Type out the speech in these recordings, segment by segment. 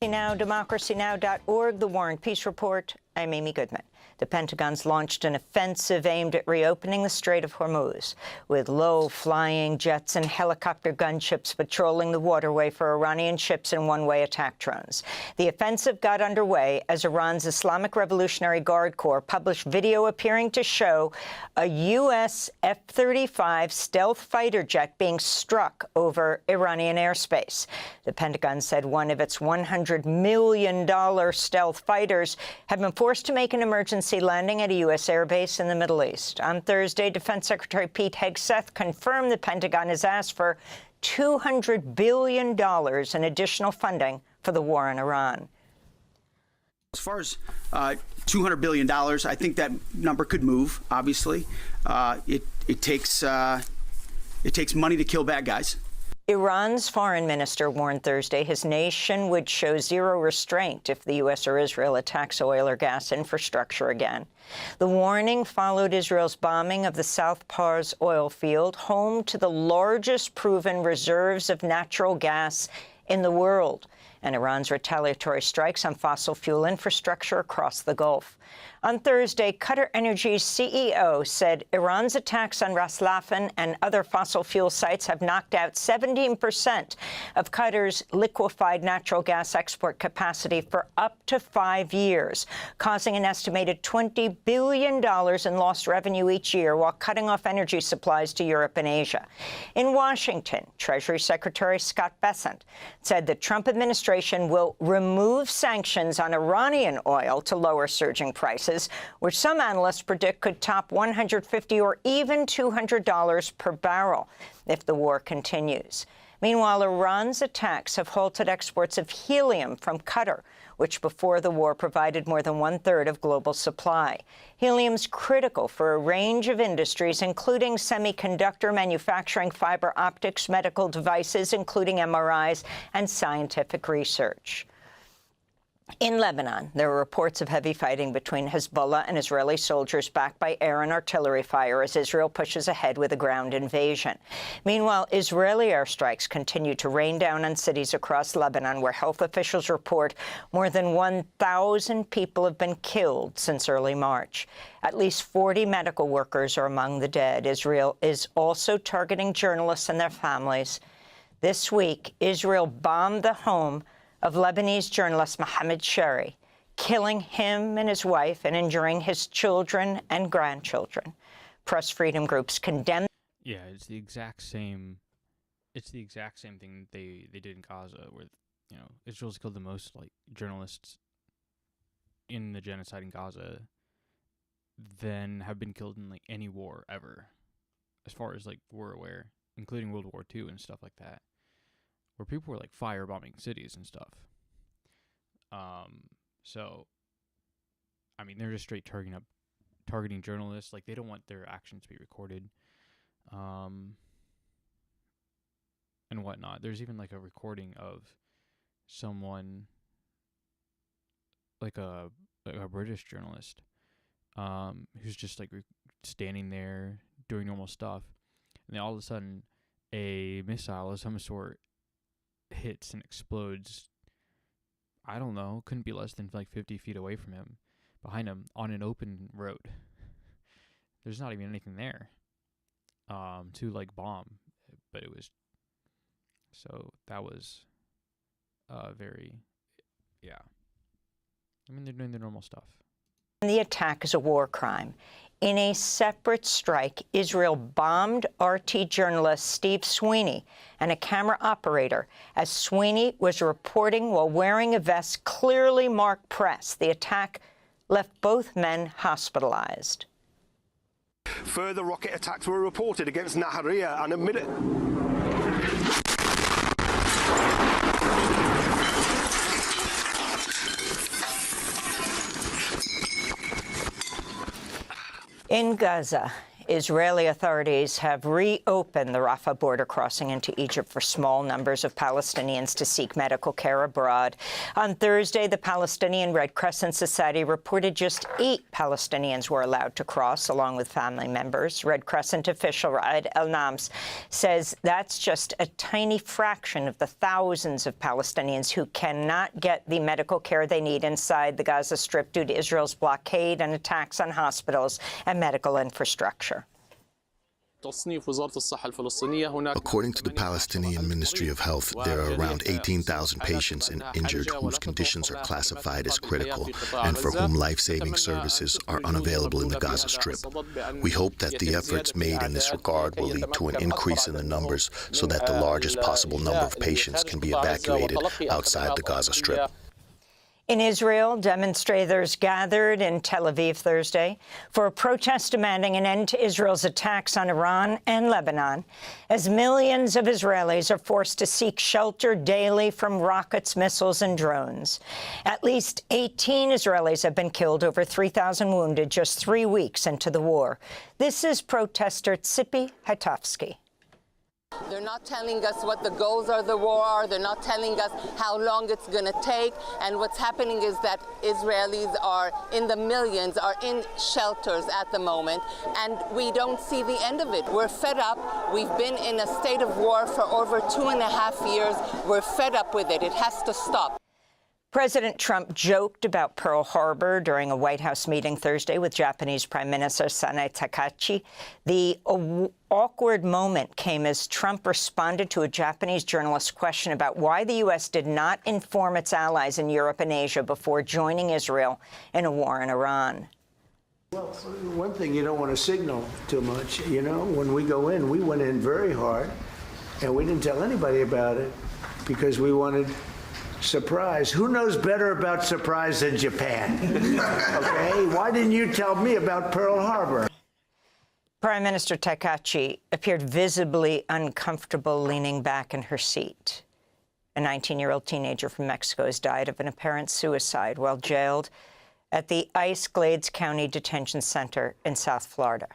Now, democracynow.org, The War and Peace Report. I'm Amy Goodman. The Pentagon's launched an offensive aimed at reopening the Strait of Hormuz, with low-flying jets and helicopter gunships patrolling the waterway for Iranian ships and one-way attack drones. The offensive got underway as Iran's Islamic Revolutionary Guard Corps published video appearing to show a U.S. F-35 stealth fighter jet being struck over Iranian airspace. The Pentagon said one of its $100 million stealth fighters had been forced to make an emergency landing at a U.S. airbase in the Middle East. On Thursday, Defense Secretary Pete Hegseth confirmed the Pentagon has asked for $200 billion in additional funding for the war in Iran. As far as $200 billion, I think that number could move, obviously. It takes money to kill bad guys. Iran's foreign minister warned Thursday his nation would show zero restraint if the U.S. or Israel attacks oil or gas infrastructure again. The warning followed Israel's bombing of the South Pars oil field, home to the largest proven reserves of natural gas in the world, and Iran's retaliatory strikes on fossil fuel infrastructure across the Gulf. On Thursday, Qatar Energy's CEO said Iran's attacks on Ras Laffan and other fossil fuel sites have knocked out 17% of Qatar's liquefied natural gas export capacity for up to 5 years, causing an estimated $20 billion in lost revenue each year while cutting off energy supplies to Europe and Asia. In Washington, Treasury Secretary Scott Bessent said the Trump administration will remove sanctions on Iranian oil to lower surging prices, which some analysts predict could top $150 or even $200 per barrel if the war continues. Meanwhile, Iran's attacks have halted exports of helium from Qatar, which before the war provided more than 1/3 of global supply. Helium's critical for a range of industries, including semiconductor manufacturing, fiber optics, medical devices, including MRIs, and scientific research. In Lebanon, there are reports of heavy fighting between Hezbollah and Israeli soldiers backed by air and artillery fire as Israel pushes ahead with a ground invasion. Meanwhile, Israeli airstrikes continue to rain down on cities across Lebanon, where health officials report more than 1,000 people have been killed since early March. At least 40 medical workers are among the dead. Israel is also targeting journalists and their families. This week, Israel bombed the home of Lebanese journalist Mohammed Sherry, killing him and his wife and injuring his children and grandchildren. Press freedom groups condemn. Yeah, it's the exact same thing they did in Gaza, where Israel's killed the most journalists in the genocide in Gaza than have been killed in any war ever, as far as we're aware, including World War II and stuff like that, where people were firebombing cities and stuff. So, I mean, they're just straight targeting journalists. They don't want their actions to be recorded, and whatnot. There's even a recording of someone, a British journalist, who's just standing there doing normal stuff, and then all of a sudden, a missile of some sort hits and explodes, I don't know, couldn't be less than 50 feet away from him, behind him, on an open road. There's not even anything there to bomb, but it was, so that was very, yeah. I mean, they're doing their normal stuff. The attack is a war crime. In a separate strike, Israel bombed RT journalist Steve Sweeney and a camera operator as Sweeney was reporting while wearing a vest clearly marked press. The attack left both men hospitalized. Further rocket attacks were reported against Nahariya and a minute. In Gaza, Israeli authorities have reopened the Rafah border crossing into Egypt for small numbers of Palestinians to seek medical care abroad. On Thursday, the Palestinian Red Crescent Society reported just 8 Palestinians were allowed to cross, along with family members. Red Crescent official Raed El-Nams says that's just a tiny fraction of the thousands of Palestinians who cannot get the medical care they need inside the Gaza Strip due to Israel's blockade and attacks on hospitals and medical infrastructure. According to the Palestinian Ministry of Health, there are around 18,000 patients and injured whose conditions are classified as critical and for whom life-saving services are unavailable in the Gaza Strip. We hope that the efforts made in this regard will lead to an increase in the numbers so that the largest possible number of patients can be evacuated outside the Gaza Strip. In Israel, demonstrators gathered in Tel Aviv Thursday for a protest demanding an end to Israel's attacks on Iran and Lebanon, as millions of Israelis are forced to seek shelter daily from rockets, missiles, and drones. At least 18 Israelis have been killed, over 3,000 wounded, just 3 weeks into the war. This is protester Tzipi Hatovsky. They're not telling us what the goals of the war are. They're not telling us how long it's going to take. And what's happening is that Israelis are in the millions, are in shelters at the moment, and we don't see the end of it. We're fed up. We've been in a state of war for over 2.5 years. We're fed up with it. It has to stop. President Trump joked about Pearl Harbor during a White House meeting Thursday with Japanese Prime Minister Sanae Takahashi. The awkward moment came as Trump responded to a Japanese journalist's question about why the U.S. did not inform its allies in Europe and Asia before joining Israel in a war in Iran. Well, one thing, you don't want to signal too much. You know, when we go in, we went in very hard, and we didn't tell anybody about it because we wanted surprise. Who knows better about surprise than Japan? Okay? Why didn't you tell me about Pearl Harbor? Prime Minister Takahashi appeared visibly uncomfortable, leaning back in her seat. A 19-year-old teenager from Mexico has died of an apparent suicide while jailed at the ICE Glades County Detention Center in South Florida.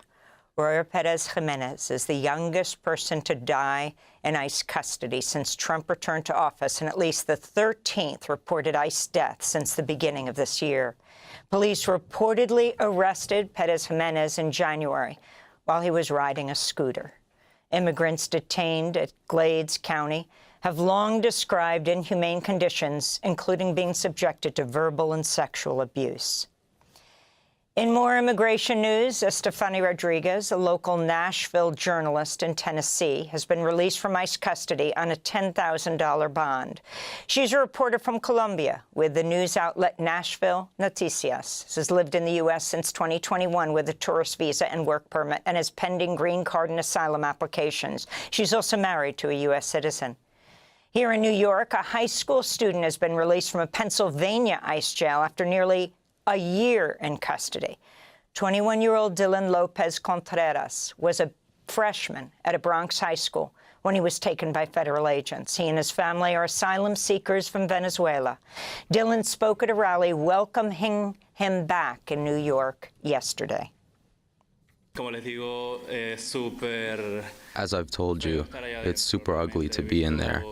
Roya Perez Jimenez is the youngest person to die in ICE custody since Trump returned to office, and at least the 13th reported ICE death since the beginning of this year. Police reportedly arrested Perez Jimenez in January while he was riding a scooter. Immigrants detained at Glades County have long described inhumane conditions, including being subjected to verbal and sexual abuse. In more immigration news, Estefany Rodriguez, a local Nashville journalist in Tennessee, has been released from ICE custody on a $10,000 bond. She's a reporter from Colombia with the news outlet Nashville Noticias. She has lived in the U.S. since 2021 with a tourist visa and work permit and is pending green card and asylum applications. She's also married to a U.S. citizen. Here in New York, a high school student has been released from a Pennsylvania ICE jail after nearly a year in custody. 21-year-old Dylan Lopez Contreras was a freshman at a Bronx high school when he was taken by federal agents. He and his family are asylum seekers from Venezuela. Dylan spoke at a rally welcoming him back in New York yesterday. As I've told you, it's super ugly to be in there.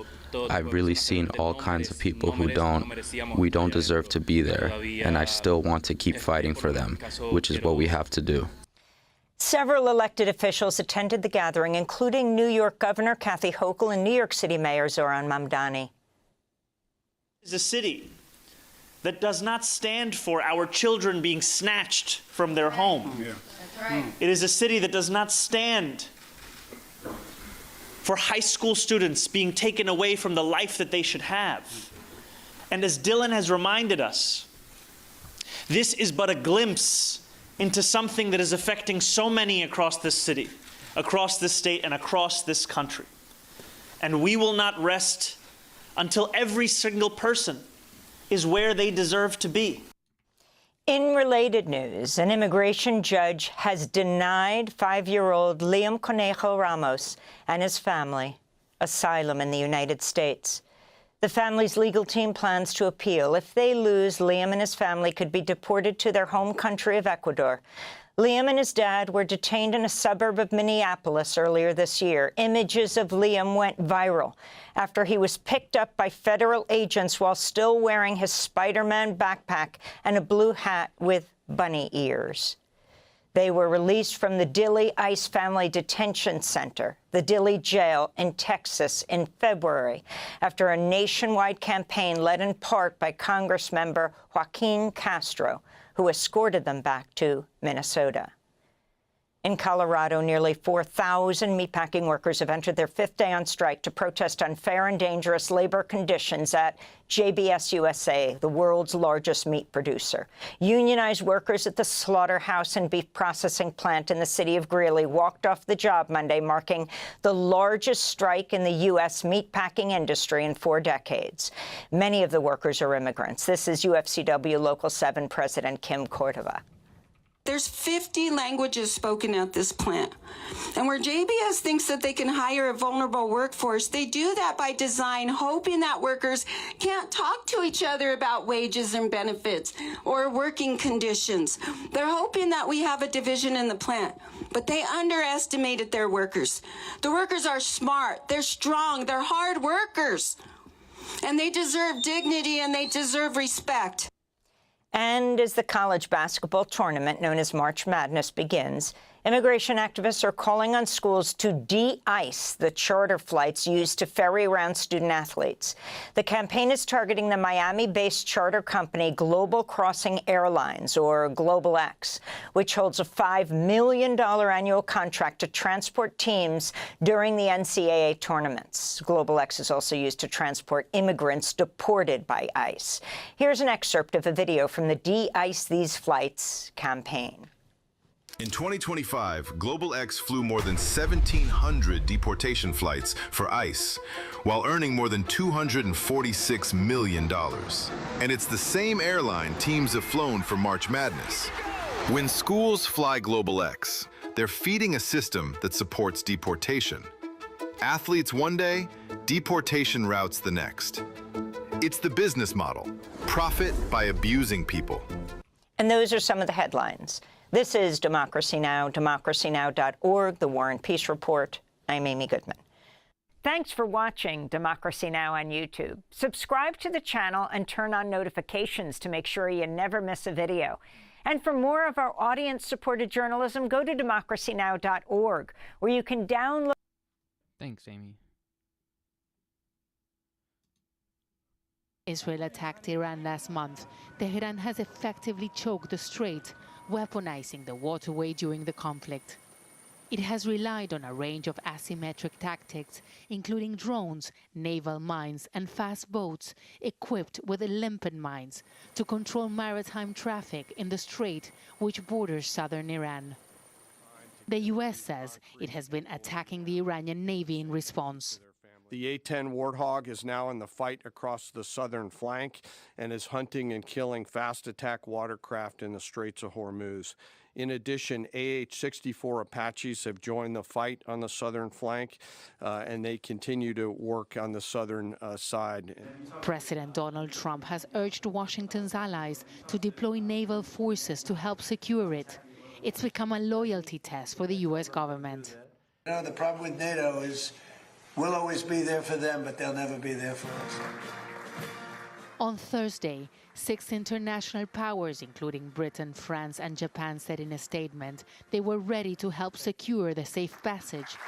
I've really seen all kinds of people we don't deserve to be there, and I still want to keep fighting for them, which is what we have to do. Several elected officials attended the gathering, including New York Governor Kathy Hochul and New York City Mayor Zohran Mamdani. It's a city that does not stand for our children being snatched from their home. Yeah. That's right. It is a city that does not stand for high school students being taken away from the life that they should have. And as Dylan has reminded us, this is but a glimpse into something that is affecting so many across this city, across this state, and across this country. And we will not rest until every single person is where they deserve to be. In related news, an immigration judge has denied 5-year-old Liam Conejo Ramos and his family asylum in the United States. The family's legal team plans to appeal. If they lose, Liam and his family could be deported to their home country of Ecuador. Liam and his dad were detained in a suburb of Minneapolis earlier this year. Images of Liam went viral after he was picked up by federal agents while still wearing his Spider-Man backpack and a blue hat with bunny ears. They were released from the Dilley ICE Family Detention Center, the Dilley Jail in Texas, in February, after a nationwide campaign led in part by Congressmember Joaquin Castro, who escorted them back to Minnesota. In Colorado, nearly 4,000 meatpacking workers have entered their fifth day on strike to protest unfair and dangerous labor conditions at JBS USA, the world's largest meat producer. Unionized workers at the slaughterhouse and beef processing plant in the city of Greeley walked off the job Monday, marking the largest strike in the U.S. meatpacking industry in 4 decades. Many of the workers are immigrants. This is UFCW Local 7 President Kim Cordova. There's 50 languages spoken at this plant. And where JBS thinks that they can hire a vulnerable workforce, they do that by design, hoping that workers can't talk to each other about wages and benefits or working conditions. They're hoping that we have a division in the plant, but they underestimated their workers. The workers are smart, they're strong, they're hard workers, and they deserve dignity and they deserve respect. And as the college basketball tournament known as March Madness begins, immigration activists are calling on schools to de-ice the charter flights used to ferry around student athletes. The campaign is targeting the Miami-based charter company Global Crossing Airlines, or Global X, which holds a $5 million annual contract to transport teams during the NCAA tournaments. Global X is also used to transport immigrants deported by ICE. Here's an excerpt of a video from the De-Ice These Flights campaign. In 2025, Global X flew more than 1,700 deportation flights for ICE, while earning more than $246 million. And it's the same airline teams have flown for March Madness. When schools fly Global X, they're feeding a system that supports deportation. Athletes one day, deportation routes the next. It's the business model: profit by abusing people. And those are some of the headlines. This is Democracy Now!, democracynow.org, The War and Peace Report. I'm Amy Goodman. Thanks for watching Democracy Now! On YouTube. Subscribe to the channel and turn on notifications to make sure you never miss a video. And for more of our audience-supported journalism, go to democracynow.org, where you can download... Thanks, Amy. Israel attacked Iran last month. Tehran has effectively choked the strait, weaponizing the waterway during the conflict. It has relied on a range of asymmetric tactics, including drones, naval mines, and fast boats equipped with limpet mines to control maritime traffic in the strait, which borders southern Iran. The U.S. says it has been attacking the Iranian Navy in response. The A-10 Warthog is now in the fight across the southern flank and is hunting and killing fast attack watercraft in the Straits of Hormuz. In addition, AH-64 Apaches have joined the fight on the southern flank, and they continue to work on the southern side. President Donald Trump has urged Washington's allies to deploy naval forces to help secure it. It's become a loyalty test for the U.S. government. You know, the problem with NATO is we'll always be there for them, but they'll never be there for us. On Thursday, 6 international powers, including Britain, France, and Japan, said in a statement they were ready to help secure the safe passage.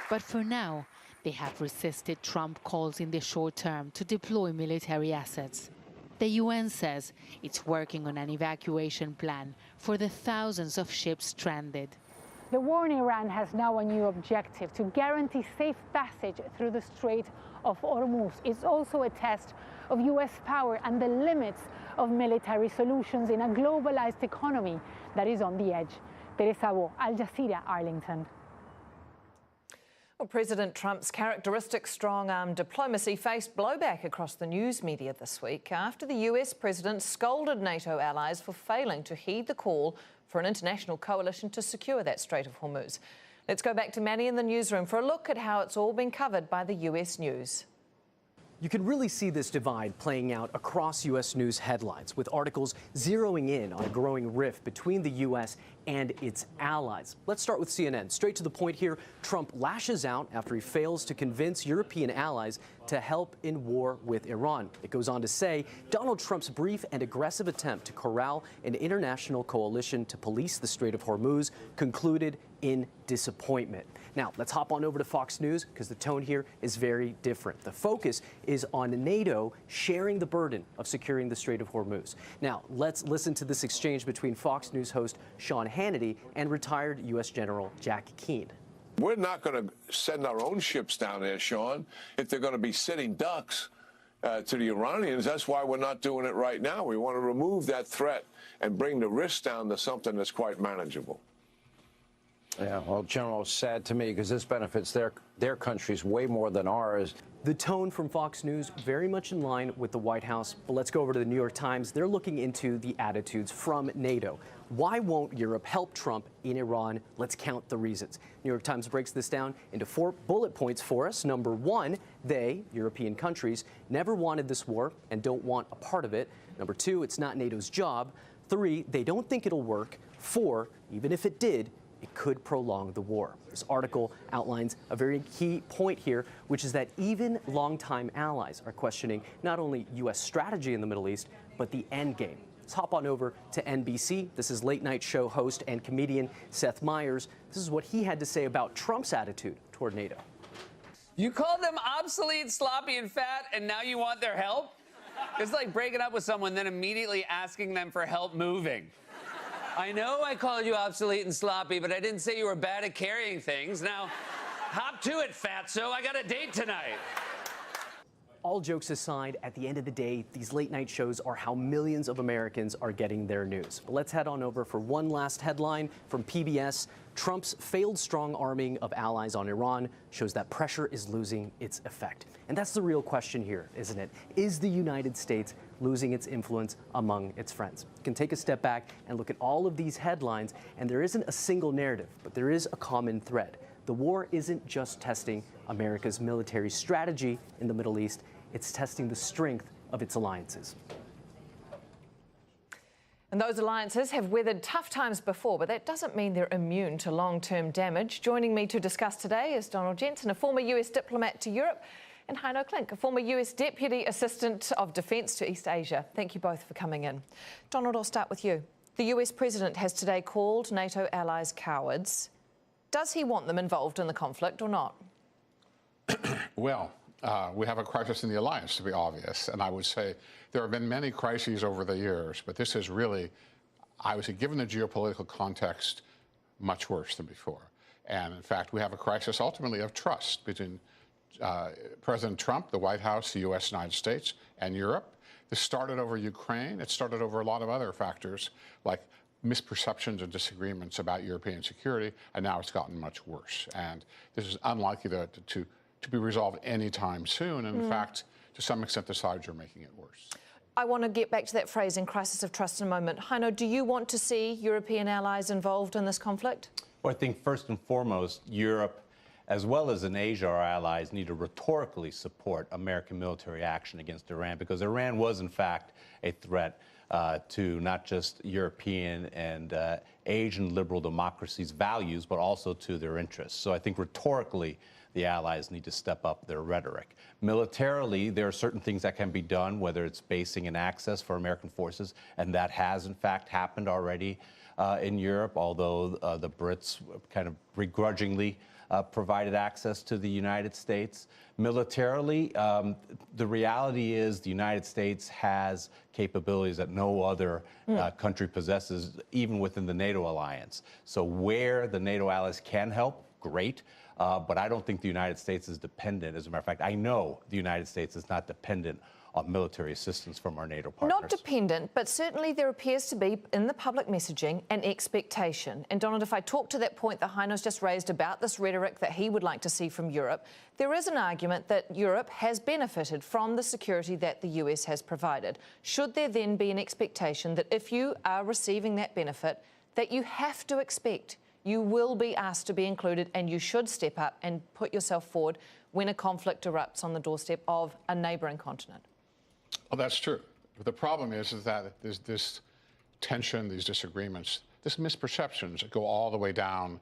But for now, they have resisted Trump calls in the short term to deploy military assets. The UN says it's working on an evacuation plan for the thousands of ships stranded. The war in Iran has now a new objective: to guarantee safe passage through the Strait of Hormuz. It's also a test of U.S. power and the limits of military solutions in a globalized economy that is on the edge. Teresa Wu, Al Jazeera, Arlington. Well, President Trump's characteristic strong-arm diplomacy faced blowback across the news media this week after the US president scolded NATO allies for failing to heed the call for an international coalition to secure that Strait of Hormuz. Let's go back to Manny in the newsroom for a look at how it's all been covered by the US news. You can really see this divide playing out across U.S. news headlines, with articles zeroing in on a growing rift between the U.S. and its allies. Let's start with CNN. Straight to the point here, Trump lashes out after he fails to convince European allies to help in war with Iran. It goes on to say Donald Trump's brief and aggressive attempt to corral an international coalition to police the Strait of Hormuz concluded in disappointment. Now, let's hop on over to Fox News because the tone here is very different. The focus is on NATO sharing the burden of securing the Strait of Hormuz. Now, let's listen to this exchange between Fox News host Sean Hannity and retired U.S. General Jack Keane. We're not going to send our own ships down there, Sean, if they're going to be sitting ducks to the Iranians. That's why we're not doing it right now. We want to remove that threat and bring the risk down to something that's quite manageable. Yeah, well, General, it's sad to me because this benefits their countries way more than ours. The tone from Fox News very much in line with the White House. But let's go over to the New York Times. They're looking into the attitudes from NATO. Why won't Europe help Trump in Iran? Let's count the reasons. New York Times breaks this down into 4 bullet points for us. Number 1, they, European countries, never wanted this war and don't want a part of it. Number 2, it's not NATO's job. 3, they don't think it'll work. 4, even if it did, it could prolong the war. This article outlines a very key point here, which is that even longtime allies are questioning not only U.S. strategy in the Middle East, but the end game. Let's hop on over to NBC. This is late night show host and comedian Seth Meyers. This is what he had to say about Trump's attitude toward NATO. You called them obsolete, sloppy, and fat, and now you want their help? It's like breaking up with someone, then immediately asking them for help moving. I know I called you obsolete and sloppy, but I didn't say you were bad at carrying things. Now, hop to it, fatso. I got a date tonight. All jokes aside, at the end of the day, these late night shows are how millions of Americans are getting their news. But let's head on over for one last headline from PBS. Trump's failed strong arming of allies on Iran shows that pressure is losing its effect. And that's the real question here, isn't it? Is the United States losing its influence among its friends? You can take a step back and look at all of these headlines, and there isn't a single narrative, but there is a common thread. The war isn't just testing America's military strategy in the Middle East, it's testing the strength of its alliances. And those alliances have weathered tough times before, but that doesn't mean they're immune to long-term damage. Joining me to discuss today is Donald Jensen, a former US diplomat to Europe, and Heino Klink, a former US Deputy Assistant of Defence to East Asia. Thank you both for coming in. Donald, I'll start with you. The US President has today called NATO allies cowards. Does he want them involved in the conflict or not? Well, we have a crisis in the alliance, to be obvious. And I would say there have been many crises over the years, but this is really, I would say, given the geopolitical context, much worse than before. And in fact, we have a crisis ultimately of trust between President Trump, the White House, the U.S., United States, and Europe. This started over Ukraine. It started over a lot of other factors like misperceptions and disagreements about European security, and now it's gotten much worse. And this is unlikely to be resolved anytime soon. And in fact, to some extent, the sides are making it worse. I want to get back to that phrasing, crisis of trust, in a moment. Heino, do you want to see European allies involved in this conflict? Well, I think first and foremost, Europe, as well as in Asia, our allies need to rhetorically support American military action against Iran, because Iran was, in fact, a threat to not just European and Asian liberal democracies' values, but also to their interests. So I think rhetorically, the allies need to step up their rhetoric. Militarily, there are certain things that can be done, whether it's basing and access for American forces, and that has, in fact, happened already in Europe, although the Brits kind of begrudgingly provided access to the United States. Militarily, the reality is the United States has capabilities that no other country possesses, even within the NATO alliance. So where the NATO allies can help, great. But I don't think the United States is dependent. As a matter of fact, I know the United States is not dependent on military assistance from our NATO partners. Not dependent, but certainly there appears to be, in the public messaging, an expectation. And Donald, if I talk to that point that Heino's just raised about this rhetoric that he would like to see from Europe, there is an argument that Europe has benefited from the security that the US has provided. Should there then be an expectation that if you are receiving that benefit, that you have to expect you will be asked to be included, and you should step up and put yourself forward when a conflict erupts on the doorstep of a neighbouring continent. Well, that's true. But the problem is that there's this tension, these disagreements, these misperceptions that go all the way down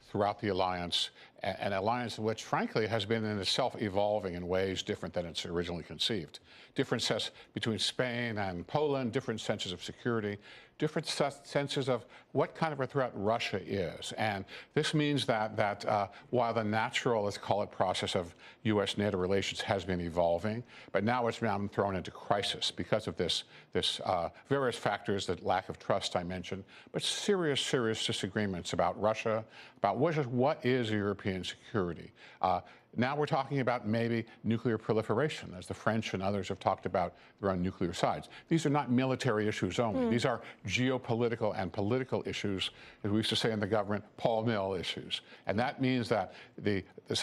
throughout the alliance, an alliance which, frankly, has been in itself evolving in ways different than it's originally conceived. Differences between Spain and Poland, different senses of security, different senses of what kind of a threat Russia is. And this means that while the natural, let's call it, process of U.S.-NATO relations has been evolving, but now it's been thrown into crisis because of this various factors, that lack of trust I mentioned, but serious disagreements about Russia, about what is European security. Now we're talking about maybe nuclear proliferation, as the French and others have talked about their own nuclear sides. These are not military issues only. These are geopolitical and political issues, as we used to say in the government, Paul Mill issues. And that means that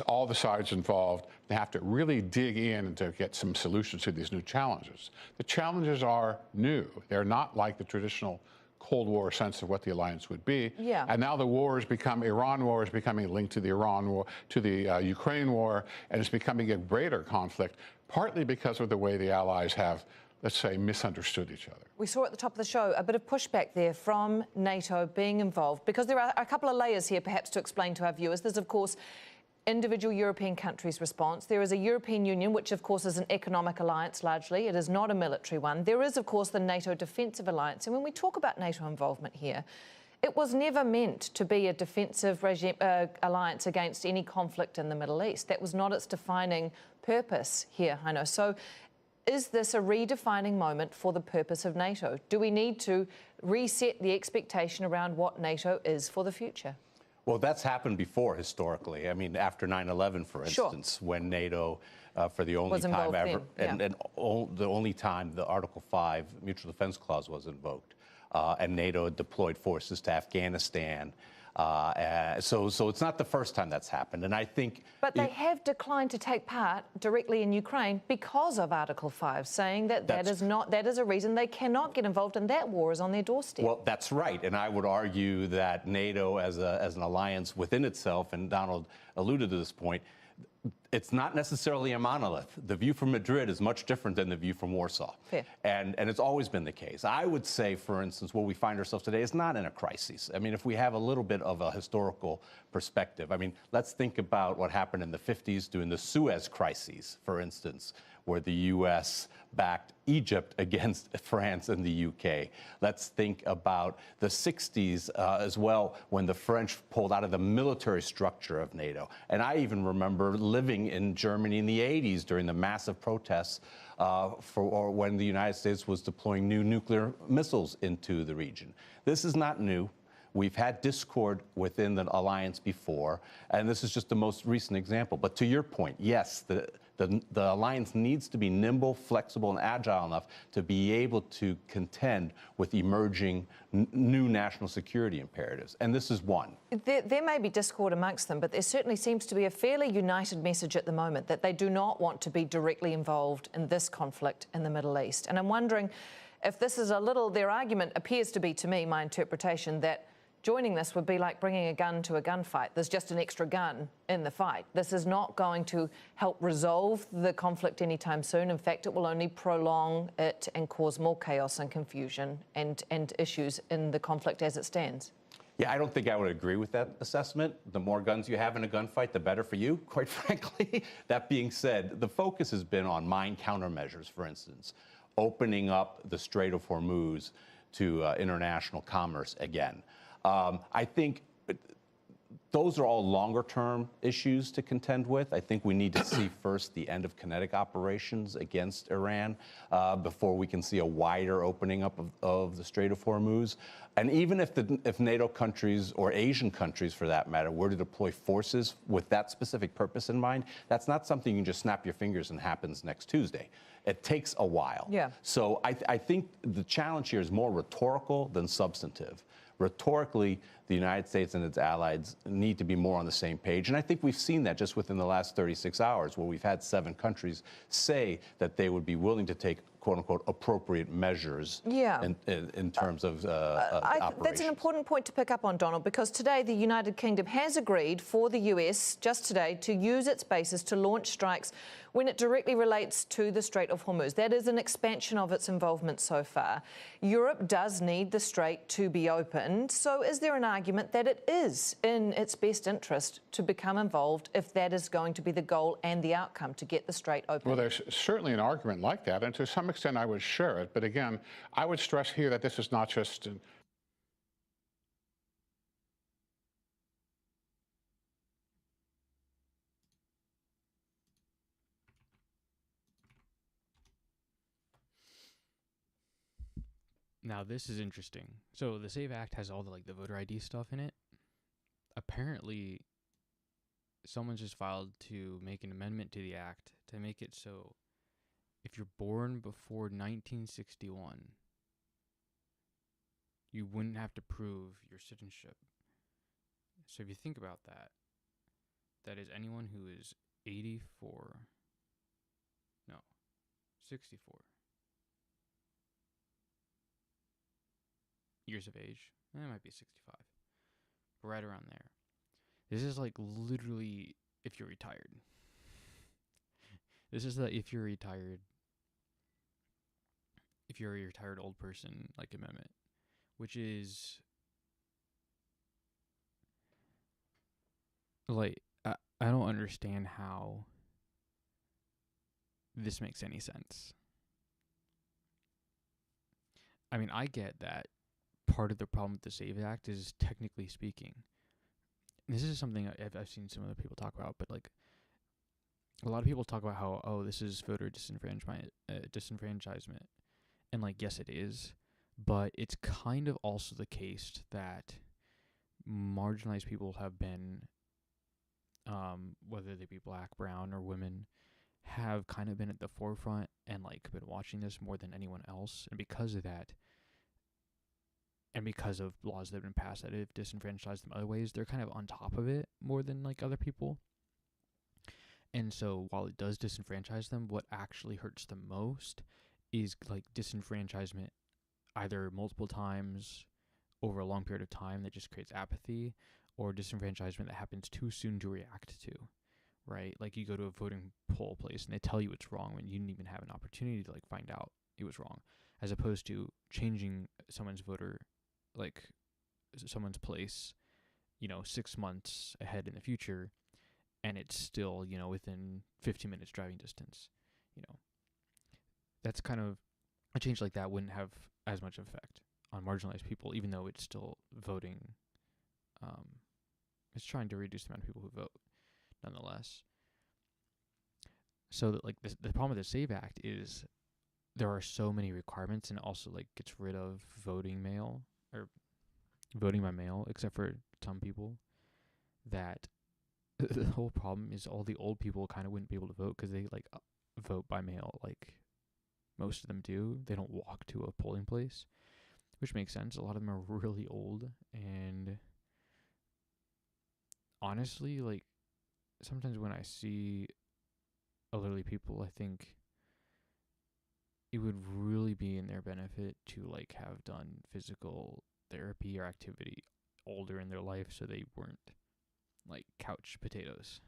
all the sides involved, they have to really dig in to get some solutions to these new challenges. The challenges are new. They're not like the traditional Cold War sense of what the alliance would be. Yeah. And now the war has become, Iran war is becoming linked to the Iran war, to the Ukraine war, and it's becoming a greater conflict, partly because of the way the allies have, let's say, misunderstood each other. We saw at the top of the show a bit of pushback there from NATO being involved, because there are a couple of layers here perhaps to explain to our viewers. There's, of course, individual European countries' response. There is a European Union, which of course is an economic alliance largely. It is not a military one. There is, of course, the NATO defensive alliance. And when we talk about NATO involvement here, it was never meant to be a defensive alliance against any conflict in the Middle East. That was not its defining purpose here, I know. So is this a redefining moment for the purpose of NATO? Do we need to reset the expectation around what NATO is for the future? Well, that's happened before historically. I mean, after 9/11, for instance, when NATO, for the only time ever, the only time the Article 5 Mutual Defense Clause was invoked, and NATO deployed forces to Afghanistan. So it's not the first time that's happened, and I think. But they have declined to take part directly in Ukraine because of Article 5, saying that that is a reason they cannot get involved, and that war is on their doorstep. Well, that's right, and I would argue that NATO, as an alliance within itself, and Donald alluded to this point, it's not necessarily a monolith. The view from Madrid is much different than the view from Warsaw. Fair. And it's always been the case. I would say, for instance, where we find ourselves today is not in a crisis. I mean, if we have a little bit of a historical perspective, I mean, let's think about what happened in the 50s during the Suez Crisis, for instance, where the U.S. backed Egypt against France and the U.K. Let's think about the 60s as well, when the French pulled out of the military structure of NATO. And I even remember living in Germany in the 80s during the massive protests when the United States was deploying new nuclear missiles into the region. This is not new. We've had discord within the alliance before, and this is just the most recent example. But to your point, yes, the alliance needs to be nimble, flexible, and agile enough to be able to contend with emerging new national security imperatives. And this is one. There may be discord amongst them, but there certainly seems to be a fairly united message at the moment that they do not want to be directly involved in this conflict in the Middle East. And I'm wondering if this is their argument appears to be, to me, my interpretation, that joining this would be like bringing a gun to a gunfight. There's just an extra gun in the fight. This is not going to help resolve the conflict anytime soon. In fact, it will only prolong it and cause more chaos and confusion and issues in the conflict as it stands. Yeah, I don't think I would agree with that assessment. The more guns you have in a gunfight, the better for you, quite frankly. That being said, the focus has been on mine countermeasures, for instance, opening up the Strait of Hormuz to international commerce again. I think those are all longer-term issues to contend with. I think we need to see first the end of kinetic operations against Iran before we can see a wider opening up of the Strait of Hormuz. And even if NATO countries, or Asian countries for that matter, were to deploy forces with that specific purpose in mind, that's not something you can just snap your fingers and happens next Tuesday. It takes a while. Yeah. So I think the challenge here is more rhetorical than substantive. Rhetorically, the United States and its allies need to be more on the same page. And I think we've seen that just within the last 36 hours, where we've had 7 countries say that they would be willing to take quote unquote appropriate measures in terms of operation. That's an important point to pick up on, Donald, because today the United Kingdom has agreed for the US, just today, to use its bases to launch strikes when it directly relates to the Strait of Hormuz. That is an expansion of its involvement so far. Europe does need the strait to be opened, so is there an argument that it is in its best interest to become involved if that is going to be the goal and the outcome, to get the strait open? Well, there's certainly an argument like that, and to some extent I would share it. But again, I would stress here that this is not just Now, this is interesting. So the SAVE Act has all the voter ID stuff in it. Apparently, someone just filed to make an amendment to the act to make it so if you're born before 1961, you wouldn't have to prove your citizenship. So if you think about that, that is anyone who is 64 years of age. It might be 65. But right around there. This is literally if you're retired. This is the if you're a retired old person amendment, which is I don't understand how this makes any sense. I mean, I get that part of the problem with the SAVE Act is, technically speaking, this is something I've seen some other people talk about, but a lot of people talk about how, this is voter disenfranchisement, and yes, it is, but it's kind of also the case that marginalized people have been, whether they be black, brown, or women, have kind of been at the forefront and been watching this more than anyone else, and because of that, and because of laws that have been passed that have disenfranchised them other ways, they're kind of on top of it more than other people. And so while it does disenfranchise them, what actually hurts them most is disenfranchisement either multiple times over a long period of time that just creates apathy, or disenfranchisement that happens too soon to react to, right? You go to a voting poll place and they tell you it's wrong when you didn't even have an opportunity to find out it was wrong, as opposed to changing someone's someone's place, 6 months ahead in the future, and it's still, within 15 minutes driving distance. That's kind of a change like that wouldn't have as much effect on marginalized people, even though it's still voting. It's trying to reduce the amount of people who vote, nonetheless. So that the problem with the SAVE Act is there are so many requirements, and it also gets rid of voting by mail, except for some people, that the whole problem is all the old people kind of wouldn't be able to vote because they vote by mail most of them do. They don't walk to a polling place, which makes sense. A lot of them are really old, and honestly, sometimes when I see elderly people, I think it would really be in their benefit to have done physical therapy or activity older in their life, so they weren't couch potatoes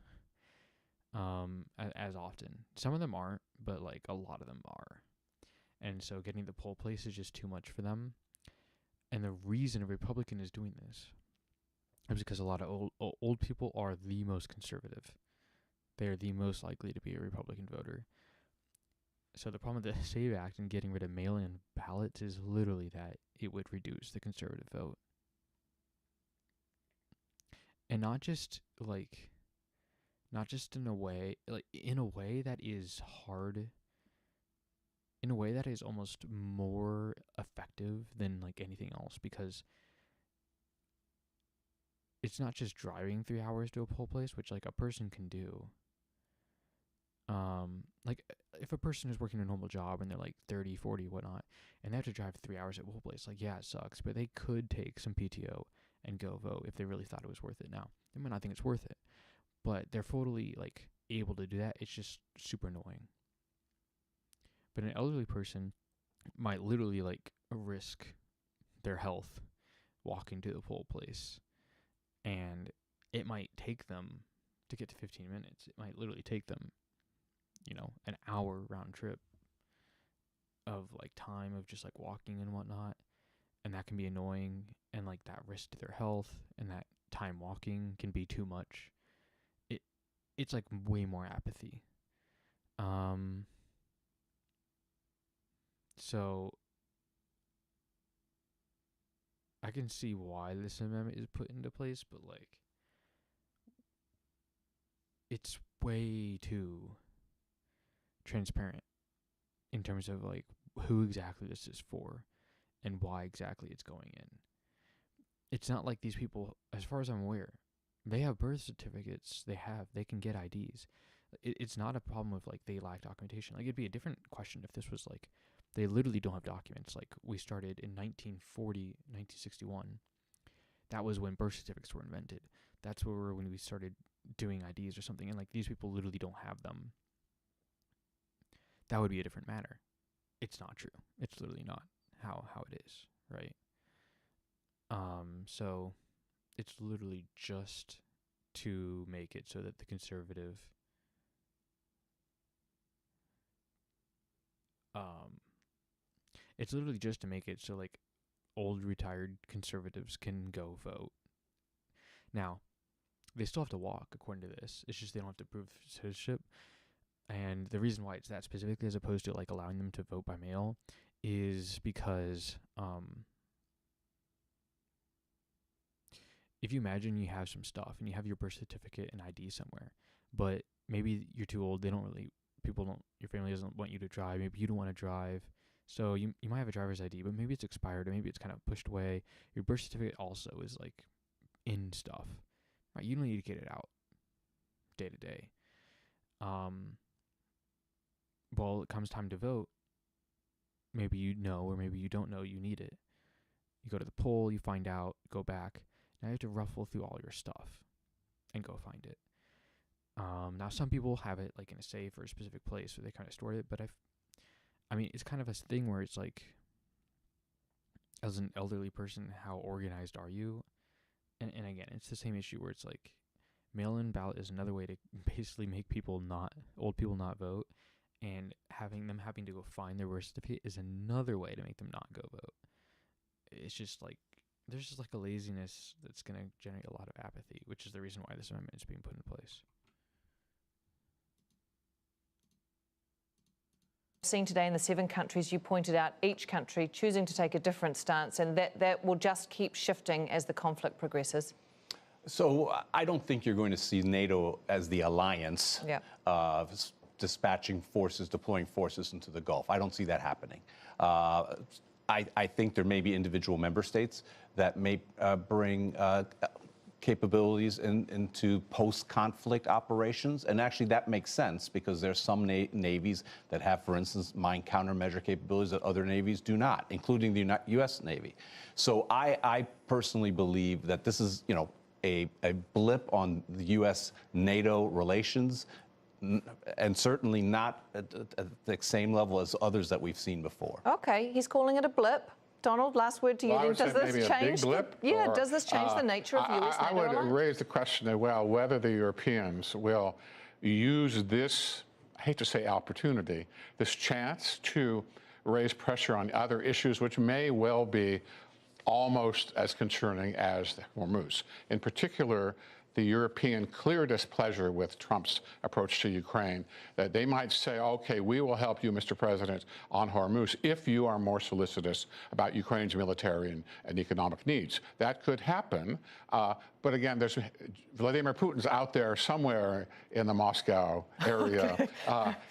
as often. Some of them aren't, but a lot of them are, and so getting the poll place is just too much for them. And the reason a Republican is doing this is because a lot of old people are the most conservative. They are the most likely to be a Republican voter. So the problem with the SAVE Act and getting rid of mail-in ballots is literally that it would reduce the conservative vote. And not just in a way, in a way that is hard, in a way that is almost more effective than anything else, because it's not just driving 3 hours to a poll place, which a person can do. If a person is working a normal job and they're 30, 40, whatnot, and they have to drive 3 hours at a poll place, yeah, it sucks, but they could take some PTO and go vote if they really thought it was worth it. Now, they might not think it's worth it, but they're totally able to do that. It's just super annoying. But an elderly person might literally like risk their health walking to the poll place, and it might take them to get to 15 minutes. It might literally take them, you know, an hour round trip of like time of just like walking and whatnot. And that can be annoying, and like that risk to their health and that time walking can be too much. It's like way more apathy. So I can see why this amendment is put into place, but like it's way too transparent in terms of like who exactly this is for and why exactly it's going in. It's not like these people, as far as I'm aware, they have birth certificates, they can get IDs. It's not a problem of like they lack documentation. Like it'd be a different question if this was like they literally don't have documents. Like we started in 1961. That was when birth certificates were invented. That's when we started doing IDs or something, and like these people literally don't have them. That would be a different matter. It's not true. It's literally not how it is, right? So it's literally just to make it so that the conservative it's literally just to make it so like old retired conservatives can go vote. Now, they still have to walk according to this. It's just they don't have to prove citizenship. And the reason why it's that specifically as opposed to like allowing them to vote by mail is because if you imagine you have some stuff and you have your birth certificate and ID somewhere, but maybe you're too old, your family doesn't want you to drive, maybe you don't want to drive, so you might have a driver's ID, but maybe it's expired or maybe it's kind of pushed away. Your birth certificate also is like in stuff, right? You don't need to get it out day to day. Well, it comes time to vote, maybe you know or maybe you don't know you need it. You go to the poll, you find out, go back. Now you have to ruffle through all your stuff and go find it. Now some people have it like in a safe or a specific place where they kind of store it, but I mean, it's kind of a thing where it's like, as an elderly person, how organized are you? And again, it's the same issue where it's like, mail-in ballot is another way to basically make old people not vote, and having to go find their birth certificate is another way to make them not go vote. It's just like, there's just like a laziness that's going to generate a lot of apathy, which is the reason why this amendment is being put in place. Seen today in the 7 countries, you pointed out each country choosing to take a different stance, and that will just keep shifting as the conflict progresses. So I don't think you're going to see NATO as the alliance dispatching forces, deploying forces into the Gulf. I don't see that happening. I think there may be individual member states that may bring capabilities into post-conflict operations. And actually that makes sense because there's some navies that have, for instance, mine countermeasure capabilities that other navies do not, including the U.S. Navy. So I personally believe that this is, a blip on the U.S.-NATO relations, and certainly not at the same level as others that we've seen before. Okay, he's calling it a blip. Donald, last word to you. Well, does this change? Does this change the nature of U.S. NATO I would alliance? raise the question as well whether the Europeans will use this, I hate to say opportunity, this chance to raise pressure on other issues which may well be almost as concerning as Hormuz. In particular, the European clear displeasure with Trump's approach to Ukraine, that they might say, okay, we will help you, Mr. President, on Hormuz if you are more solicitous about Ukraine's military and economic needs. That could happen. But again, there's Vladimir Putin's out there somewhere in the Moscow area.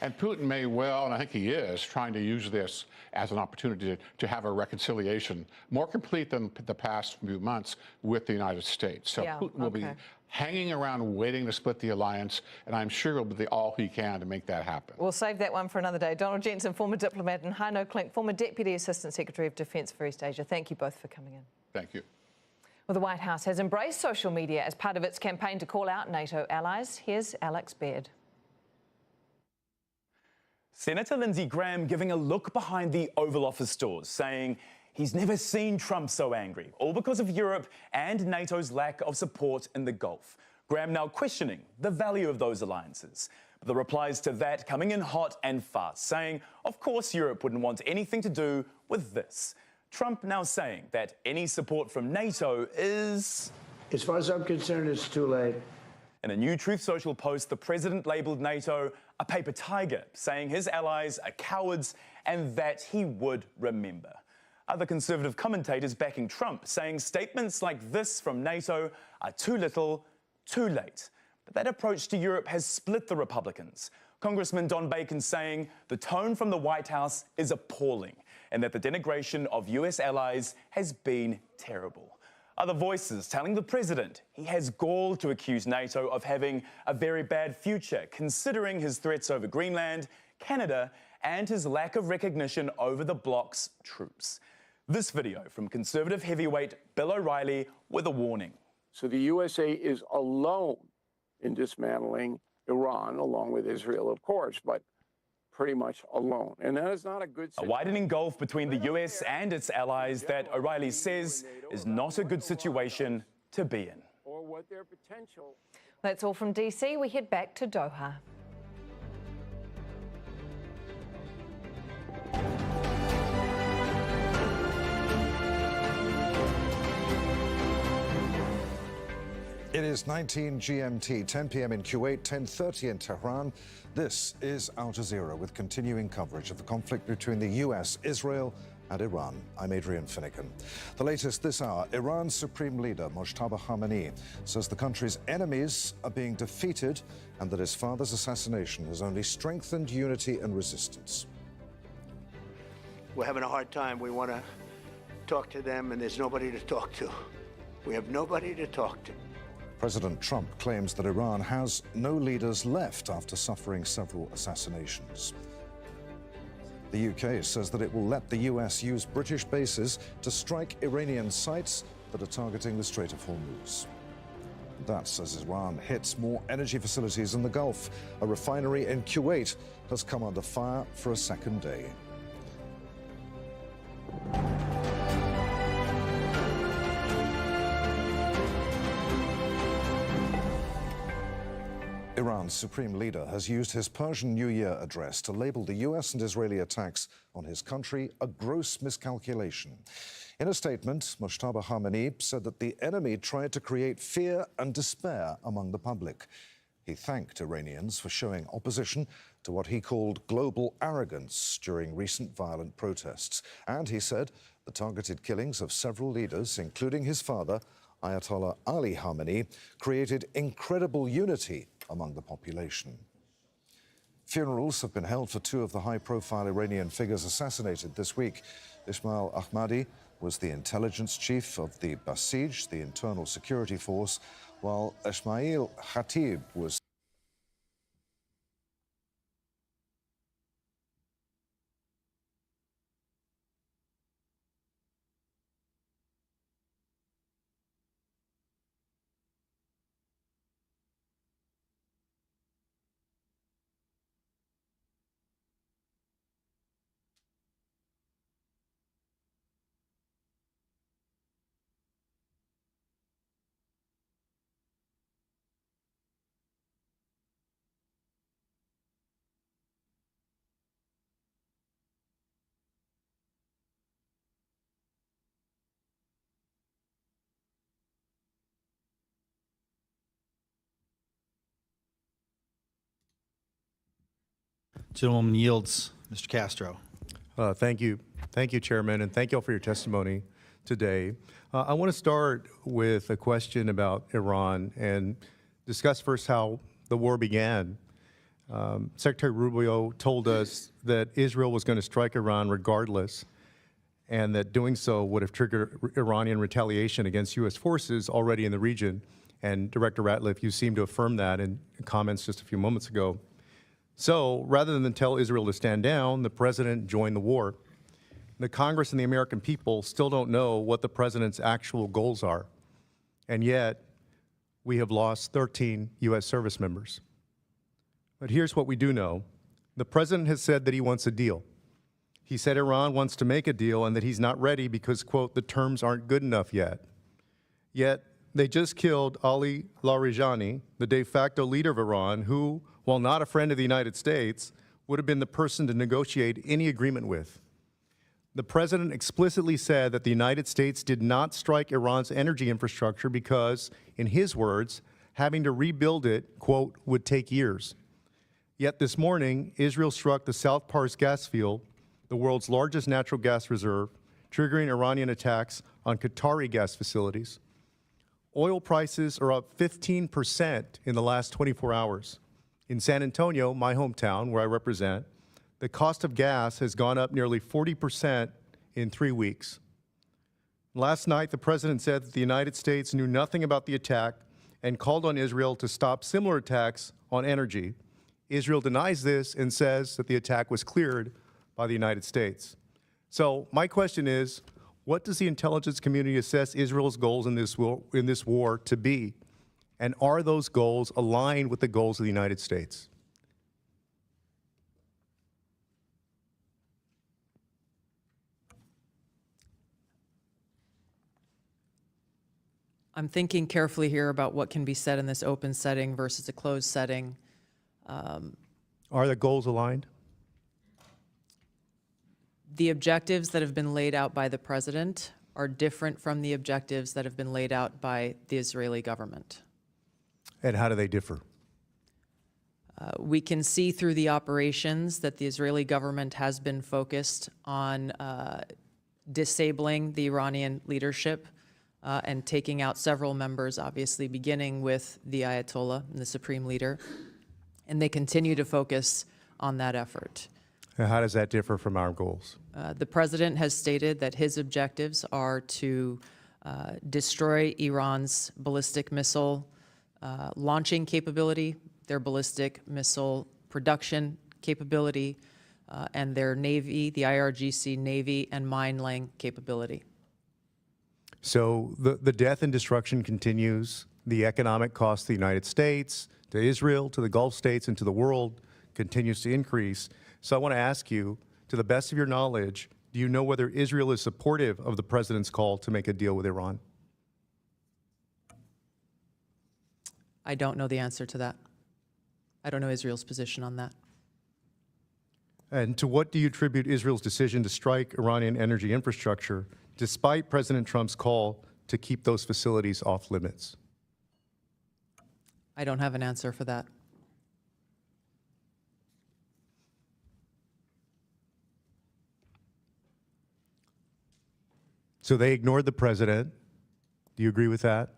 And Putin may well, and I think he is, trying to use this as an opportunity to have a reconciliation more complete than the past few months with the United States. So Putin will be hanging around waiting to split the alliance, and I'm sure he'll do all he can to make that happen. We'll save that one for another day. Donald Jensen, former diplomat, and Heino Klink, former Deputy Assistant Secretary of Defence for East Asia. Thank you both for coming in. Thank you. Well, the White House has embraced social media as part of its campaign to call out NATO allies. Here's Alex Baird. Senator Lindsey Graham giving a look behind the Oval Office doors, saying he's never seen Trump so angry, all because of Europe and NATO's lack of support in the Gulf. Graham now questioning the value of those alliances. But the replies to that coming in hot and fast, saying, of course Europe wouldn't want anything to do with this. Trump now saying that any support from NATO is... As far as I'm concerned, it's too late. In a new Truth Social post, the president labelled NATO a paper tiger, saying his allies are cowards and that he would remember. Other conservative commentators backing Trump, saying statements like this from NATO are too little, too late. But that approach to Europe has split the Republicans. Congressman Don Bacon saying the tone from the White House is appalling and that the denigration of US allies has been terrible. Other voices telling the president he has gall to accuse NATO of having a very bad future, considering his threats over Greenland, Canada, and his lack of recognition over the bloc's troops. This video from conservative heavyweight Bill O'Reilly with a warning. So the USA is alone in dismantling Iran, along with Israel, of course, but pretty much alone. And that is not a good situation. A widening gulf between the US and its allies that O'Reilly says is not a good situation to be in. Or what their potential. That's all from DC. We head back to Doha. It is 19 GMT, 10 p.m. in Kuwait, 10:30 in Tehran. This is Al Jazeera with continuing coverage of the conflict between the US, Israel, and Iran. I'm Adrian Finnegan. The latest this hour, Iran's supreme leader, Mojtaba Khamenei, says the country's enemies are being defeated and that his father's assassination has only strengthened unity and resistance. We're having a hard time. We want to talk to them, and there's nobody to talk to. We have nobody to talk to. President Trump claims that Iran has no leaders left after suffering several assassinations. The UK says that it will let the US use British bases to strike Iranian sites that are targeting the Strait of Hormuz. That's as Iran hits more energy facilities in the Gulf. A refinery in Kuwait has come under fire for a second day. Iran's supreme leader has used his Persian New Year address to label the US and Israeli attacks on his country a gross miscalculation. In a statement, Mojtaba Khamenei said that the enemy tried to create fear and despair among the public. He thanked Iranians for showing opposition to what he called global arrogance during recent violent protests. And he said the targeted killings of several leaders, including his father, Ayatollah Ali Khamenei, created incredible unity among the population. Funerals have been held for two of the high-profile Iranian figures assassinated this week. Ismail Ahmadi was the intelligence chief of the Basij, the internal security force, while Ismail Khatib was Gentleman yields. Mr. Castro. Thank you. Thank you, Chairman, and thank you all for your testimony today. I want to start with a question about Iran and discuss first how the war began. Secretary Rubio told us that Israel was going to strike Iran regardless, and that doing so would have triggered Iranian retaliation against U.S. forces already in the region. And Director Ratliff, you seem to affirm that in comments just a few moments ago. So rather than tell Israel to stand down, the president joined the war. The Congress and the American people still don't know what the president's actual goals are. And yet, we have lost 13 U.S. service members. But here's what we do know. The president has said that he wants a deal. He said Iran wants to make a deal and that he's not ready because, quote, the terms aren't good enough yet. Yet, they just killed Ali Larijani, the de facto leader of Iran, who, while not a friend of the United States, would have been the person to negotiate any agreement with. The president explicitly said that the United States did not strike Iran's energy infrastructure because, in his words, having to rebuild it, quote, would take years. Yet this morning, Israel struck the South Pars gas field, the world's largest natural gas reserve, triggering Iranian attacks on Qatari gas facilities. Oil prices are up 15% in the last 24 hours. In San Antonio, my hometown, where I represent, the cost of gas has gone up nearly 40% in 3 weeks. Last night, the president said that the United States knew nothing about the attack and called on Israel to stop similar attacks on energy. Israel denies this and says that the attack was cleared by the United States. So my question is, what does the intelligence community assess Israel's goals in this war to be? And are those goals aligned with the goals of the United States? I'm thinking carefully here about what can be said in this open setting versus a closed setting. Are the goals aligned? The objectives that have been laid out by the president are different from the objectives that have been laid out by the Israeli government. And how do they differ? We can see through the operations that the Israeli government has been focused on disabling the Iranian leadership and taking out several members, obviously beginning with the Ayatollah, the supreme leader. And they continue to focus on that effort. And how does that differ from our goals? The president has stated that his objectives are to destroy Iran's ballistic missile launching capability, their ballistic missile production capability, and their Navy, the IRGC Navy and mine-laying capability. So the death and destruction continues. The economic cost to the United States, to Israel, to the Gulf states, and to the world continues to increase. So I want to ask you, to the best of your knowledge, do you know whether Israel is supportive of the president's call to make a deal with Iran? I don't know the answer to that. I don't know Israel's position on that. And to what do you attribute Israel's decision to strike Iranian energy infrastructure, despite President Trump's call to keep those facilities off limits? I don't have an answer for that. So they ignored the president. Do you agree with that?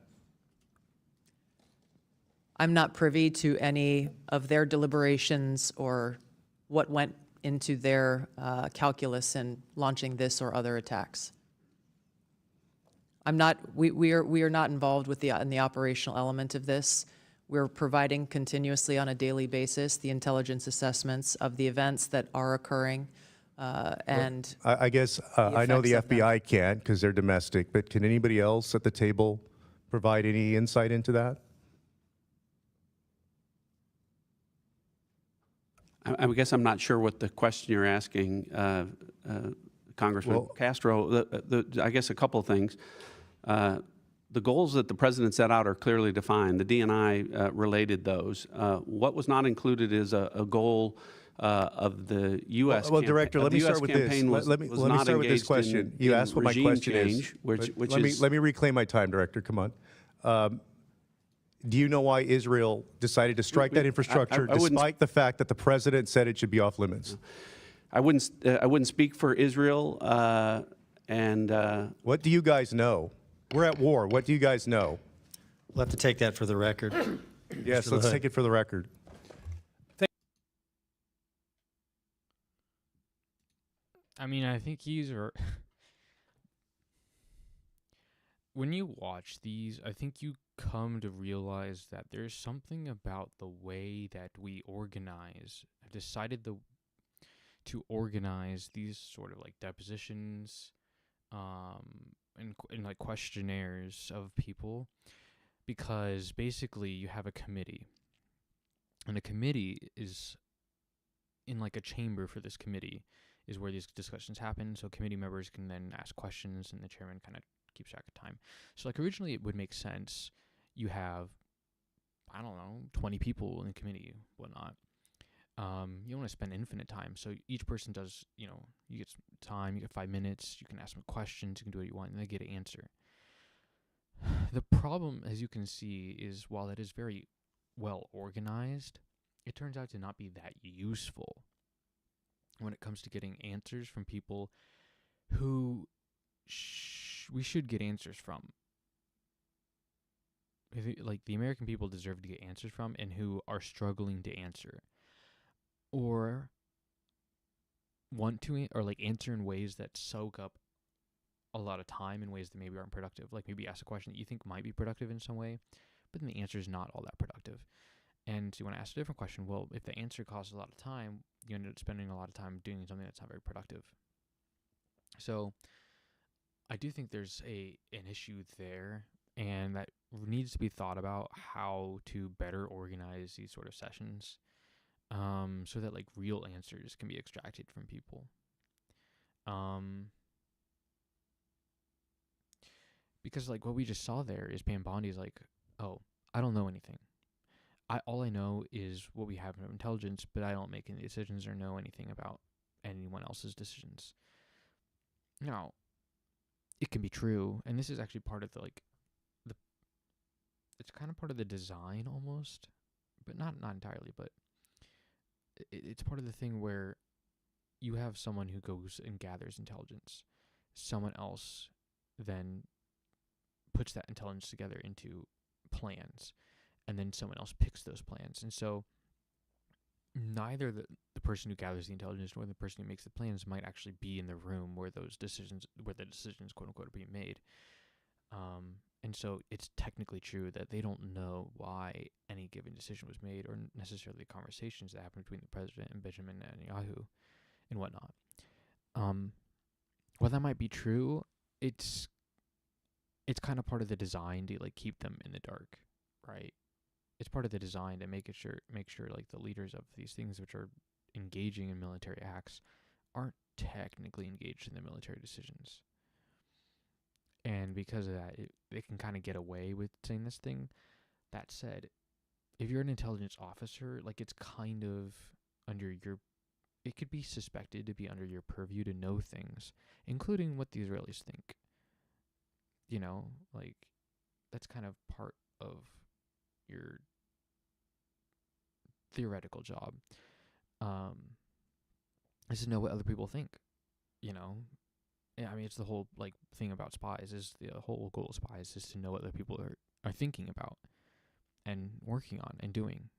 I'm not privy to any of their deliberations or what went into their calculus in launching this or other attacks. We are not involved with in the operational element of this. We're providing continuously on a daily basis the intelligence assessments of the events that are occurring. And I guess I know the FBI can't because they're domestic, but can anybody else at the table provide any insight into that? I guess I'm not sure what the question you're asking, Congressman Castro. I guess a couple of things. The goals that the president set out are clearly defined. The DNI related those. What was not included is a goal of the U.S. Well, Director, let me start with this. Let me start with this question. You asked what my question is. Let me reclaim my time, Director. Come on. Do you know why Israel decided to strike that infrastructure, despite the fact that the president said it should be off limits? I wouldn't speak for Israel. What do you guys know? We're at war. What do you guys know? We'll have to take that for the record. Yes, let's take it for the record. I mean, I think when you watch these, I think you come to realize that there's something about the way that we organize. I've decided to organize these sort of like depositions, and like questionnaires of people, because basically you have a committee, and a committee is in like a chamber for this committee is where these discussions happen. So committee members can then ask questions, and the chairman kind of keeps track of time. So like originally it would make sense. You have, I don't know, 20 people in the committee, whatnot. You don't want to spend infinite time. So each person does, you know, you get some time, you get 5 minutes, you can ask them questions, you can do what you want, and they get an answer. The problem, as you can see, is while it is very well organized, it turns out to not be that useful when it comes to getting answers from people who we should get answers from. Like, the American people deserve to get answers from, and who are struggling to answer. Or want to, or like answer in ways that soak up a lot of time in ways that maybe aren't productive. Like maybe ask a question that you think might be productive in some way, but then the answer is not all that productive. And so you want to ask a different question. Well, if the answer costs a lot of time, you end up spending a lot of time doing something that's not very productive. So I do think there's an issue there, and that needs to be thought about how to better organize these sort of sessions, so that like real answers can be extracted from people. Because like what we just saw there is Pam Bondi's like, oh, I don't know anything. All I know is what we have in intelligence, but I don't make any decisions or know anything about anyone else's decisions. Now, it can be true, and this is actually part of it's kind of part of the design almost, but not entirely, but it's part of the thing where you have someone who goes and gathers intelligence. Someone else then puts that intelligence together into plans, and then someone else picks those plans. And so neither the person who gathers the intelligence nor the person who makes the plans might actually be in the room where the decisions quote unquote are being made. And so it's technically true that they don't know why any given decision was made, or necessarily the conversations that happened between the president and Benjamin Netanyahu and whatnot. While that might be true, it's kind of part of the design to like keep them in the dark, right? It's part of the design to make sure like the leaders of these things which are engaging in military acts aren't technically engaged in the military decisions. And because of that, they can kind of get away with saying this thing. That said, if you're an intelligence officer, like it's kind of it could be suspected to be under your purview to know things, including what the Israelis think. You know, like that's kind of part of your theoretical job. Is to know what other people think, you know. Yeah, I mean, it's the whole like thing about spies. Is the whole goal of spies is to know what other people are thinking about and working on and doing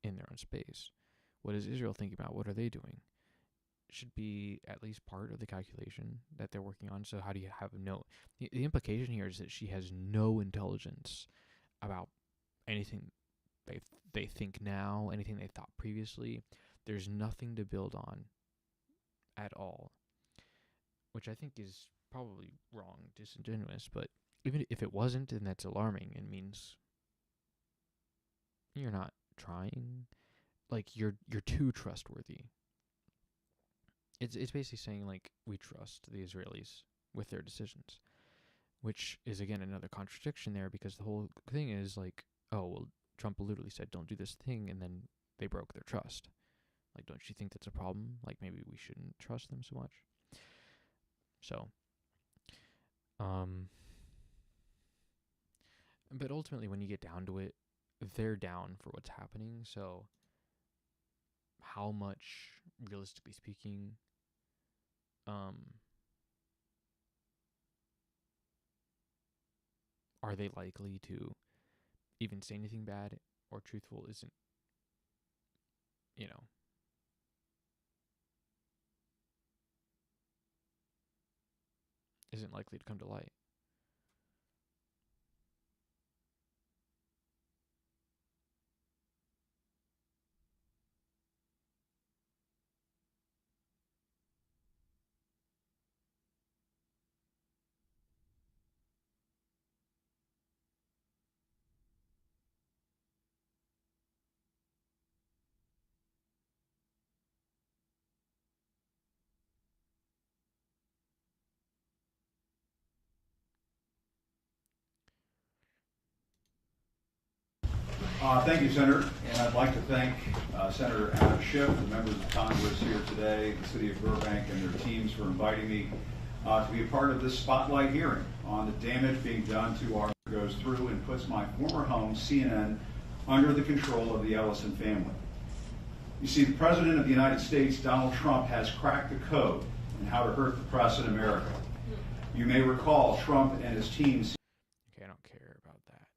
in their own space. What is Israel thinking about? What are they doing? Should be at least part of the calculation that they're working on. So how do you have the implication here is that she has no intelligence about anything they think now, anything they thought previously. There's nothing to build on at all, which I think is probably wrong, disingenuous. But even if it wasn't, then that's alarming. It means you're not trying. Like you're too trustworthy. It's basically saying like we trust the Israelis with their decisions, which is again another contradiction there, because the whole thing is like, oh well, Trump literally said don't do this thing, and then they broke their trust. Like, don't you think that's a problem? Like maybe we shouldn't trust them so much. So, but ultimately when you get down to it, they're down for what's happening. So how much, realistically speaking, are they likely to even say anything bad or truthful isn't, isn't likely to come to light. Thank you, Senator. And I'd like to thank Senator Adam Schiff, the members of Congress here today, the city of Burbank and their teams for inviting me to be a part of this spotlight hearing on the damage being done to our goes through and puts my former home, CNN, under the control of the Ellison family. You see, the President of the United States, Donald Trump, has cracked the code on how to hurt the press in America. You may recall Trump and his team. Okay, I don't care about that.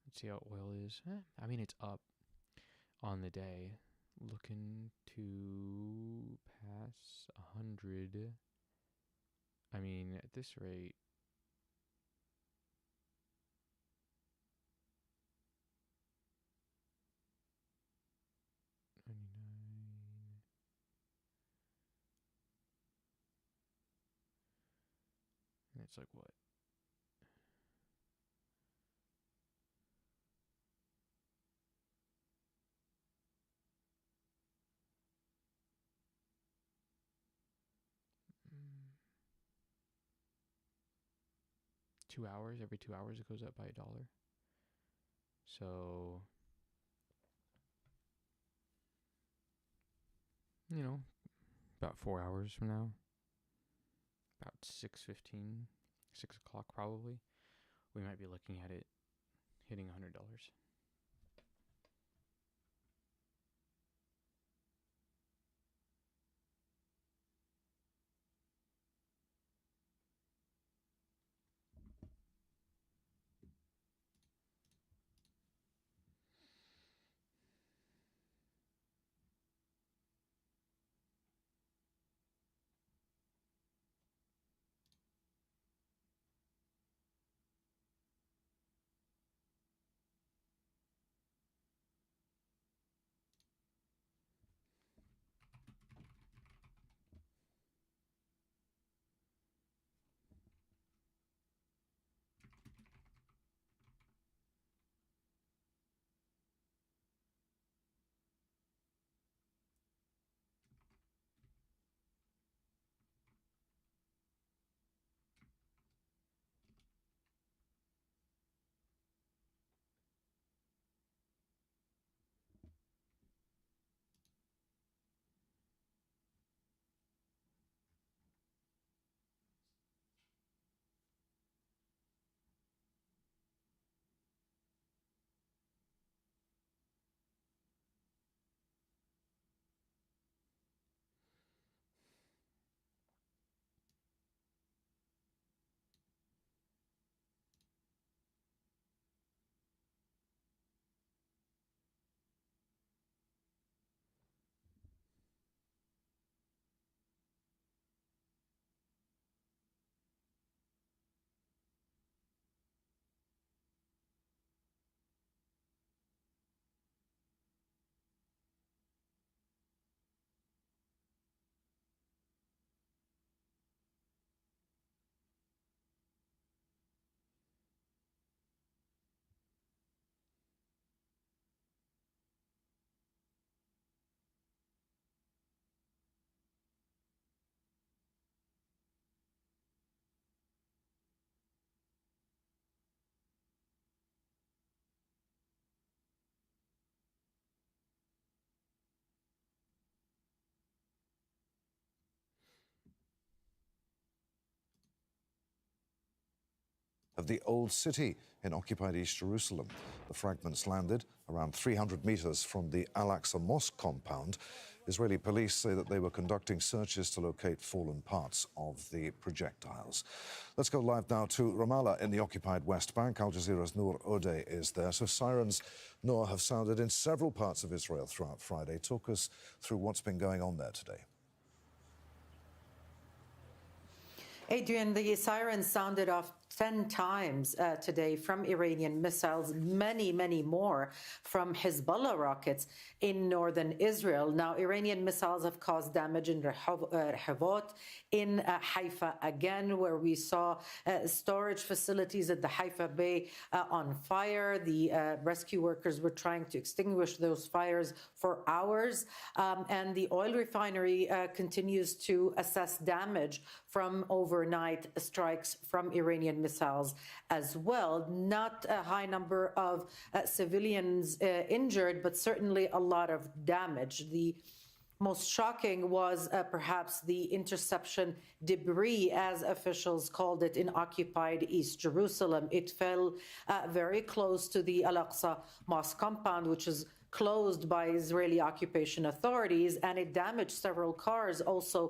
Let's see how oil is. I mean, it's up on the day. Looking to pass 100. I mean, at this rate, it's like what? Every 2 hours it goes up by $1. So, you know, about 4 hours from now, about 6:15, 6 o'clock probably, we might be looking at it hitting $100. Of the Old City in occupied East Jerusalem. The fragments landed around 300 meters from the Al-Aqsa Mosque compound. Israeli police say that they were conducting searches to locate fallen parts of the projectiles. Let's go live now to Ramallah in the occupied West Bank. Al Jazeera's Noor Odeh is there. So sirens, Noor, have sounded in several parts of Israel throughout Friday. Talk us through what's been going on there today. Adrian, the sirens sounded off 10 times today from Iranian missiles, many more from Hezbollah rockets in northern Israel. Now, Iranian missiles have caused damage in Rehovot, in Haifa again, where we saw storage facilities at the Haifa Bay on fire. The rescue workers were trying to extinguish those fires for hours. And the oil refinery continues to assess damage from overnight strikes from Iranian missiles as well. Not a high number of civilians injured, but certainly a lot of damage. The most shocking was perhaps the interception debris, as officials called it, in occupied East Jerusalem. It fell very close to the Al-Aqsa Mosque compound, which is closed by Israeli occupation authorities, and it damaged several cars also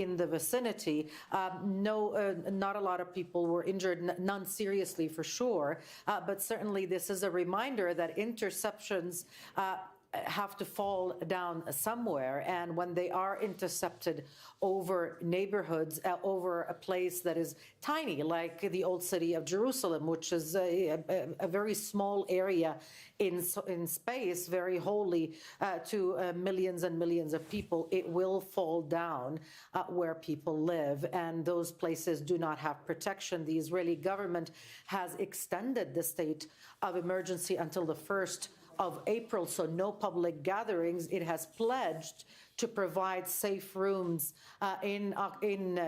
in the vicinity. Not a lot of people were injured, none seriously for sure, but certainly this is a reminder that interceptions have to fall down somewhere, and when they are intercepted over neighborhoods, over a place that is tiny, like the old city of Jerusalem, which is a very small area in space, very holy to millions and millions of people, it will fall down where people live, and those places do not have protection. The Israeli government has extended the state of emergency until the 1st of April, so no public gatherings. It has pledged to provide safe rooms in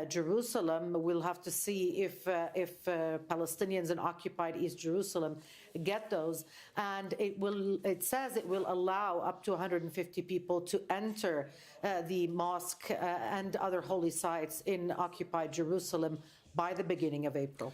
Jerusalem. We'll have to see if Palestinians in occupied East Jerusalem get those. And it says it will allow up to 150 people to enter the mosque and other holy sites in occupied Jerusalem by the beginning of April.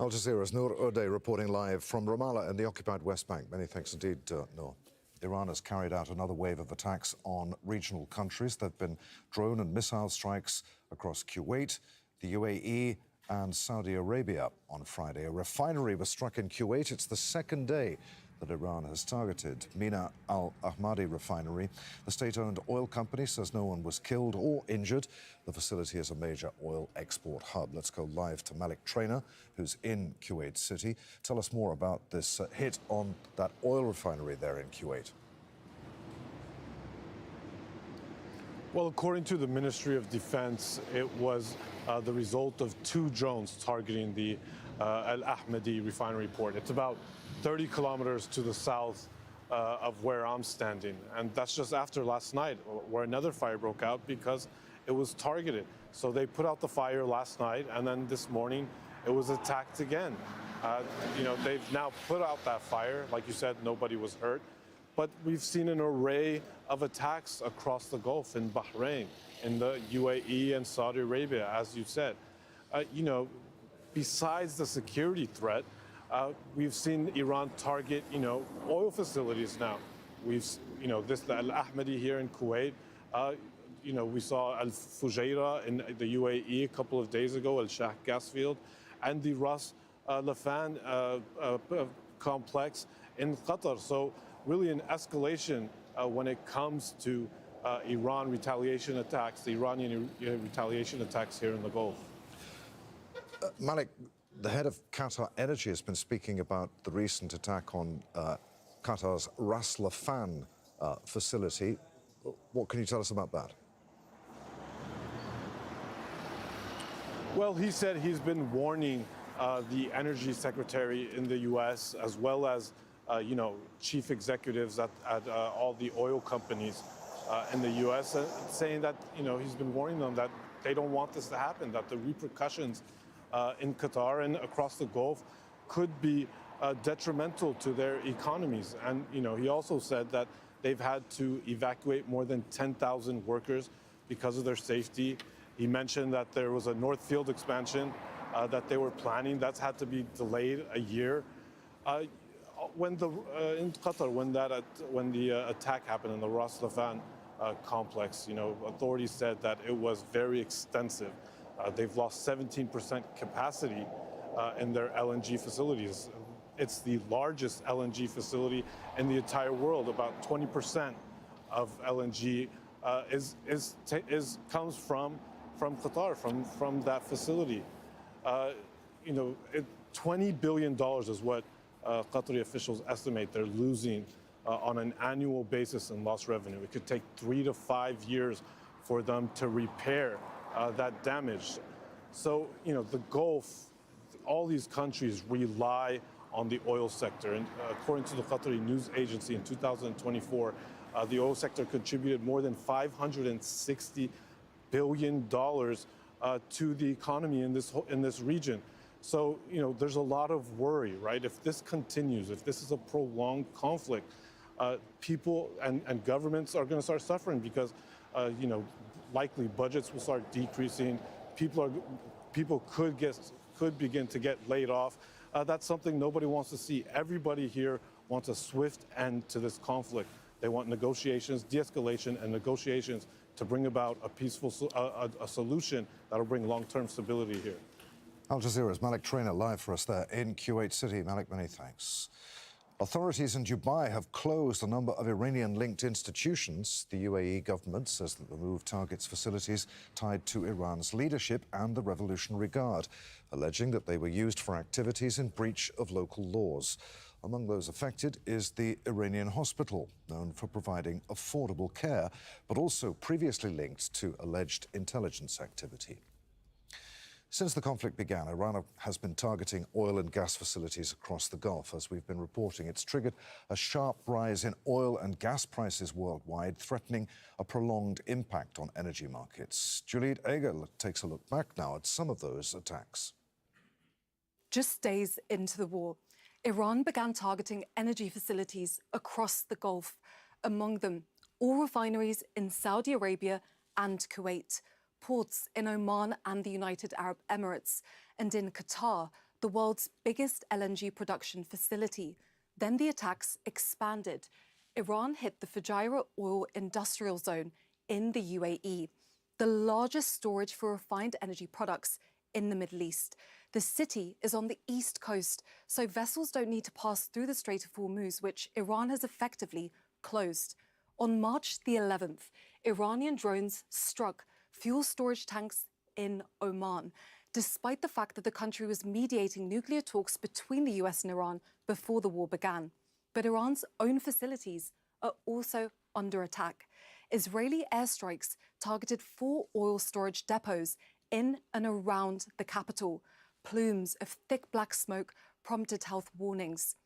Al Jazeera's Noor Uday reporting live from Ramallah in the occupied West Bank. Many thanks indeed, Noor. Iran has carried out another wave of attacks on regional countries. There have been drone and missile strikes across Kuwait, the UAE and Saudi Arabia on Friday. A refinery was struck in Kuwait. It's the second day that Iran has targeted Mina al-Ahmadi refinery. The state-owned oil company says no one was killed or injured. The facility is a major oil export hub. Let's go live to Malik Trainer, who's in Kuwait City. Tell us more about this hit on that oil refinery there in Kuwait. Well, according to the Ministry of Defense, it was the result of 2 drones targeting the Al-Ahmadi refinery port. It's about 30 kilometers to the south of where I'm standing. And that's just after last night, where another fire broke out because it was targeted. So they put out the fire last night, and then this morning it was attacked again. They've now put out that fire. Like you said, nobody was hurt. But we've seen an array of attacks across the Gulf, in Bahrain, in the UAE and Saudi Arabia, as you said. Besides the security threat, we've seen Iran target, oil facilities now. The Al-Ahmadi here in Kuwait. We saw Al-Fujairah in the UAE a couple of days ago, Al-Shah gas field, and the Ras Lafan complex in Qatar. So really an escalation when it comes to Iran retaliation attacks, the Iranian retaliation attacks here in the Gulf. Malik, the head of Qatar Energy has been speaking about the recent attack on Qatar's Ras Lafan facility. What can you tell us about that? Well, he said he's been warning the energy secretary in the U.S. as well as, chief executives at all the oil companies in the U.S., saying that, he's been warning them that they don't want this to happen, that the repercussions in Qatar and across the Gulf could be detrimental to their economies. And, he also said that they've had to evacuate more than 10,000 workers because of their safety. He mentioned that there was a North Field expansion that they were planning. That's had to be delayed a year. In Qatar, when the attack happened in the Ras Lafan complex, authorities said that it was very extensive. They've lost 17% capacity in their LNG facilities. It's the largest LNG facility in the entire world. About 20% of LNG comes from Qatar, from that facility. $20 billion is what Qatari officials estimate they're losing on an annual basis in lost revenue. It could take 3 to 5 years for them to repair that damage. So, the Gulf, all these countries rely on the oil sector. And according to the Qatari news agency, in 2024, the oil sector contributed more than $560 billion to the economy in this region. So, there's a lot of worry, right? If this continues, if this is a prolonged conflict, people and governments are going to start suffering because, likely budgets will start decreasing. People could begin to get laid off. That's something nobody wants to see. Everybody here wants a swift end to this conflict. They want negotiations, de-escalation, and negotiations to bring about a peaceful a solution that will bring long-term stability here. Al Jazeera's Malik Trainer live for us there in Kuwait City. Malik, many thanks. Authorities in Dubai have closed a number of Iranian-linked institutions. The UAE government says that the move targets facilities tied to Iran's leadership and the Revolutionary Guard, alleging that they were used for activities in breach of local laws. Among those affected is the Iranian hospital, known for providing affordable care, but also previously linked to alleged intelligence activity. Since the conflict began, Iran has been targeting oil and gas facilities across the Gulf. As we've been reporting, it's triggered a sharp rise in oil and gas prices worldwide, threatening a prolonged impact on energy markets. Juliet Eger takes a look back now at some of those attacks. Just days into the war, Iran began targeting energy facilities across the Gulf, among them oil refineries in Saudi Arabia and Kuwait, ports in Oman and the United Arab Emirates, and in Qatar, the world's biggest LNG production facility. Then the attacks expanded. Iran hit the Fujairah oil industrial zone in the UAE, the largest storage for refined energy products in the Middle East. The city is on the east coast, so vessels don't need to pass through the Strait of Hormuz, which Iran has effectively closed. On March the 11th, Iranian drones struck fuel storage tanks in Oman, despite the fact that the country was mediating nuclear talks between the US and Iran before the war began. But Iran's own facilities are also under attack. Israeli airstrikes targeted 4 oil storage depots in and around the capital. Plumes of thick black smoke prompted health warnings.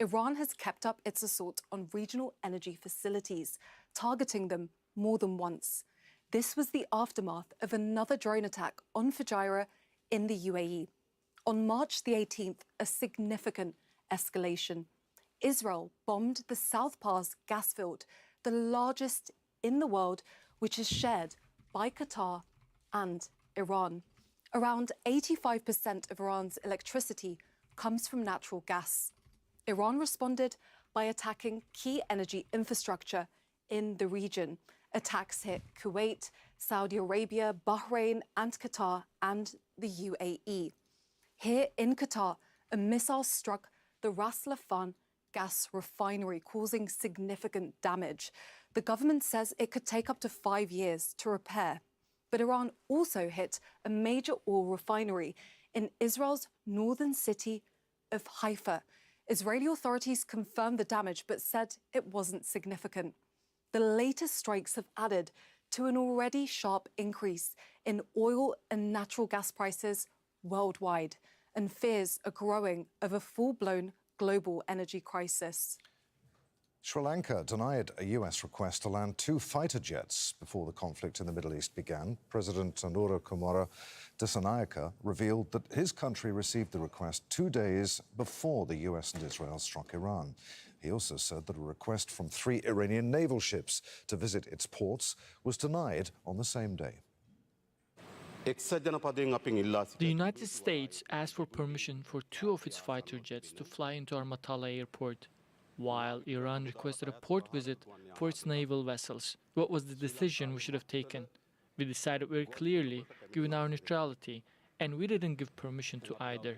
Iran has kept up its assault on regional energy facilities, targeting them more than once. This was the aftermath of another drone attack on Fujairah in the UAE. On March the 18th, a significant escalation. Israel bombed the South Pass gas field, the largest in the world, which is shared by Qatar and Iran. Around 85% of Iran's electricity comes from natural gas. Iran responded by attacking key energy infrastructure in the region. Attacks hit Kuwait, Saudi Arabia, Bahrain, and Qatar, and the UAE. Here in Qatar, a missile struck the Ras Laffan gas refinery, causing significant damage. The government says it could take up to 5 years to repair. But Iran also hit a major oil refinery in Israel's northern city of Haifa. Israeli authorities confirmed the damage but said it wasn't significant. The latest strikes have added to an already sharp increase in oil and natural gas prices worldwide, and fears are growing of a full-blown global energy crisis. Sri Lanka denied a US request to land 2 fighter jets before the conflict in the Middle East began. President Anura Kumara Dissanayaka revealed that his country received the request 2 days before the US and Israel struck Iran. He also said that a request from 3 Iranian naval ships to visit its ports was denied on the same day. The United States asked for permission for 2 of its fighter jets to fly into our Matala airport, while Iran requested a port visit for its naval vessels. What was the decision we should have taken? We decided very clearly, given our neutrality, and we didn't give permission to either.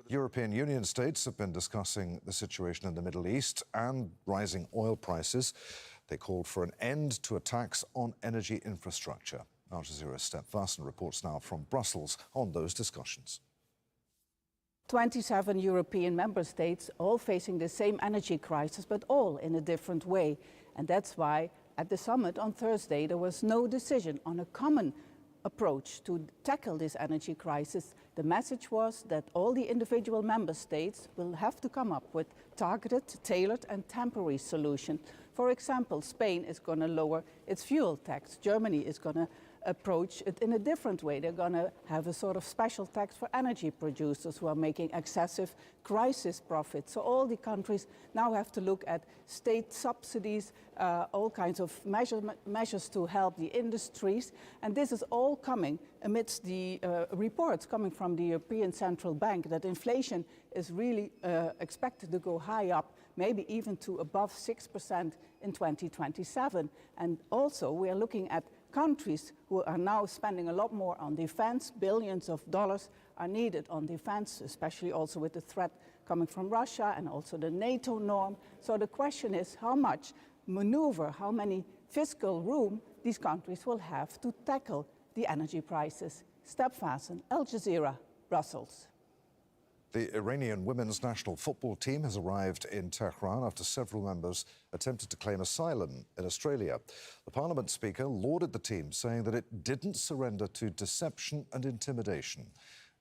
European Union states have been discussing the situation in the Middle East and rising oil prices. They called for an end to attacks on energy infrastructure. Al Jazeera's Steph Vassen reports now from Brussels on those discussions. 27 European member states, all facing the same energy crisis, but all in a different way. And that's why at the summit on Thursday, there was no decision on a common approach to tackle this energy crisis. The message was that all the individual member states will have to come up with targeted, tailored and temporary solutions. For example, Spain is going to lower its fuel tax. Germany is going to approach it in a different way. They're going to have a sort of special tax for energy producers who are making excessive crisis profits. So all the countries now have to look at state subsidies, all kinds of measures to help the industries. And this is all coming amidst the reports coming from the European Central Bank that inflation is really expected to go high up, maybe even to above 6% in 2027. And also we are looking at countries who are now spending a lot more on defense. Billions of dollars are needed on defense, especially also with the threat coming from Russia and also the NATO norm. So the question is how much maneuver, how many fiscal room these countries will have to tackle the energy prices. Stepfasen, Al Jazeera, Brussels. The Iranian women's national football team has arrived in Tehran after several members attempted to claim asylum in Australia. The parliament speaker lauded the team, saying that it didn't surrender to deception and intimidation.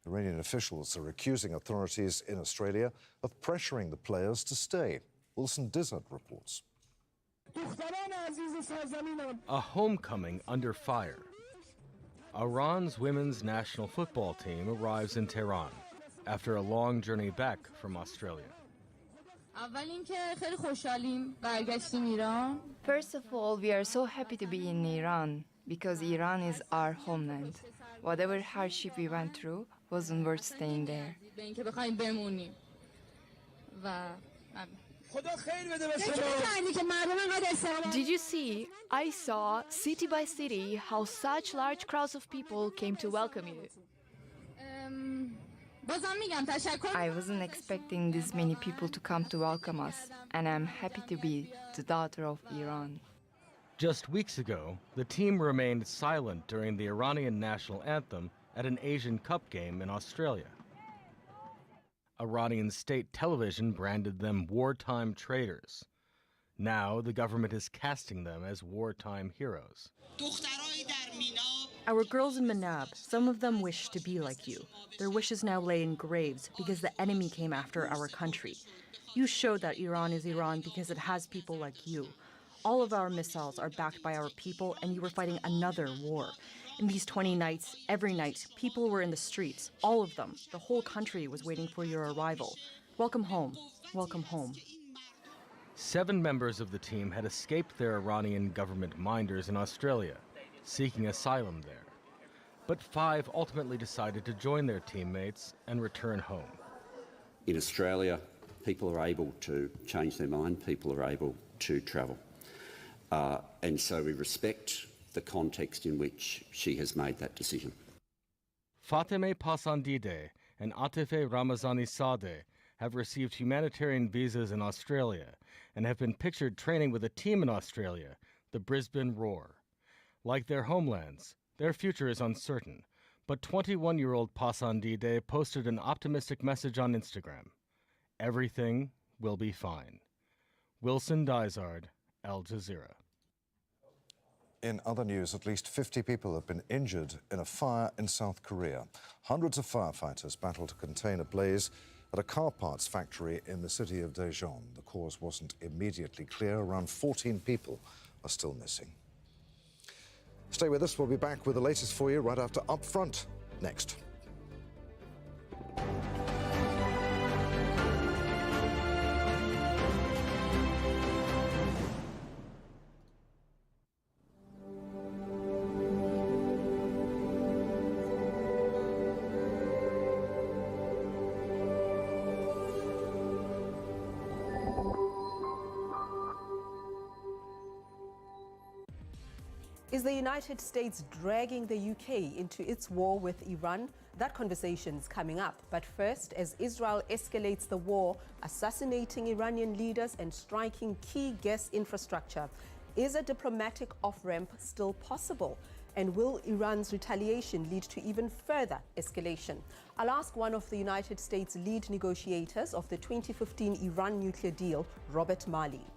Iranian officials are accusing authorities in Australia of pressuring the players to stay. Wilson Dizzard reports. A homecoming under fire. Iran's women's national football team arrives in Tehran after a long journey back from Australia. First of all, we are so happy to be in Iran because Iran is our homeland. Whatever hardship we went through wasn't worth staying there. Did you see? I saw city by city how such large crowds of people came to welcome you. I wasn't expecting this many people to come to welcome us, and I'm happy to be the daughter of Iran. Just weeks ago, the team remained silent during the Iranian national anthem at an Asian Cup game in Australia. Iranian state television branded them wartime traitors. Now the government is casting them as wartime heroes. Our girls in Manab, some of them wish to be like you. Their wishes now lay in graves because the enemy came after our country. You showed that Iran is Iran because it has people like you. All of our missiles are backed by our people, and you were fighting another war. In these 20 nights, every night, people were in the streets, all of them. The whole country was waiting for your arrival. Welcome home. Welcome home. 7 members of the team had escaped their Iranian government minders in Australia, seeking asylum there. But 5 ultimately decided to join their teammates and return home. In Australia, people are able to change their mind, people are able to travel. And so we respect the context in which she has made that decision. Fateme Pasandide and Atife Ramazani-Sadeh have received humanitarian visas in Australia and have been pictured training with a team in Australia, the Brisbane Roar. Like their homelands, their future is uncertain, but 21-year-old Pasandide posted an optimistic message on Instagram. Everything will be fine. Wilson Dizzard, Al Jazeera. In other news, at least 50 people have been injured in a fire in South Korea. Hundreds of firefighters battled to contain a blaze at a car parts factory in the city of Daejeon. The cause wasn't immediately clear. Around 14 people are still missing. Stay with us. We'll be back with the latest for you right after Upfront next. Is the United States dragging the UK into its war with Iran? That conversation is coming up. But first, as Israel escalates the war, assassinating Iranian leaders and striking key gas infrastructure, is a diplomatic off-ramp still possible? And will Iran's retaliation lead to even further escalation? I'll ask one of the United States' lead negotiators of the 2015 Iran nuclear deal, Robert Malley.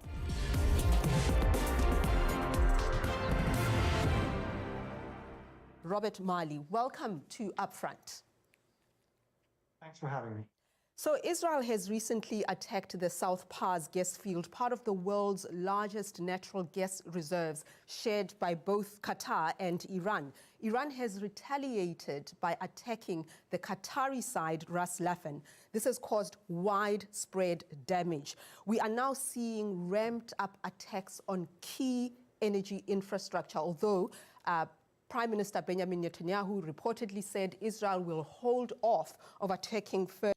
Robert Malley, welcome to Upfront. Thanks for having me. So Israel has recently attacked the South Pars gas field, part of the world's largest natural gas reserves, shared by both Qatar and Iran. Iran has retaliated by attacking the Qatari side, Ras Laffan. This has caused widespread damage. We are now seeing ramped up attacks on key energy infrastructure, although Prime Minister Benjamin Netanyahu reportedly said Israel will hold off of attacking further.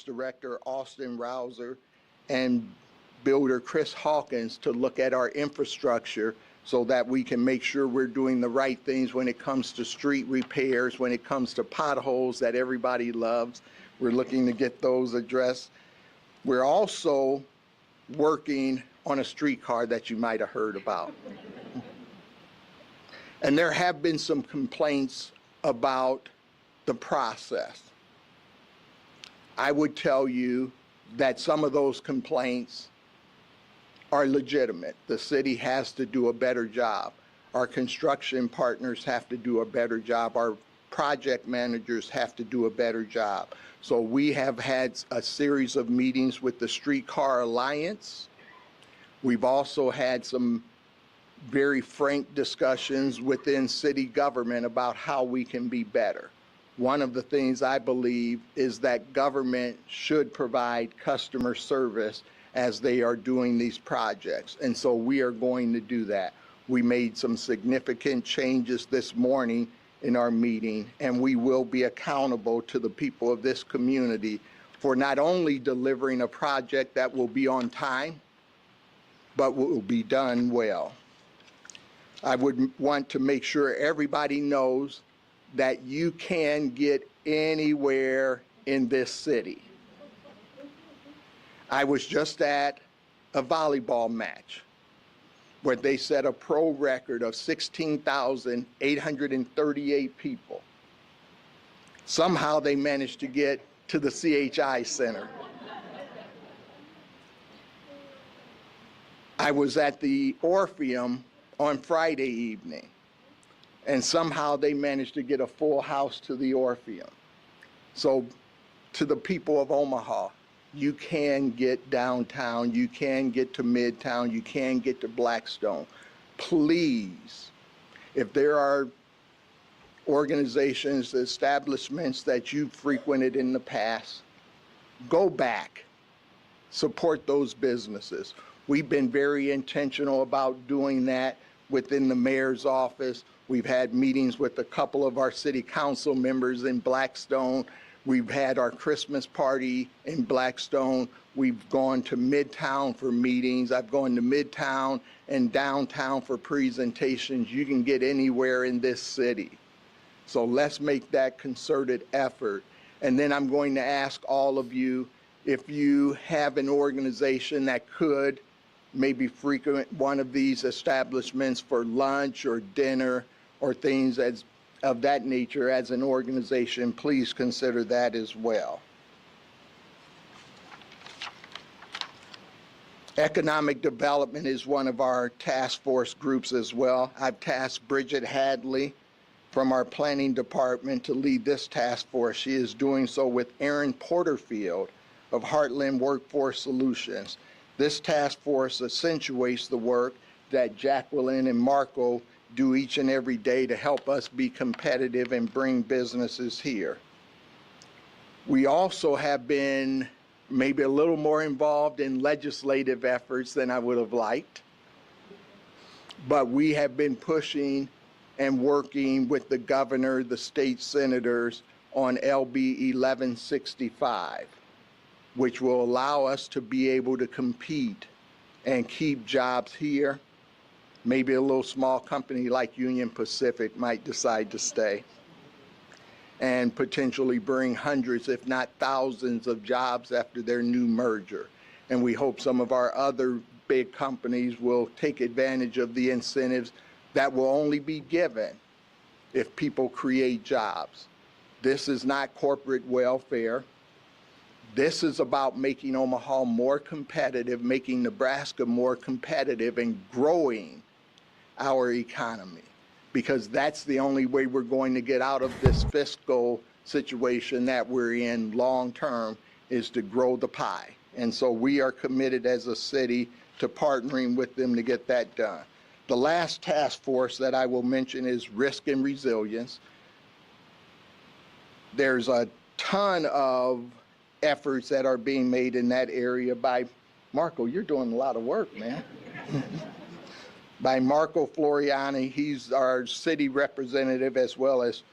Director Austin Rouser and builder Chris Hawkins to look at our infrastructure so that we can make sure we're doing the right things when it comes to street repairs, when it comes to potholes that everybody loves. We're looking to get those addressed. We're also working on a streetcar that you might have heard about. And there have been some complaints about the process. I would tell you that some of those complaints are legitimate. The city has to do a better job. Our construction partners have to do a better job. Our project managers have to do a better job. So we have had a series of meetings with the Streetcar Alliance. We've also had some very frank discussions within city government about how we can be better. One of the things I believe is that government should provide customer service as they are doing these projects. And so we are going to do that. We made some significant changes this morning in our meeting, and we will be accountable to the people of this community for not only delivering a project that will be on time, but will be done well. I would want to make sure everybody knows that you can get anywhere in this city. I was just at a volleyball match where they set a pro record of 16,838 people. Somehow they managed to get to the CHI Center. I was at the Orpheum on Friday evening, and somehow they managed to get a full house to the Orpheum. So to the people of Omaha, you can get downtown, you can get to Midtown, you can get to Blackstone. Please, if there are organizations, establishments that you've frequented in the past, go back, support those businesses. We've been very intentional about doing that within the mayor's office. We've had meetings with a couple of our city council members in Blackstone. We've had our Christmas party in Blackstone. We've gone to Midtown for meetings. I've gone to Midtown and downtown for presentations. You can get anywhere in this city. So let's make that concerted effort. And then I'm going to ask all of you, if you have an organization that could maybe frequent one of these establishments for lunch or dinner or things of that nature as an organization, please consider that as well. Economic development is one of our task force groups as well. I've tasked Bridget Hadley from our planning department to lead this task force. She is doing so with Aaron Porterfield of Heartland Workforce Solutions. This task force accentuates the work that Jacqueline and Marco do each and every day to help us be competitive and bring businesses here. We also have been maybe a little more involved in legislative efforts than I would have liked, but we have been pushing and working with the governor, the state senators on LB 1165, which will allow us to be able to compete and keep jobs here. Maybe a little small company like Union Pacific might decide to stay and potentially bring hundreds, if not thousands, of jobs after their new merger. And we hope some of our other big companies will take advantage of the incentives that will only be given if people create jobs. This is not corporate welfare. This is about making Omaha more competitive, making Nebraska more competitive, and growing our economy, because that's the only way we're going to get out of this fiscal situation that we're in long term, is to grow the pie. And so we are committed as a city to partnering with them to get that done. The last task force that I will mention is risk and resilience. There's a ton of efforts that are being made in that area by Marco. You're doing a lot of work, man. By Marco Floriani. He's our city representative, as well as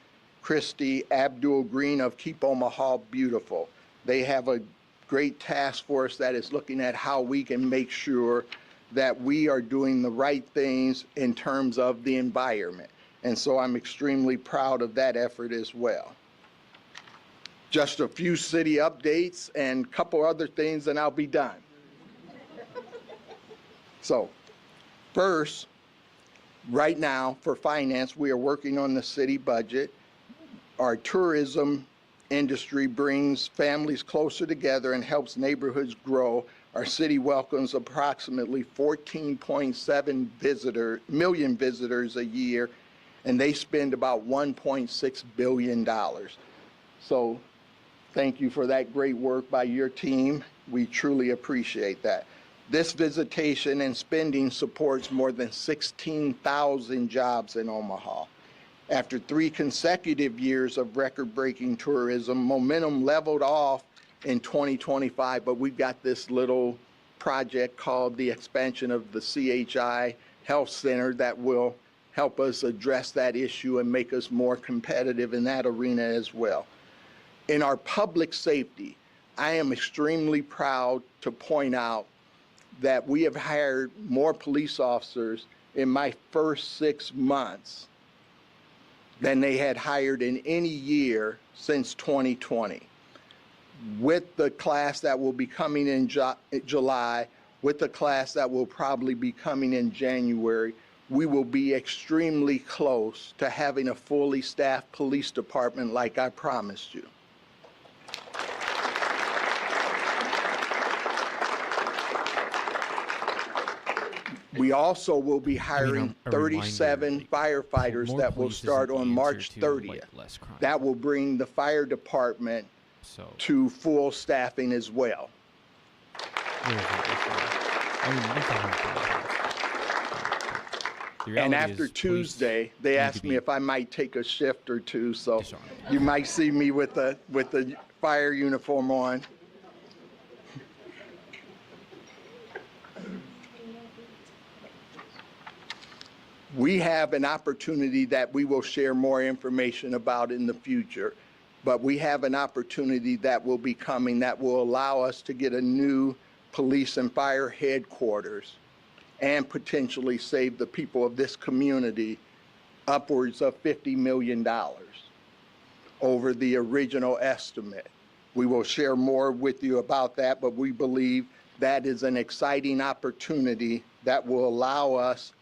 Christy Abdul Green of Keep Omaha Beautiful. They have a great task force that is looking at how we can make sure that we are doing the right things in terms of the environment. And so I'm extremely proud of that effort as well. Just a few city updates and a couple other things, and I'll be done. So, first, right now for finance, we are working on the city budget. Our tourism industry brings families closer together and helps neighborhoods grow. Our city welcomes approximately 14.7 million visitors a year, and they spend about $1.6 billion. So thank you for that great work by your team. We truly appreciate that. This visitation and spending supports more than 16,000 jobs in Omaha. After 3 consecutive years of record-breaking tourism, momentum leveled off in 2025, but we've got this little project called the expansion of the CHI Health Center that will help us address that issue and make us more competitive in that arena as well. In our public safety, I am extremely proud to point out that we have hired more police officers in my first 6 months than they had hired in any year since 2020. With the class that will be coming in July, with the class that will probably be coming in January, we will be extremely close to having a fully staffed police department like I promised you. We also will be hiring 37 firefighters that will start on March 30th. That will bring the fire department to full staffing as well. And after Tuesday, they asked me if I might take a shift or two, so you might see me with the fire uniform on. We have an opportunity that we will share more information about in the future, but we have an opportunity that will be coming that will allow us to get a new police and fire headquarters and potentially save the people of this community upwards of $50 million over the original estimate. We will share more with you about that, but we believe that is an exciting opportunity that will allow us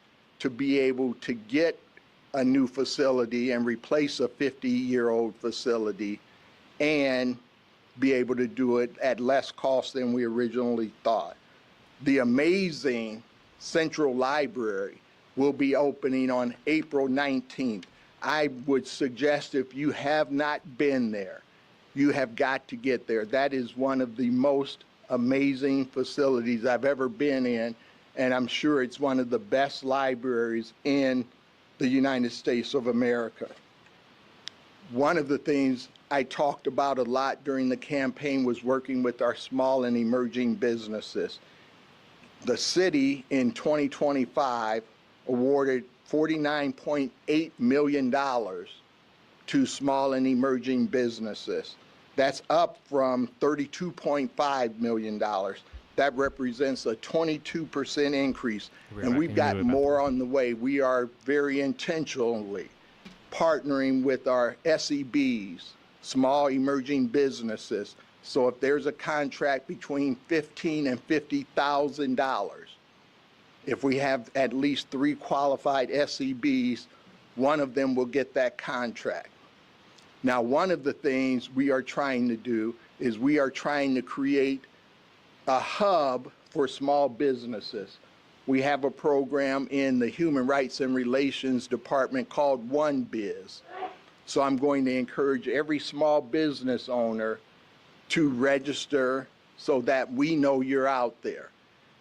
to be able to get a new facility and replace a 50-year-old facility and be able to do it at less cost than we originally thought. The amazing Central Library will be opening on April 19th. I would suggest if you have not been there, you have got to get there. That is one of the most amazing facilities I've ever been in, and I'm sure it's one of the best libraries in the United States of America. One of the things I talked about a lot during the campaign was working with our small and emerging businesses. The city in 2025 awarded $49.8 million to small and emerging businesses. That's up from $32.5 million. That represents a 22% increase, and we've got more on the way. We are very intentionally partnering with our SEBs, small emerging businesses. So if there's a contract between $15,000 and $50,000, if we have at least 3 qualified SEBs, one of them will get that contract. Now, one of the things we are trying to do is we are trying to create a hub for small businesses. we have a program in the Human Rights and Relations Department called One Biz. So I'm going to encourage every small business owner to register so that we know you're out there.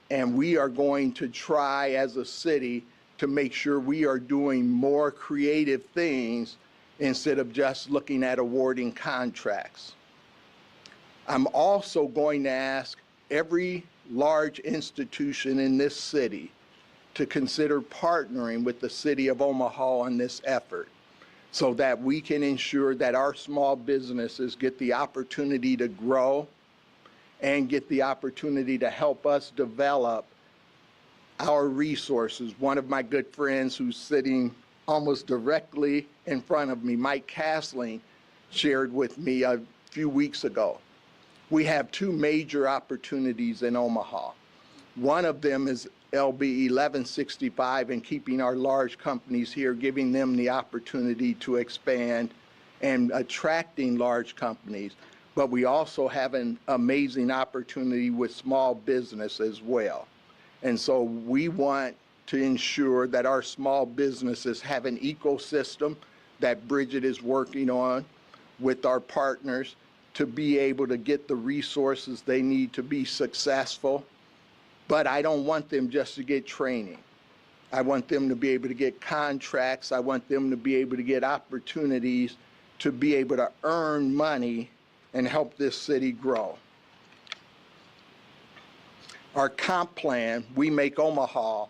And we are going to try as a city to make sure we are doing more creative things instead of just looking at awarding contracts. I'm also going to ask every large institution in this city to consider partnering with the city of Omaha on this effort so that we can ensure that our small businesses get the opportunity to grow and get the opportunity to help us develop our resources. One of my good friends who's sitting almost directly in front of me, Mike Castling, shared with me a few weeks ago. We have two major opportunities in Omaha. One of them is LB 1165 and keeping our large companies here, giving them the opportunity to expand and attracting large companies. But we also have an amazing opportunity with small business as well. And so we want to ensure that our small businesses have an ecosystem that Bridget is working on with our partners to be able to get the resources they need to be successful. But I don't want them just to get training. I want them to be able to get contracts. I want them to be able to get opportunities to be able to earn money and help this city grow. Our comp plan, We Make Omaha,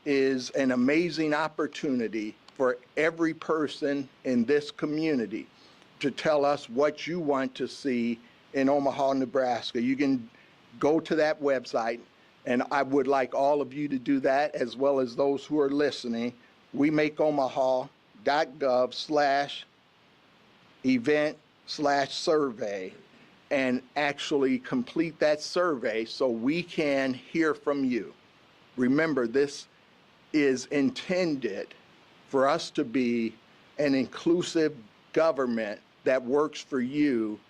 is an amazing opportunity for every person in this community to tell us what you want to see in Omaha, Nebraska. You can go to that website, and I would like all of you to do that, as well as those who are listening. WeMakeOmaha.gov/event/survey, and actually complete that survey so we can hear from you. Remember, this is intended for us to be an inclusive government that works for you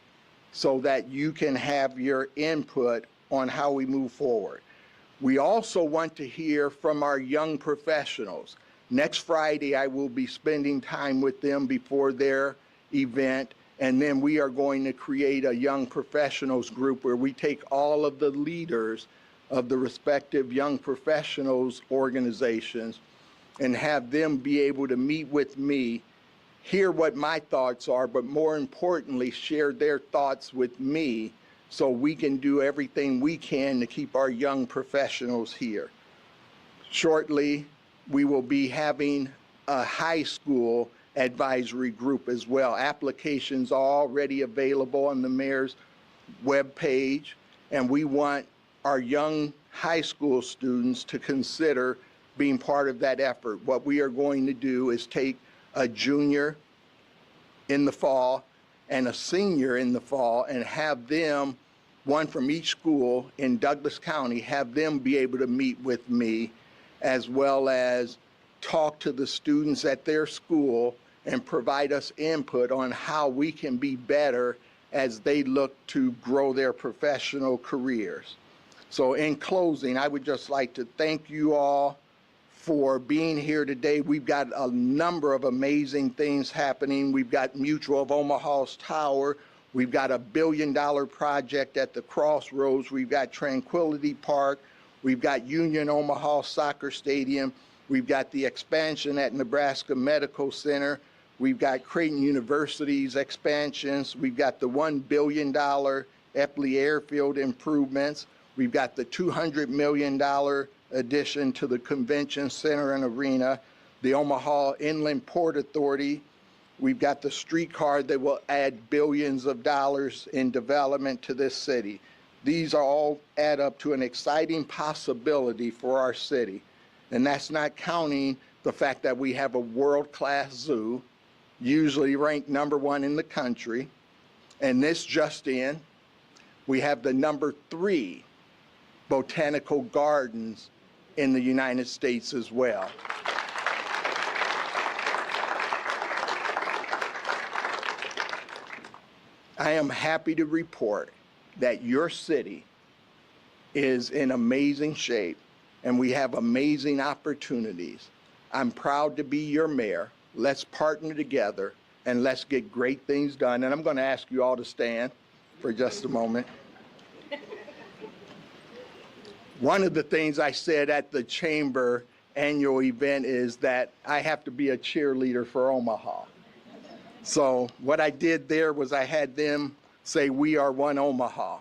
so that you can have your input on how we move forward. We also want to hear from our young professionals. Next Friday, I will be spending time with them before their event, and then we are going to create a young professionals group where we take all of the leaders of the respective young professionals organizations and have them be able to meet with me, hear what my thoughts are, but more importantly, share their thoughts with me so we can do everything we can to keep our young professionals here. Shortly, we will be having a high school advisory group as well. Applications are already available on the mayor's webpage, and we want our young high school students to consider being part of that effort. What we are going to do is take a junior in the fall and a senior in the fall and have them, one from each school in Douglas County, have them be able to meet with me, as well as talk to the students at their school and provide us input on how we can be better as they look to grow their professional careers. So in closing, I would just like to thank you all for being here today. We've got a number of amazing things happening. We've got Mutual of Omaha's Tower. We've got a $1 billion project at the Crossroads. We've got Tranquility Park. We've got Union Omaha Soccer Stadium. We've got the expansion at Nebraska Medical Center. We've got Creighton University's expansions. We've got the $1 billion Eppley Airfield improvements. We've got the $200 million addition to the Convention Center and Arena, the Omaha Inland Port Authority. We've got the streetcar that will add billions of dollars in development to this city. These are all add up to an exciting possibility for our city. And that's not counting the fact that we have a world-class zoo, usually ranked #1 in the country. And this just in, we have the #3 botanical gardens in the United States as well. I am happy to report that your city is in amazing shape, and we have amazing opportunities. I'm proud to be your mayor. Let's partner together and let's get great things done. And I'm going to ask you all to stand for just a moment. One of the things I said at the chamber annual event is that I have to be a cheerleader for Omaha. So what I did there was I had them say, "We are one Omaha."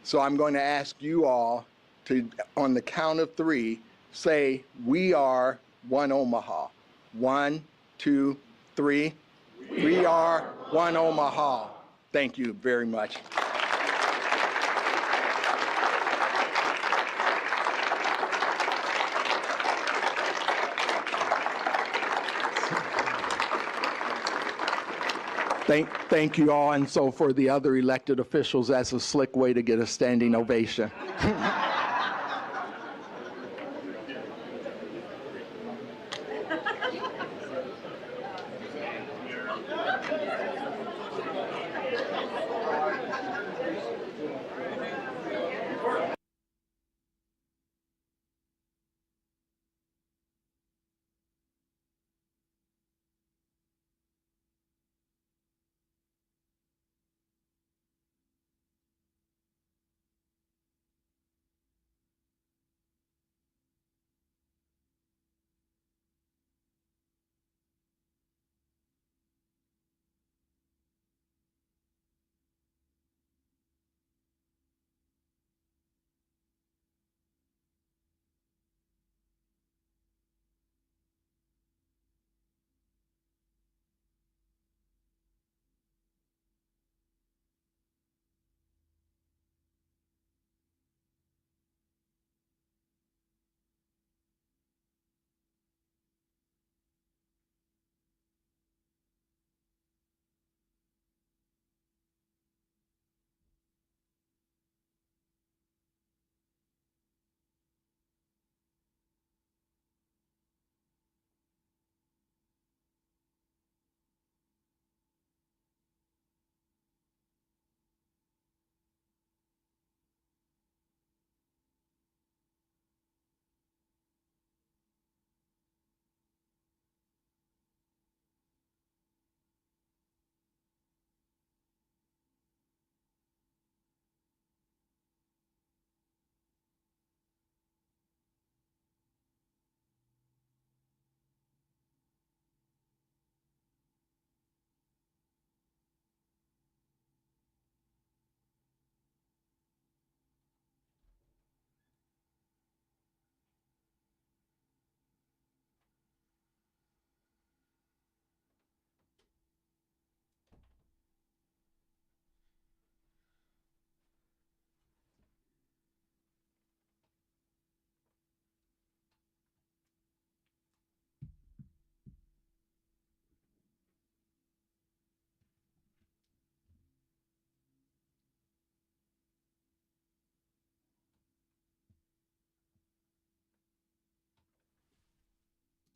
So I'm going to ask you all to, on the count of 3, say, "We are one Omaha." 1, 2, 3. We are one Omaha. Thank you very much. Thank you all. And so for the other elected officials, that's a slick way to get a standing ovation.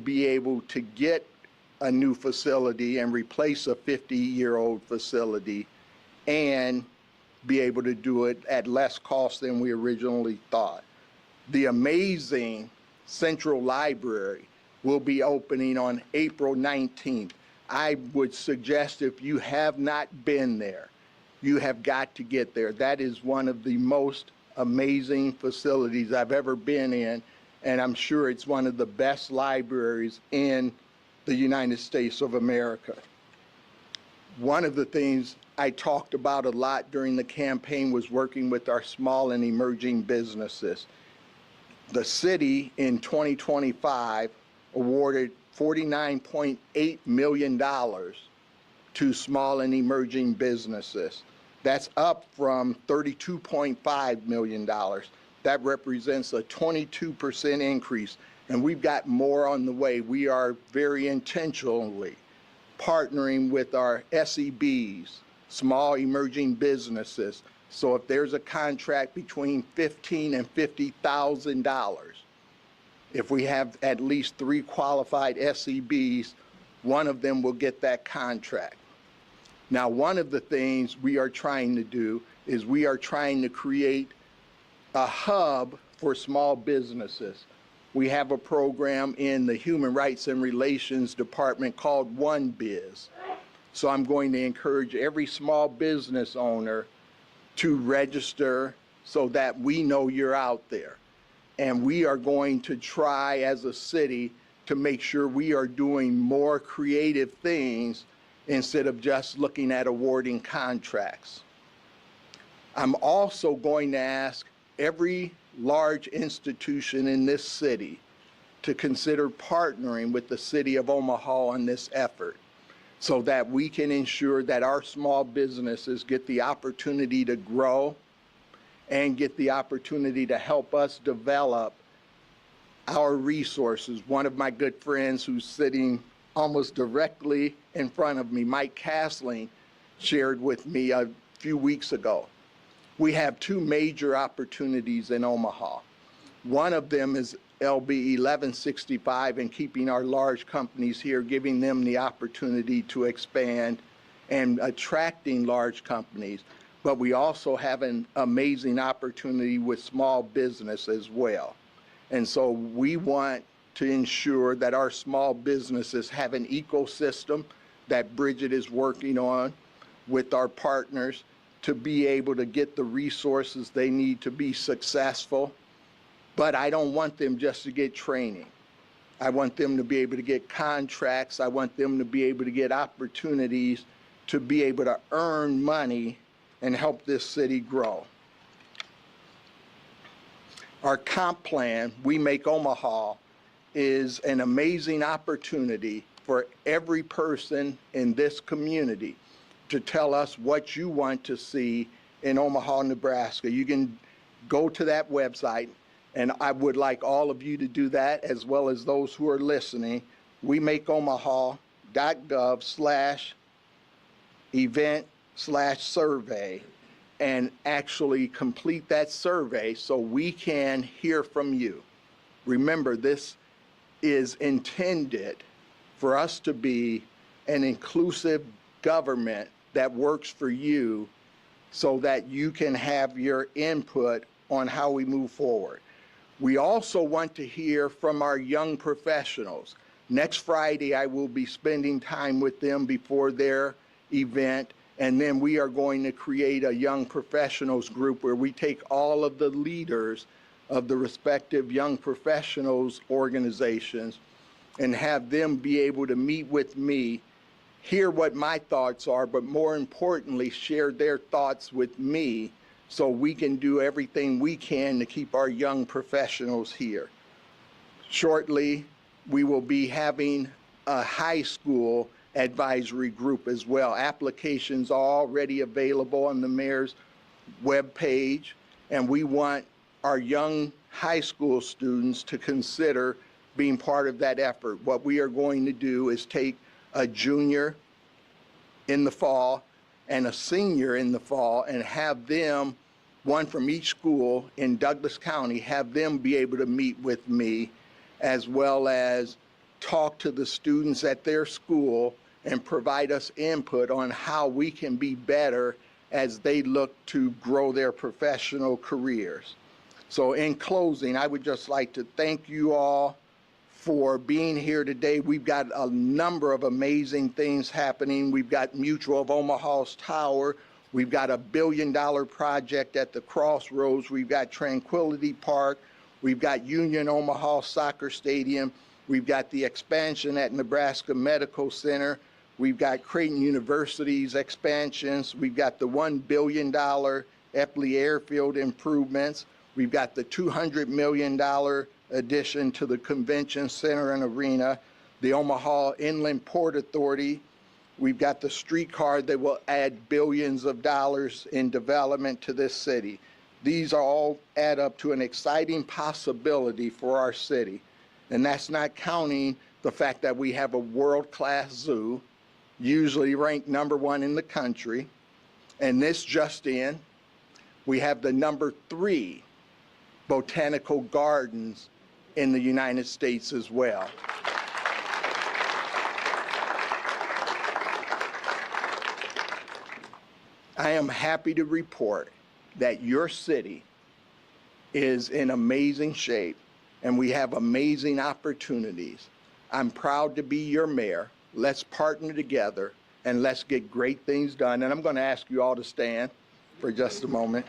Be able to get a new facility and replace a 50-year-old facility and be able to do it at less cost than we originally thought. The amazing Central Library will be opening on April 19th. I would suggest if you have not been there, you have got to get there. That is one of the most amazing facilities I've ever been in, and I'm sure it's one of the best libraries in the United States of America. One of the things I talked about a lot during the campaign was working with our small and emerging businesses. The city in 2025 awarded $49.8 million to small and emerging businesses. That's up from $32.5 million. That represents a 22% increase, and we've got more on the way. We are very intentionally partnering with our SEBs, small emerging businesses. So if there's a contract between $15,000 and $50,000, if we have at least 3 qualified SEBs, one of them will get that contract. Now, one of the things we are trying to do is we are trying to create a hub for small businesses. We have a program in the Human Rights and Relations Department called One Biz. So I'm going to encourage every small business owner to register so that we know you're out there. And we are going to try as a city to make sure we are doing more creative things instead of just looking at awarding contracts. I'm also going to ask every large institution in this city to consider partnering with the city of Omaha on this effort so that we can ensure that our small businesses get the opportunity to grow and get the opportunity to help us develop our resources. One of my good friends who's sitting almost directly in front of me, Mike Castling, shared with me a few weeks ago. We have two major opportunities in Omaha. One of them is LB 1165 and keeping our large companies here, giving them the opportunity to expand and attracting large companies. But we also have an amazing opportunity with small business as well. And so we want to ensure that our small businesses have an ecosystem that Bridget is working on with our partners to be able to get the resources they need to be successful. But I don't want them just to get training. I want them to be able to get contracts. I want them to be able to get opportunities to be able to earn money and help this city grow. Our comp plan, We Make Omaha, is an amazing opportunity for every person in this community to tell us what you want to see in Omaha, Nebraska. You can go to that website, and I would like all of you to do that, as well as those who are listening. WeMakeOmaha.gov/event/survey, and actually complete that survey so we can hear from you. Remember, this is intended for us to be an inclusive government that works for you so that you can have your input on how we move forward. We also want to hear from our young professionals. Next Friday, I will be spending time with them before their event, and then we are going to create a young professionals group where we take all of the leaders of the respective young professionals organizations and have them be able to meet with me, hear what my thoughts are, but more importantly, share their thoughts with me so we can do everything we can to keep our young professionals here. Shortly, we will be having a high school advisory group as well. Applications are already available on the mayor's webpage, and we want our young high school students to consider being part of that effort. What we are going to do is take a junior in the fall and a senior in the fall and have them, one from each school in Douglas County, have them be able to meet with me, as well as talk to the students at their school and provide us input on how we can be better as they look to grow their professional careers. So in closing, I would just like to thank you all for being here today. We've got a number of amazing things happening. We've got Mutual of Omaha's Tower. We've got a $1 billion project at the Crossroads. We've got Tranquility Park. We've got Union Omaha Soccer Stadium. We've got the expansion at Nebraska Medical Center. We've got Creighton University's expansions. We've got the $1 billion Eppley Airfield improvements. We've got the $200 million addition to the Convention Center and Arena, the Omaha Inland Port Authority. We've got the streetcar that will add billions of dollars in development to this city. These are all add up to an exciting possibility for our city. And that's not counting the fact that we have a world-class zoo, usually ranked #1 in the country. And this just in, we have the #3 botanical gardens in the United States as well. I am happy to report that your city is in amazing shape, and we have amazing opportunities. I'm proud to be your mayor. Let's partner together and let's get great things done. And I'm going to ask you all to stand for just a moment.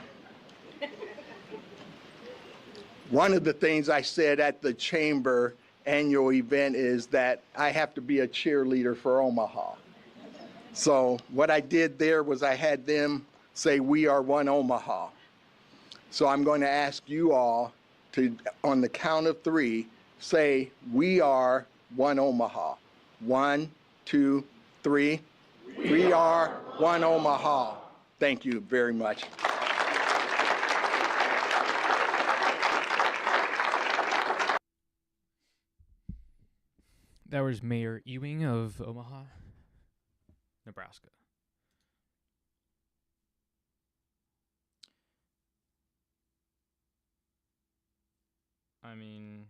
One of the things I said at the chamber annual event is that I have to be a cheerleader for Omaha. So what I did there was I had them say, "We are one Omaha." So I'm going to ask you all to, on the count of 3, say, "We are one Omaha." 1, 2, 3. We are one Omaha. Thank you very much. That was Mayor Ewing of Omaha, Nebraska. I mean,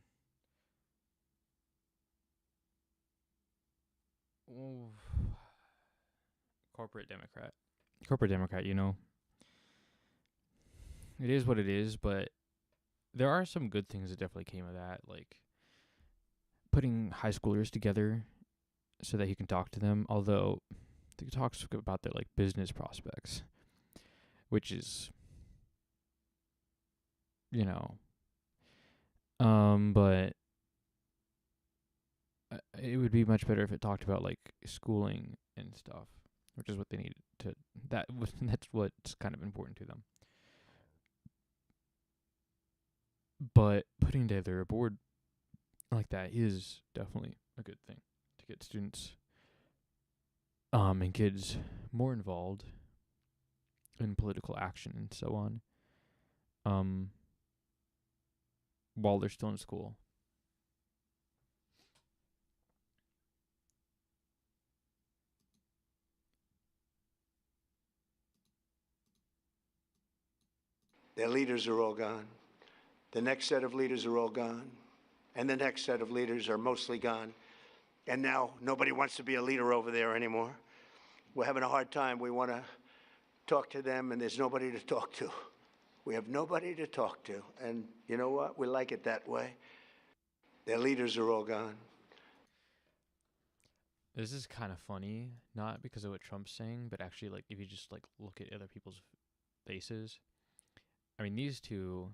corporate Democrat, you know. It is what it is, but there are some good things that definitely came of that, like putting high schoolers together so that he can talk to them, although he talks about their like business prospects, which is, you know, but it would be much better if it talked about like schooling and stuff, which is what they need to, that's what's kind of important to them. But putting together a board like that is definitely a good thing to get students and kids more involved in political action and so on while they're still in school. Their leaders are all gone. The next set of leaders are all gone. And the next set of leaders are mostly gone. And now nobody wants to be a leader over there anymore. We're having a hard time. We want to talk to them, and there's nobody to talk to. We have nobody to talk to. And you know what? We like it that way. Their leaders are all gone. This is kind of funny, not because of what Trump's saying, but actually, like, if you just like look at other people's faces. I mean, these two,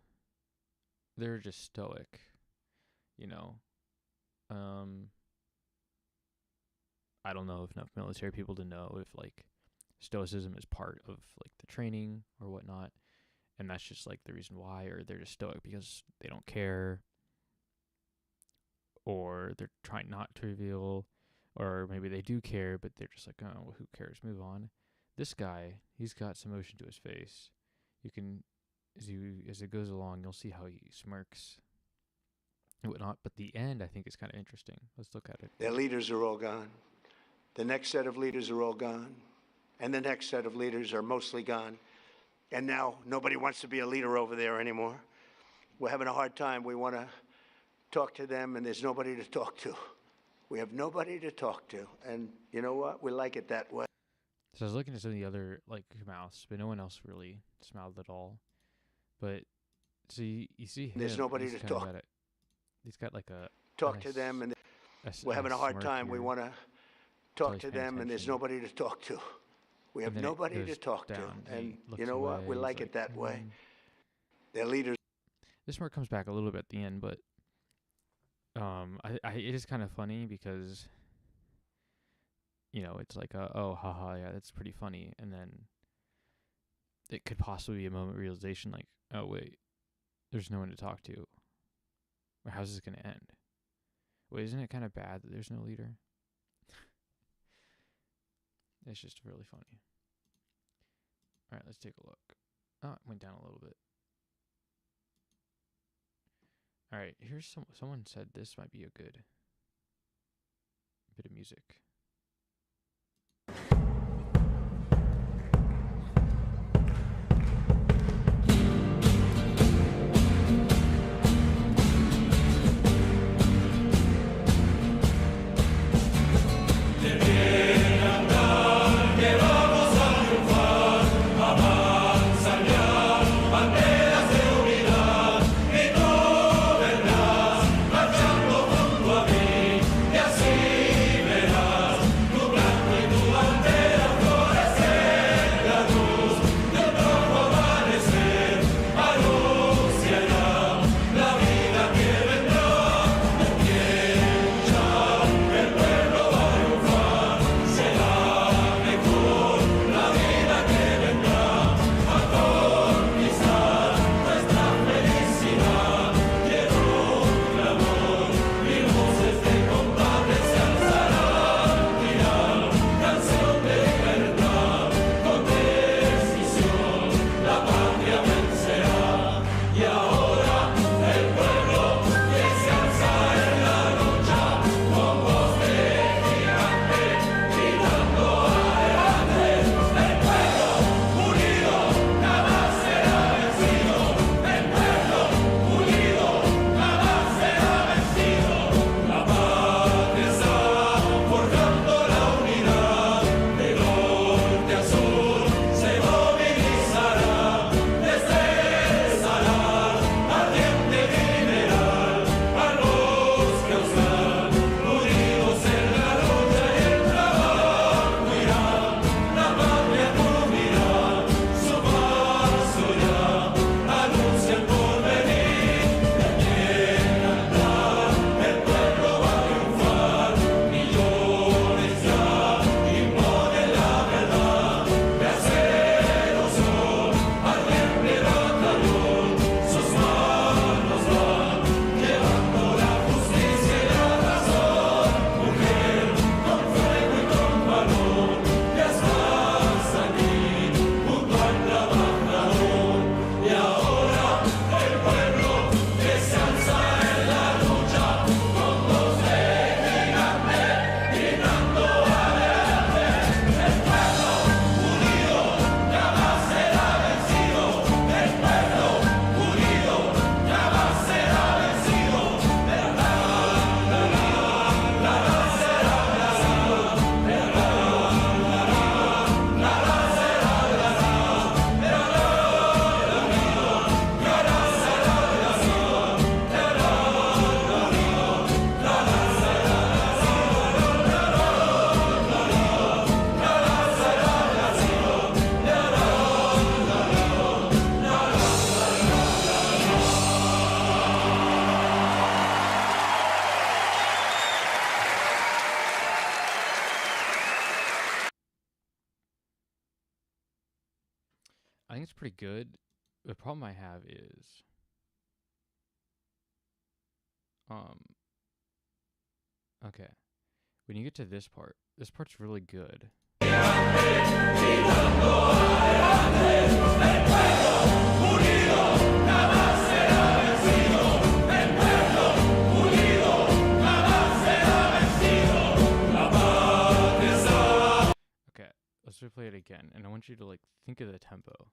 they're just stoic, you know. I don't know if enough military people to know if like stoicism is part of like the training or whatnot, and that's just like the reason why, or they're just stoic because they don't care, or they're trying not to reveal, or maybe they do care but they're just like, oh, well, who cares, move on. This guy, he's got some emotion to his face. You can, as it goes along, you'll see how he smirks and whatnot, but the end I think is kind of interesting. Let's look at it. Their leaders are all gone. The next set of leaders are all gone. And the next set of leaders are mostly gone. And now nobody wants to be a leader over there anymore. We're having a hard time. We want to talk to them, and there's nobody to talk to. We have nobody to talk to. And you know what? We like it that way. So I was looking at some of the other like mouths, but no one else really smiled at all. But so you see him, there's nobody to talk. He's got like a talk to them, and we're having a hard time. We want to talk to them, and there's nobody to talk to. We have nobody to talk to. And you know what? We like it that way. Their leaders. This smirk comes back a little bit at the end, but it is kind of funny because, you know, it's like, oh, haha, yeah, that's pretty funny. And then it could possibly be a moment of realization like, oh, wait, there's no one to talk to. Or how's this going to end? Wait, isn't it kind of bad that there's no leader? It's just really funny. All right, let's take a look. Oh, it went down a little bit. All right, here's someone said this might be a good bit of music. I think it's pretty good. The problem I have is, okay, when you get to this part's really good. Okay, let's replay it again, and I want you to like think of the tempo.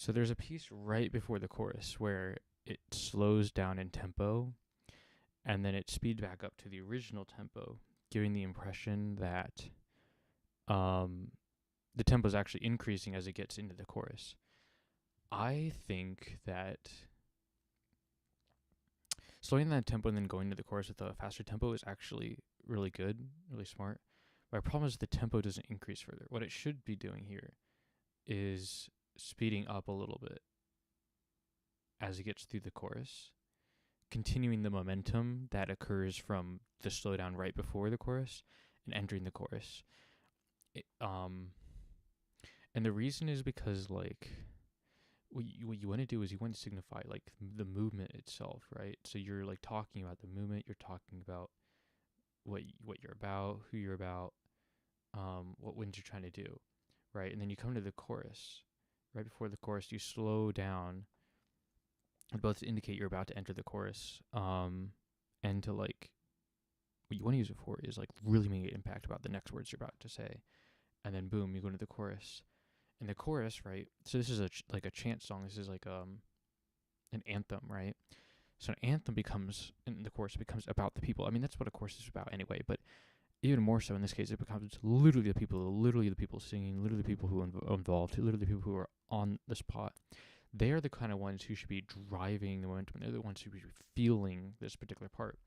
So there's a piece right before the chorus where it slows down in tempo, and then it speeds back up to the original tempo, giving the impression that the tempo is actually increasing as it gets into the chorus. I think that slowing that tempo and then going to the chorus with a faster tempo is actually really good, really smart. My problem is the tempo doesn't increase further. What it should be doing here is speeding up a little bit as it gets through the chorus, continuing the momentum that occurs from the slowdown right before the chorus and entering the chorus. And the reason is because, like, what you want to do is you want to signify, like, the movement itself, right? So you're, like, talking about the movement, you're talking about what you're about, who you're about, what you're trying to do, right? And then you come to the chorus. Right before the chorus, you slow down, both to indicate you're about to enter the chorus, and to, like, what you want to use it for is, like, really make an impact about the next words you're about to say. And then, boom, you go into the chorus. And the chorus, right, so this is like a chant song. This is like an anthem, right? So an anthem becomes, in the chorus, becomes about the people. I mean, that's what a chorus is about anyway, but even more so in this case, it becomes literally the people singing, literally the people who are involved, literally the people who are on the spot. They are the kind of ones who should be driving the momentum. They're the ones who should be feeling this particular part.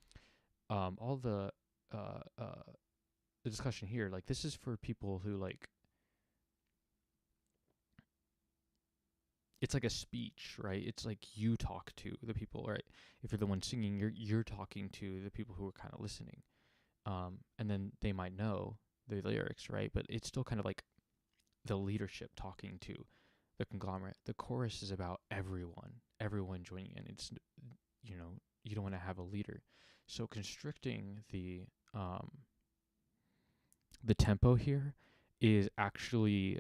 All the discussion here, like, this is for people who, like, it's like a speech, right? It's like you talk to the people, right? If you're the one singing, you're talking to the people who are kind of listening. And then they might know the lyrics, right? But it's still kind of like the leadership talking to the conglomerate. The chorus is about everyone joining in. It's, you know, you don't want to have a leader. So constricting the tempo here is actually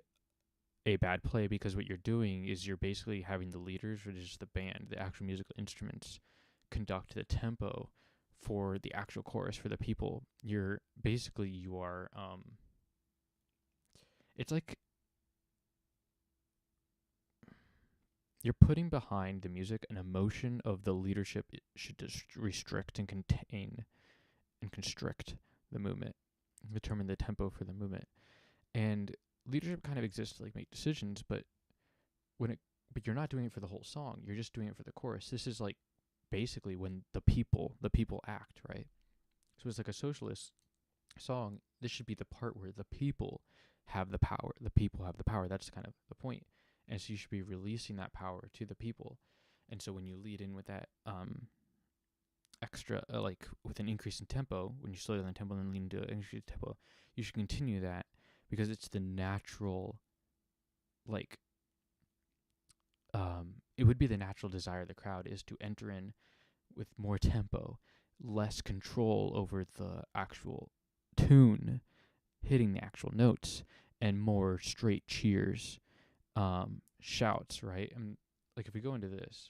a bad play, because what you're doing is you're basically having the leaders, or just the band, the actual musical instruments, conduct the tempo for the actual chorus for the people. You are it's like you're putting behind the music an emotion of the leadership should just restrict and contain and constrict the movement, determine the tempo for the movement. And leadership kind of exists to, like, make decisions, but you're not doing it for the whole song. You're just doing it for the chorus. This is, like, basically when the people act, right? So it's like a socialist song. This should be the part where the people have the power. The people have the power. That's kind of the point. And so you should be releasing that power to the people. And so when you lead in with that extra, like, with an increase in tempo, when you slow down the tempo and then lean into an increase in tempo, you should continue that, because it's the natural, like, it would be the natural desire of the crowd is to enter in with more tempo, less control over the actual tune, hitting the actual notes, and more straight cheers, shouts, right? And, like, if we go into this.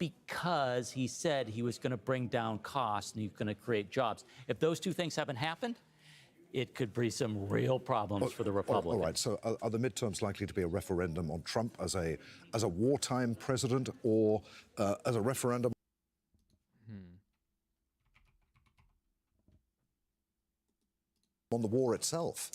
because he said he was going to bring down costs and he's going to create jobs. If those two things haven't happened, it could bring some real problems for the Republicans. All right, so are the midterms likely to be a referendum on Trump as a wartime president, or as a referendum on the war itself?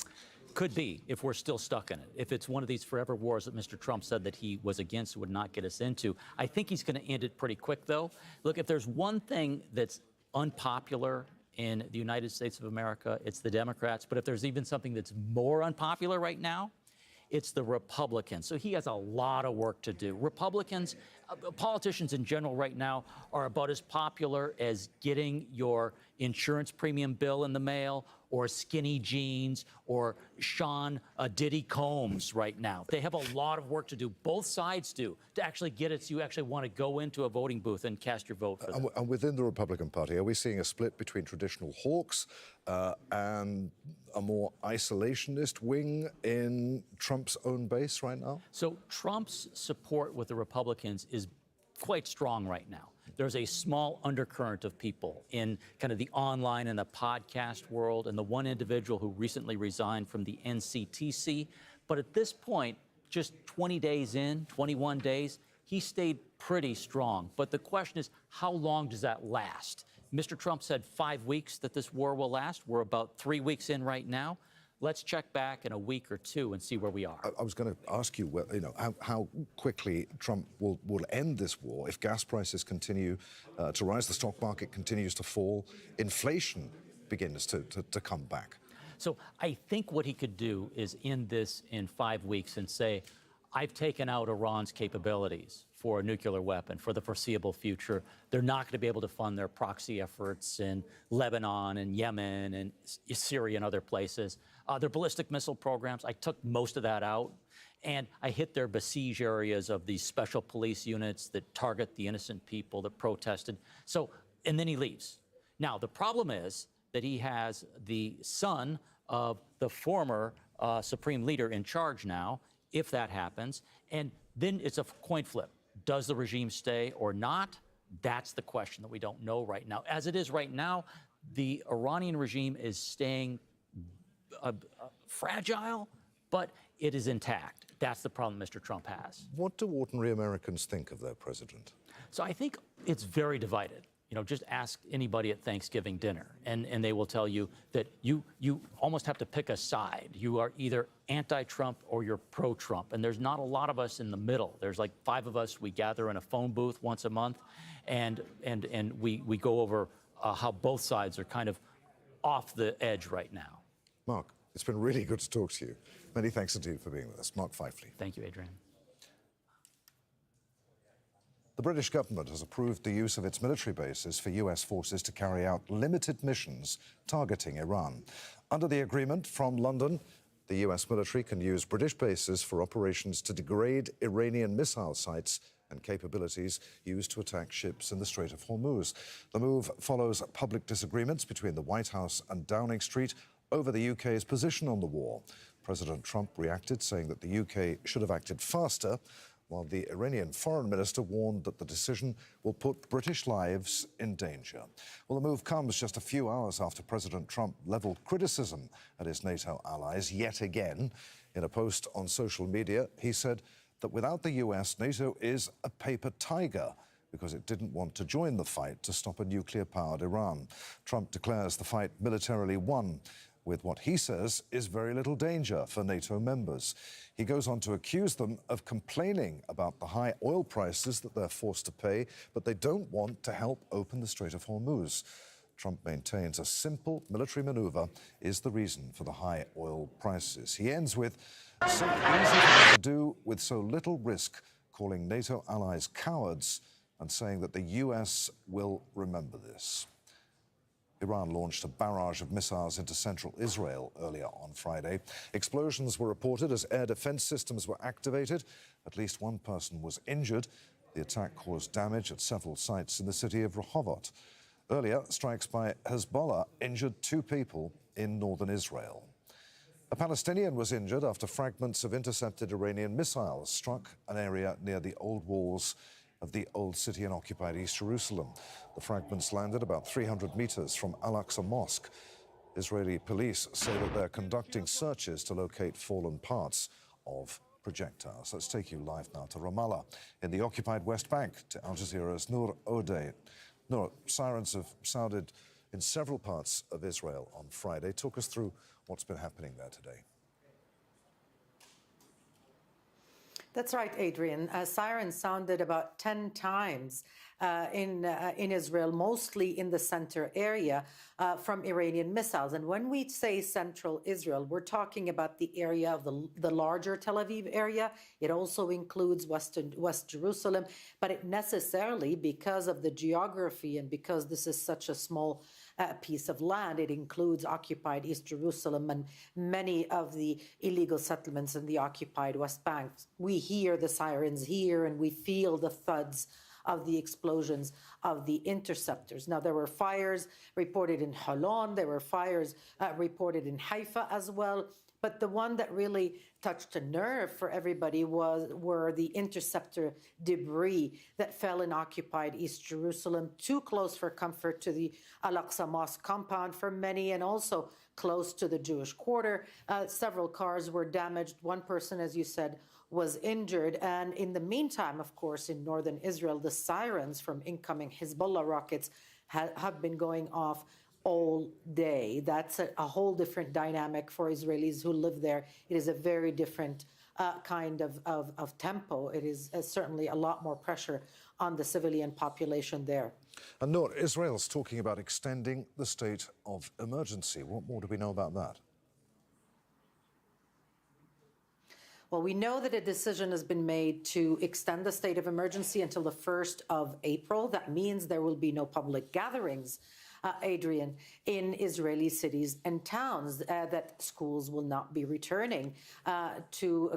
Could be, if we're still stuck in it. If it's one of these forever wars that Mr. Trump said that he was against, would not get us into. I think he's going to end it pretty quick, though. Look, if there's one thing that's unpopular in the United States of America, it's the Democrats. But if there's even something that's more unpopular right now, it's the Republicans. So he has a lot of work to do. Republicans, politicians in general right now are about as popular as getting your insurance premium bill in the mail, or skinny jeans, or Sean Diddy Combs right now. They have a lot of work to do. Both sides do, to actually get it so you actually want to go into a voting booth and cast your vote for them. And within the Republican Party, are we seeing a split between traditional hawks and a more isolationist wing in Trump's own base right now? So Trump's support with the Republicans is quite strong right now. There's a small undercurrent of people in kind of the online and the podcast world, and the one individual who recently resigned from the NCTC. But at this point, just 20 days in, 21 days, he stayed pretty strong. But the question is, how long does that last? Mr. Trump said 5 weeks that this war will last. We're about 3 weeks in right now. Let's check back in a week or two and see where we are. I was going to ask you, how quickly Trump will end this war if gas prices continue to rise, the stock market continues to fall, inflation begins to come back. So I think what he could do is end this in 5 weeks and say, I've taken out Iran's capabilities for a nuclear weapon for the foreseeable future. They're not going to be able to fund their proxy efforts in Lebanon and Yemen and Syria and other places. Their ballistic missile programs, I took most of that out. And I hit their besiege areas of these special police units that target the innocent people that protested. So, and then he leaves. Now, the problem is that he has the son of the former supreme leader in charge now, if that happens. And then it's a coin flip. Does the regime stay or not? That's the question that we don't know right now. As it is right now, the Iranian regime is staying fragile, but it is intact. That's the problem Mr. Trump has. What do ordinary Americans think of their president? So I think it's very divided. You know, just ask anybody at Thanksgiving dinner, and they will tell you that you almost have to pick a side. You are either anti-Trump or you're pro-Trump, and there's not a lot of us in the middle. There's like 5 of us. We gather in a phone booth once a month, and we go over how both sides are kind of off the edge right now. Mark, it's been really good to talk to you. Many thanks indeed for being with us. Mark Fifley. Thank you, Adrian. The British government has approved the use of its military bases for US forces to carry out limited missions targeting Iran. Under the agreement from London, the US military can use British bases for operations to degrade Iranian missile sites and capabilities used to attack ships in the Strait of Hormuz. The move follows public disagreements between the White House and Downing Street over the UK's position on the war. President Trump reacted, saying that the UK should have acted faster, while the Iranian foreign minister warned that the decision will put British lives in danger. Well, the move comes just a few hours after President Trump leveled criticism at his NATO allies yet again. In a post on social media, he said that without the US, NATO is a paper tiger because it didn't want to join the fight to stop a nuclear-powered Iran. Trump declares the fight militarily won, with what he says is very little danger for NATO members. He goes on to accuse them of complaining about the high oil prices that they're forced to pay, but they don't want to help open the Strait of Hormuz. Trump maintains a simple military maneuver is the reason for the high oil prices. He ends with so easy to do with so little risk, calling NATO allies cowards and saying that the US will remember this. Iran launched a barrage of missiles into central Israel earlier on Friday. Explosions were reported as air defense systems were activated. At least one person was injured. The attack caused damage at several sites in the city of Rehovot. Earlier, strikes by Hezbollah injured 2 people in northern Israel. A Palestinian was injured after fragments of intercepted Iranian missiles struck an area near the old walls of the Old City in occupied East Jerusalem. The fragments landed about 300 meters from Al-Aqsa Mosque. Israeli police say that they're conducting searches to locate fallen parts of projectiles. Let's take you live now to Ramallah in the occupied West Bank to Al Jazeera's Noor Odeh. Noor, sirens have sounded in several parts of Israel on Friday. Talk us through what's been happening there today. That's right, Adrian. Sirens sounded about 10 times in Israel, mostly in the center area from Iranian missiles. And when we say central Israel, we're talking about the area of the larger Tel Aviv area. It also includes West Jerusalem, but it necessarily, because of the geography and because this is such a small piece of land, it includes occupied East Jerusalem and many of the illegal settlements in the occupied West Bank. We hear the sirens here and we feel the thuds of the explosions of the interceptors. Now, there were fires reported in Holon, there were fires reported in Haifa as well, but the one that really touched a nerve for everybody were the interceptor debris that fell in occupied East Jerusalem, too close for comfort to the Al-Aqsa Mosque compound for many, and also close to the Jewish quarter. Several cars were damaged. One person, as you said, was injured. And in the meantime, of course, in northern Israel, the sirens from incoming Hezbollah rockets have been going off all day. That's a whole different dynamic for Israelis who live there. It is a very different kind of tempo. It is certainly a lot more pressure on the civilian population there. And Noor, Israel's talking about extending the state of emergency. What more do we know about that? Well, we know that a decision has been made to extend the state of emergency until the 1st of April. That means there will be no public gatherings, Adrian, in Israeli cities and towns, that schools will not be returning to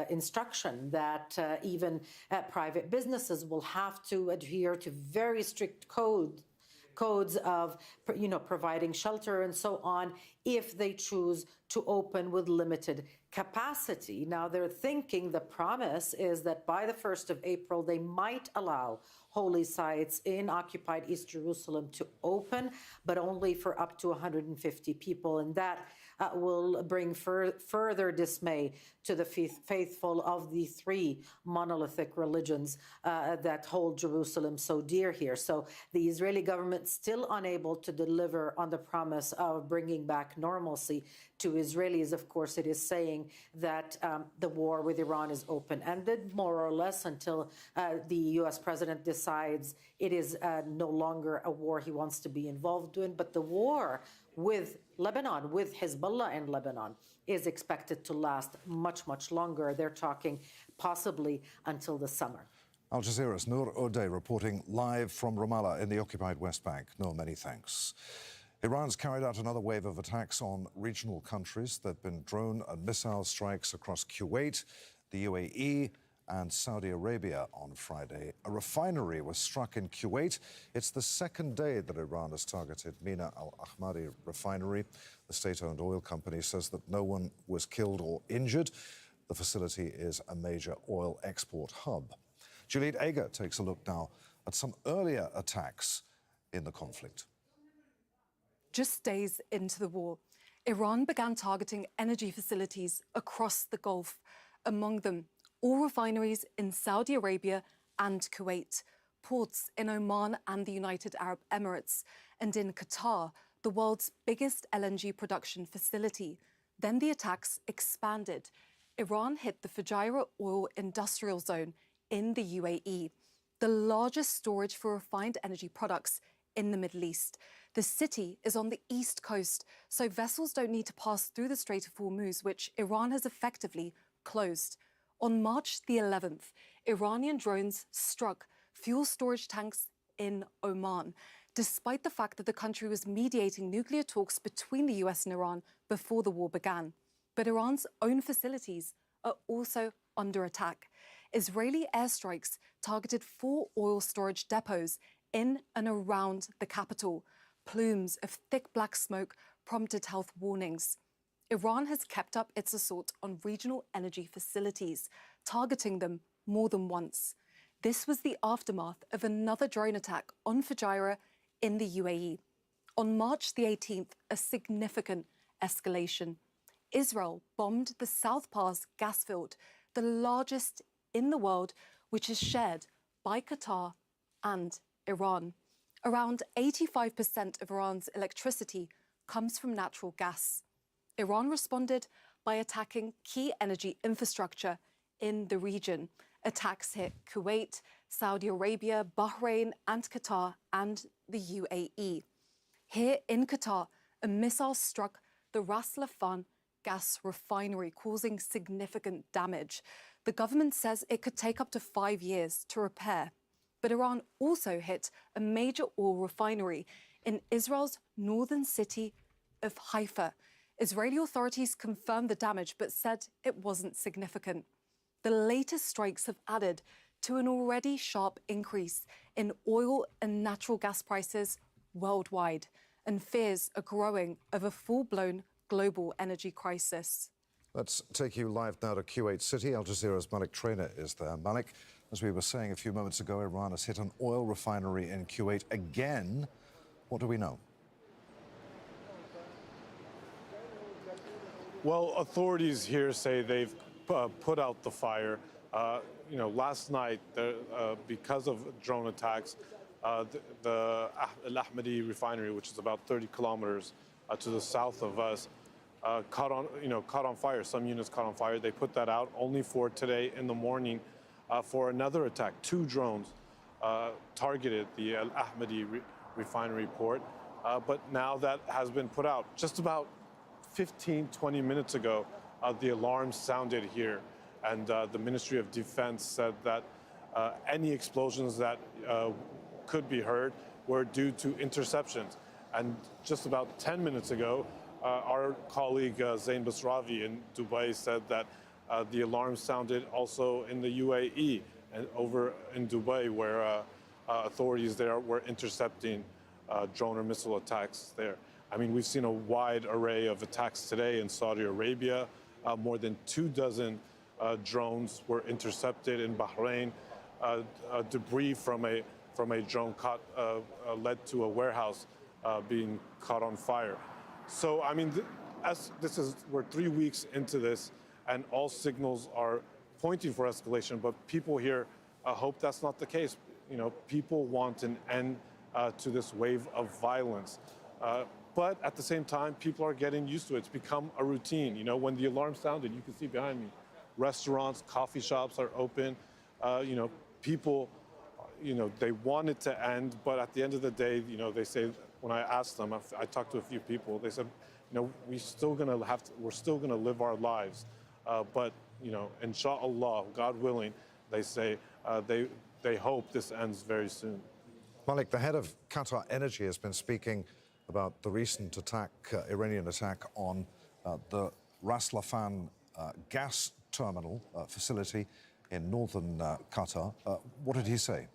instruction, that even private businesses will have to adhere to very strict codes of, providing shelter and so on if they choose to open with limited capacity. Now, they're thinking the promise is that by the 1st of April, they might allow holy sites in occupied East Jerusalem to open, but only for up to 150 people. And that will bring further dismay to the faithful of the three monolithic religions that hold Jerusalem so dear here. So the Israeli government still unable to deliver on the promise of bringing back normalcy to Israelis. Of course, it is saying that the war with Iran is open-ended, more or less, until the U.S. president decides it is no longer a war he wants to be involved in. But the war with Lebanon, with Hezbollah in Lebanon, is expected to last much, much longer. They're talking possibly until the summer. Al Jazeera's Noor Odeh reporting live from Ramallah in the occupied West Bank. Noor, many thanks. Iran's carried out another wave of attacks on regional countries. There have been drone and missile strikes across Kuwait, the UAE, and Saudi Arabia on Friday. A refinery was struck in Kuwait. It's the second day that Iran has targeted Mina al-Ahmadi refinery. The state-owned oil company says that no one was killed or injured. The facility is a major oil export hub. Juliet Eger takes a look now at some earlier attacks in the conflict. Just days into the war, Iran began targeting energy facilities across the Gulf, among them oil refineries in Saudi Arabia and Kuwait, ports in Oman and the United Arab Emirates, and in Qatar, the world's biggest LNG production facility. Then the attacks expanded. Iran hit the Fujairah oil industrial zone in the UAE, the largest storage for refined energy products in the Middle East. The city is on the east coast, so vessels don't need to pass through the Strait of Hormuz, which Iran has effectively closed. On March the 11th, Iranian drones struck fuel storage tanks in Oman, despite the fact that the country was mediating nuclear talks between the US and Iran before the war began. But Iran's own facilities are also under attack. Israeli airstrikes targeted 4 oil storage depots in and around the capital. Plumes of thick black smoke prompted health warnings. Iran has kept up its assault on regional energy facilities, targeting them more than once. This was the aftermath of another drone attack on Fujairah in the UAE. On March the 18th, a significant escalation. Israel bombed the South Pass gas field, the largest in the world, which is shared by Qatar and Iran. Around 85% of Iran's electricity comes from natural gas. Iran responded by attacking key energy infrastructure in the region. Attacks hit Kuwait, Saudi Arabia, Bahrain, and Qatar, and the UAE. Here in Qatar, a missile struck the Ras Laffan gas refinery, causing significant damage. The government says it could take up to 5 years to repair. But Iran also hit a major oil refinery in Israel's northern city of Haifa. Israeli authorities confirmed the damage but said it wasn't significant. The latest strikes have added to an already sharp increase in oil and natural gas prices worldwide, and fears are growing of a full-blown global energy crisis. Let's take you live now to Kuwait City. Al Jazeera's Malik Trainer is there. Malik, as we were saying a few moments ago, Iran has hit an oil refinery in Kuwait again. What do we know? Well, authorities here say they've put out the fire. Last night, because of drone attacks, the Al Ahmadi refinery, which is about 30 kilometers to the south of us, caught on fire. Some units caught on fire. They put that out only for today in the morning for another attack. 2 drones targeted the Al Ahmadi refinery port, but now that has been put out. Just about 15-20 minutes ago, the alarm sounded here, and the Ministry of Defense said that any explosions that could be heard were due to interceptions. And just about 10 minutes ago, our colleague Zain Basravi in Dubai said that the alarm sounded also in the UAE and over in Dubai, where authorities there were intercepting drone or missile attacks there. I mean, we've seen a wide array of attacks today in Saudi Arabia. More than 24 drones were intercepted in Bahrain. Debris from a drone led to a warehouse being caught on fire. So, I mean, we're 3 weeks into this, and all signals are pointing for escalation. But people here hope that's not the case. People want an end to this wave of violence. But at the same time, people are getting used to it. It's become a routine. When the alarm sounded, you can see behind me, restaurants, coffee shops are open. People, they want it to end, but at the end of the day, they say, when I asked them, I talked to a few people, they said, we're still gonna live our lives. But, inshallah, God willing, they say, they hope this ends very soon. Malik, the head of Qatar Energy has been speaking about the recent attack, Iranian attack on the Ras Laffan gas terminal facility in northern Qatar. What did he say?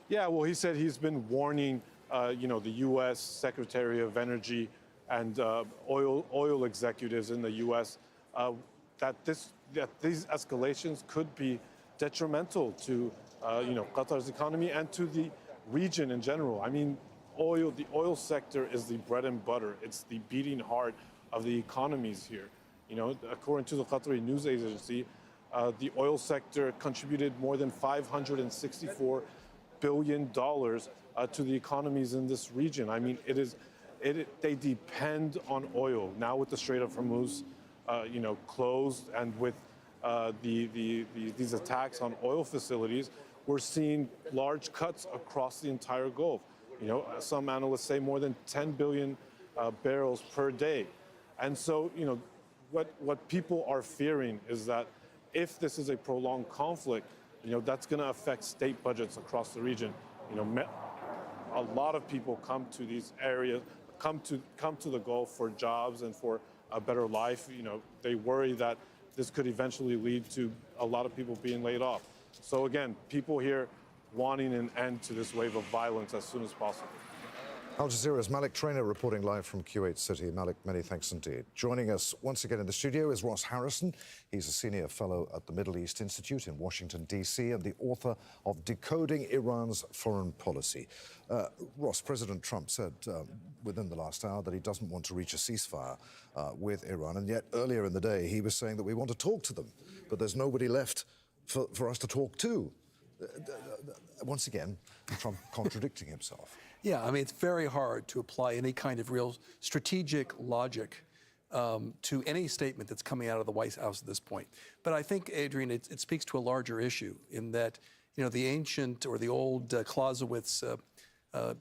Yeah, well, he said he's been warning, the U.S. Secretary of Energy and oil executives in the U.S. That these escalations could be detrimental to Qatar's economy and to the region in general. I mean, the oil sector is the bread and butter. It's the beating heart of the economies here. According to the Qatari news agency, the oil sector contributed more than $564 billion to the economies in this region. I mean, they depend on oil. Now with the Strait of Hormuz, closed, and with these attacks on oil facilities, we're seeing large cuts across the entire Gulf. Some analysts say more than 10 billion barrels per day. And so, what people are fearing is that if this is a prolonged conflict, that's going to affect state budgets across the region. A lot of people come to these areas, come to the Gulf for jobs and for a better life. They worry that this could eventually lead to a lot of people being laid off. So again, people here wanting an end to this wave of violence as soon as possible. Al Jazeera's Malik Trainer reporting live from Kuwait City. Malik, many thanks indeed. Joining us once again in the studio is Ross Harrison. He's a senior fellow at the Middle East Institute in Washington, D.C., and the author of Decoding Iran's Foreign Policy. Ross, President Trump said within the last hour that he doesn't want to reach a ceasefire with Iran, and yet earlier in the day he was saying that we want to talk to them, but there's nobody left for us to talk to. Once again, Trump contradicting himself. Yeah, I mean, it's very hard to apply any kind of real strategic logic to any statement that's coming out of the White House at this point. But I think, Adrian, it speaks to a larger issue in that, you know, the ancient or the old Clausewitz,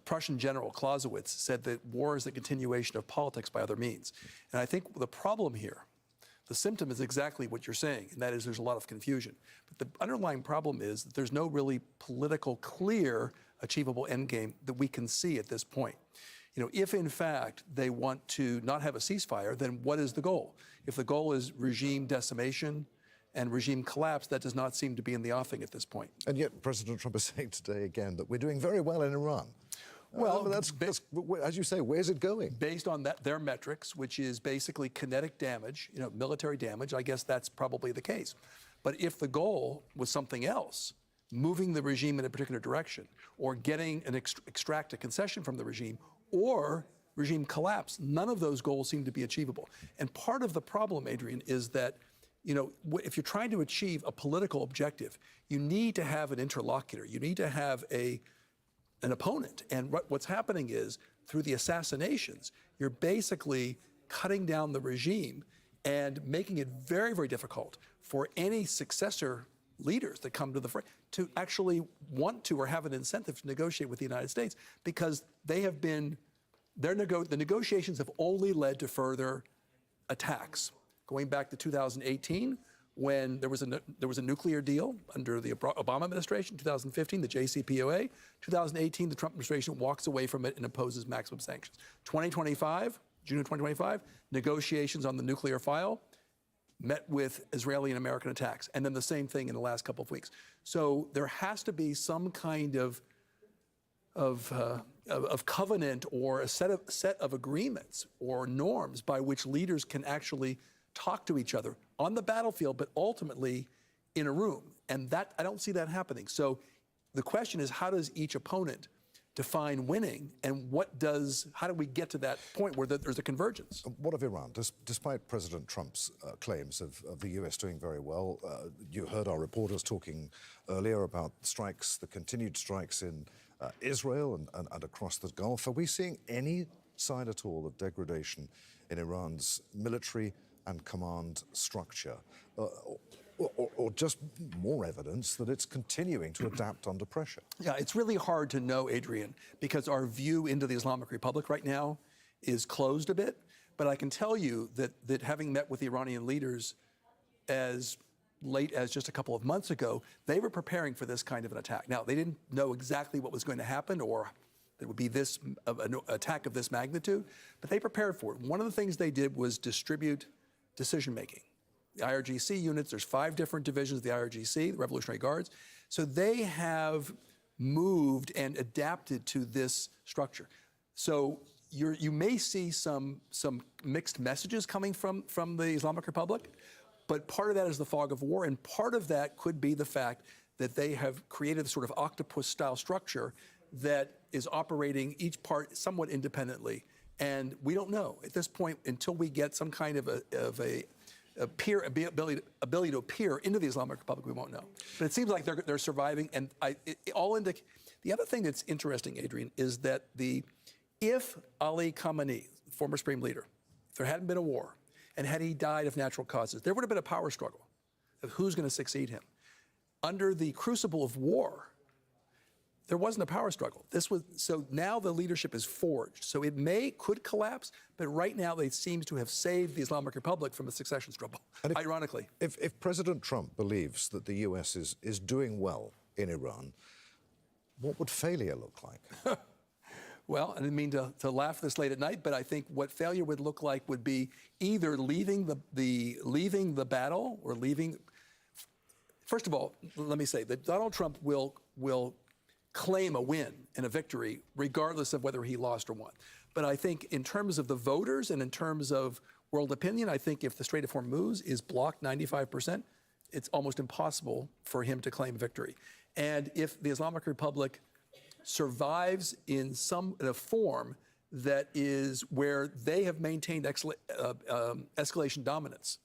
Prussian general Clausewitz said that war is the continuation of politics by other means. And I think the problem here, the symptom is exactly what you're saying, and that is there's a lot of confusion. But the underlying problem is that there's no really political, clear, achievable endgame that we can see at this point. You know, if in fact they want to not have a ceasefire, then what is the goal? If the goal is regime decimation and regime collapse, that does not seem to be in the offing at this point. And yet President Trump is saying today again that we're doing very well in Iran. Well, that's, as you say, where's it going? Based on their metrics, which is basically kinetic damage, you know, military damage, I guess that's probably the case. But if the goal was something else, moving the regime in a particular direction, or getting an extract a concession from the regime, or regime collapse, none of those goals seem to be achievable. And part of the problem, Adrian, is that, you know, if you're trying to achieve a political objective, you need to have an interlocutor. You need to have an opponent. And what's happening is, through the assassinations, you're basically cutting down the regime and making it very, very difficult for any successor leaders that come to the front to actually want to or have an incentive to negotiate with the United States, because they have been, the negotiations have only led to further attacks. Going back to 2018, when there was a nuclear deal under the Obama administration, 2015, the JCPOA, 2018, the Trump administration walks away from it and imposes maximum sanctions. 2025, June of 2025, negotiations on the nuclear file, met with Israeli and American attacks, and then the same thing in the last couple of weeks. So there has to be some kind of covenant or a set of agreements or norms by which leaders can actually talk to each other on the battlefield, but ultimately in a room. And that, I don't see that happening. So the question is, how does each opponent define winning, and how do we get to that point where there's a convergence? What of Iran? Despite President Trump's claims of the U.S. doing very well, you heard our reporters talking earlier about strikes, the continued strikes in Israel and across the Gulf. Are we seeing any sign at all of degradation in Iran's military and command structure? Or just more evidence that it's continuing to adapt under pressure? Yeah, it's really hard to know, Adrian, because our view into the Islamic Republic right now is closed a bit. But I can tell you that having met with Iranian leaders as late as just a couple of months ago, they were preparing for this kind of an attack. Now, they didn't know exactly what was going to happen or that it would be an attack of this magnitude, but they prepared for it. One of the things they did was distribute decision-making. The IRGC units, there's 5 different divisions of the IRGC, the Revolutionary Guards. So they have moved and adapted to this structure. So you may see some mixed messages coming from the Islamic Republic, but part of that is the fog of war, and part of that could be the fact that they have created a sort of octopus-style structure that is operating each part somewhat independently. And we don't know at this point, until we get some kind of a ability to appear into the Islamic Republic, we won't know. But it seems like they're surviving, and the other thing that's interesting, Adrian, is that if Ali Khamenei, former Supreme Leader, if there hadn't been a war, and had he died of natural causes, there would have been a power struggle of who's going to succeed him. Under the crucible of war, there wasn't a power struggle. So now the leadership is forged. So it could collapse, but right now it seems to have saved the Islamic Republic from a succession struggle, ironically. If President Trump believes that the U.S. is doing well in Iran, what would failure look like? Well, I didn't mean to laugh this late at night, but I think what failure would look like would be either leaving the battle or leaving. First of all, let me say that Donald Trump will claim a win and a victory, regardless of whether he lost or won. But I think in terms of the voters and in terms of world opinion, I think if the Strait of Hormuz is blocked 95%, it's almost impossible for him to claim victory. And if the Islamic Republic survives in a form that is where they have maintained escalation dominance,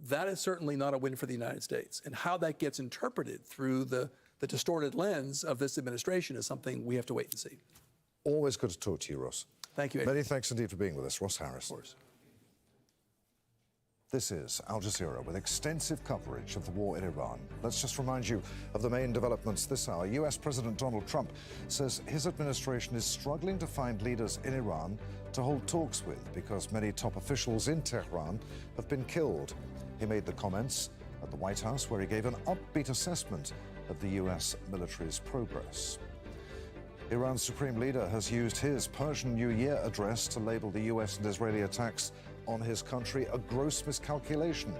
that is certainly not a win for the United States. And how that gets interpreted through the distorted lens of this administration is something we have to wait and see. Always good to talk to you, Ross. Thank you, Many thanks indeed for being with us, Ross Harris. Of course. This is Al Jazeera with extensive coverage of the war in Iran. Let's just remind you of the main developments this hour. US President Donald Trump says his administration is struggling to find leaders in Iran to hold talks with because many top officials in Tehran have been killed. He made the comments at the White House where he gave an upbeat assessment of the US military's progress. Iran's supreme leader has used his Persian New Year address to label the US and Israeli attacks on his country a gross miscalculation.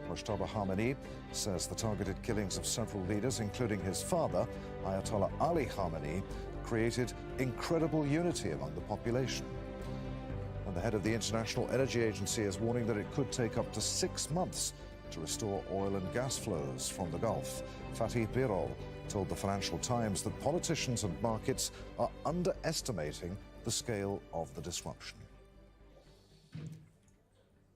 Mojtaba Khamenei says the targeted killings of several leaders, including his father, Ayatollah Ali Khamenei, created incredible unity among the population. And the head of the International Energy Agency is warning that it could take up to 6 months to restore oil and gas flows from the Gulf. Fatih Birol told the Financial Times that politicians and markets are underestimating the scale of the disruption.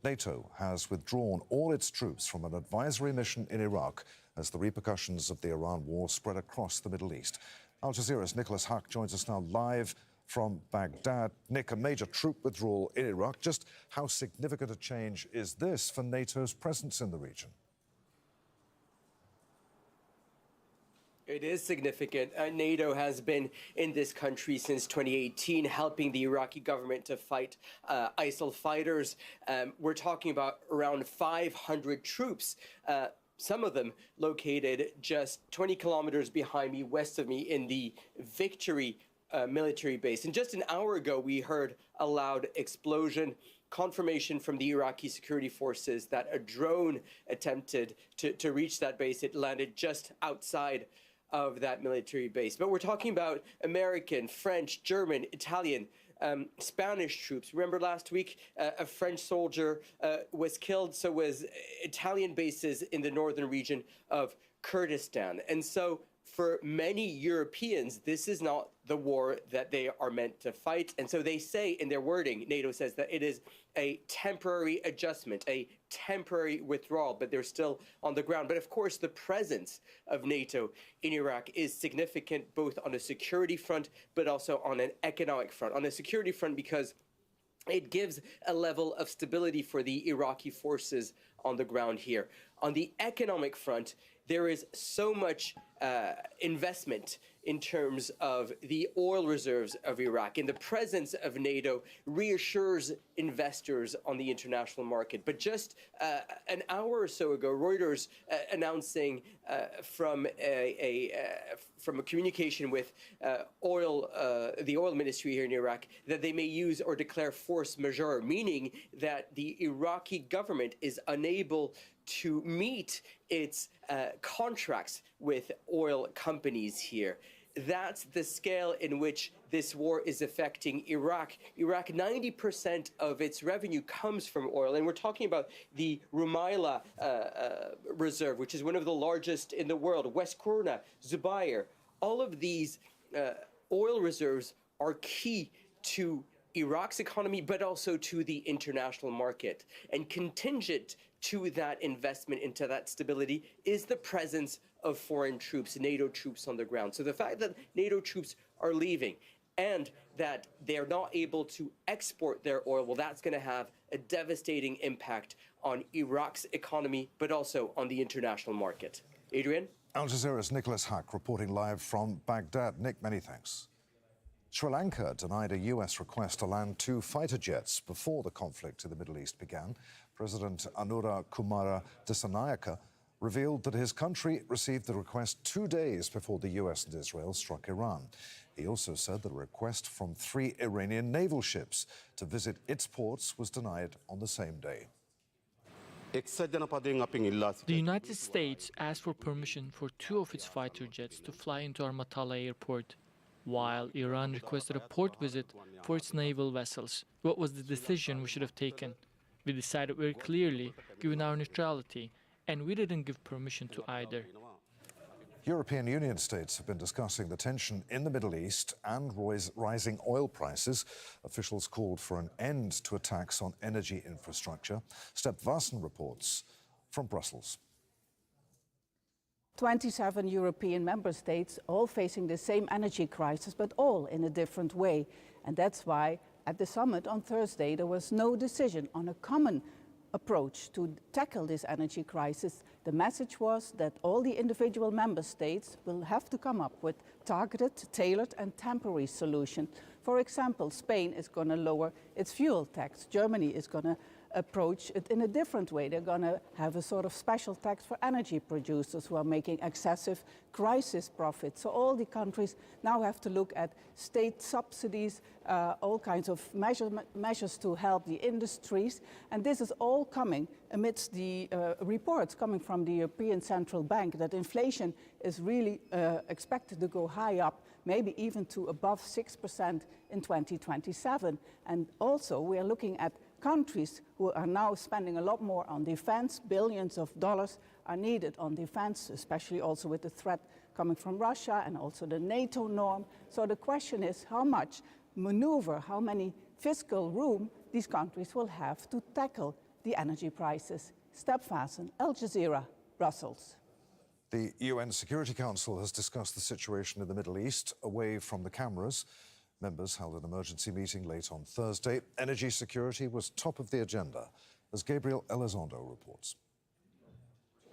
NATO has withdrawn all its troops from an advisory mission in Iraq as the repercussions of the Iran war spread across the Middle East. Al Jazeera's Nicholas Huck joins us now live from Baghdad. Nick, a major troop withdrawal in Iraq. Just how significant a change is this for NATO's presence in the region? It is significant. NATO has been in this country since 2018, helping the Iraqi government to fight ISIL fighters. We're talking about around 500 troops, some of them located just 20 kilometers behind me, west of me, in the Victory military base. And just an hour ago, we heard a loud explosion. Confirmation from the Iraqi security forces that a drone attempted to reach that base. It landed just outside of that military base. But we're talking about American, French, German, Italian, Spanish troops. Remember last week, a French soldier was killed, so was Italian bases in the northern region of Kurdistan. And so for many Europeans, this is not the war that they are meant to fight. And so they say in their wording, NATO says that it is a temporary adjustment, a temporary withdrawal, but they're still on the ground. But of course, the presence of NATO in Iraq is significant, both on a security front, but also on an economic front. On a security front, because it gives a level of stability for the Iraqi forces on the ground here. On the economic front, there is so much investment in terms of the oil reserves of Iraq. And the presence of NATO reassures investors on the international market. But just an hour or so ago, Reuters announcing from a communication with the oil ministry here in Iraq that they may use or declare force majeure, meaning that the Iraqi government is unable to meet its contracts with oil companies here. That's the scale in which this war is affecting Iraq. Iraq, 90% of its revenue comes from oil. And we're talking about the Rumaila reserve, which is one of the largest in the world, West Qurna, Zubair. All of these oil reserves are key to Iraq's economy, but also to the international market. And contingent to that investment into that stability is the presence of foreign troops, NATO troops on the ground. So the fact that NATO troops are leaving and that they're not able to export their oil, well, that's going to have a devastating impact on Iraq's economy, but also on the international market. Adrian? Al Jazeera's Nicholas Huck reporting live from Baghdad. Nick, many thanks. Sri Lanka denied a US request to land 2 fighter jets before the conflict in the Middle East began. President Anura Kumara Dissanayaka revealed that his country received the request 2 days before the US and Israel struck Iran. He also said that a request from 3 Iranian naval ships to visit its ports was denied on the same day. The United States asked for permission for 2 of its fighter jets to fly into our Matala airport, while Iran requested a port visit for its naval vessels. What was the decision we should have taken? We decided very clearly, given our neutrality, and we didn't give permission to either. European Union states have been discussing the tension in the Middle East and rising oil prices. Officials called for an end to attacks on energy infrastructure. Step Vassen reports from Brussels. 27 European member states, all facing the same energy crisis, but all in a different way. And that's why at the summit on Thursday, there was no decision on a common approach to tackle this energy crisis. The message was that all the individual member states will have to come up with targeted, tailored and temporary solutions. For example, Spain is going to lower its fuel tax. Germany is going to approach it in a different way. They're going to have a sort of special tax for energy producers who are making excessive crisis profits. So all the countries now have to look at state subsidies, all kinds of measures to help the industries. And this is all coming amidst the reports coming from the European Central Bank that inflation is really expected to go high up, maybe even to above 6% in 2027. And also we are looking at countries who are now spending a lot more on defense. Billions of dollars are needed on defense, especially also with the threat coming from Russia and also the NATO norm. So the question is how much maneuver, how many fiscal room these countries will have to tackle the energy prices. Step Vassen, Al Jazeera, Brussels. The UN Security Council has discussed the situation in the Middle East away from the cameras. Members held an emergency meeting late on Thursday. Energy security was top of the agenda, as Gabriel Elizondo reports.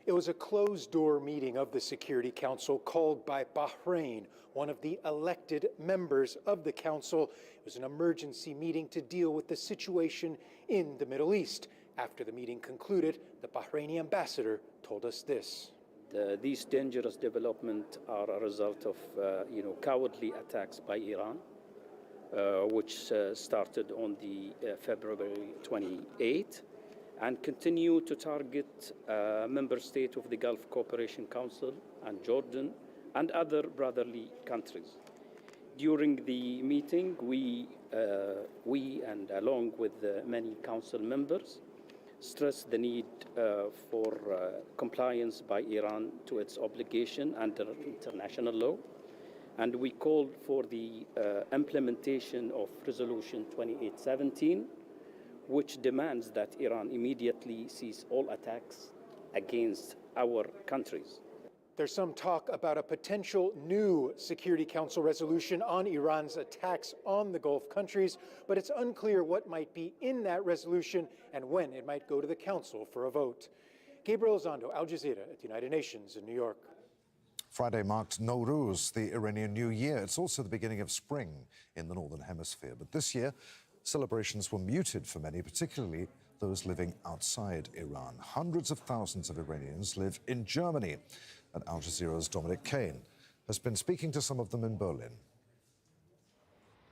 It was a closed-door meeting of the Security Council called by Bahrain, one of the elected members of the Council. It was an emergency meeting to deal with the situation in the Middle East. After the meeting concluded, the Bahraini ambassador told us this. These dangerous developments are a result of cowardly attacks by Iran, which started on the February 28th and continue to target member states of the Gulf Cooperation Council and Jordan and other brotherly countries. During the meeting, we and along with many council members stressed the need for compliance by Iran to its obligation under international law. And we called for the implementation of Resolution 2817, which demands that Iran immediately cease all attacks against our countries. There's some talk about a potential new Security Council resolution on Iran's attacks on the Gulf countries, but it's unclear what might be in that resolution and when it might go to the Council for a vote. Gabriel Elizondo, Al Jazeera at the United Nations in New York. Friday marked Nowruz, the Iranian New Year. It's also the beginning of spring in the Northern Hemisphere. But this year, celebrations were muted for many, particularly those living outside Iran. Hundreds of thousands of Iranians live in Germany. And Al Jazeera's Dominic Kane has been speaking to some of them in Berlin.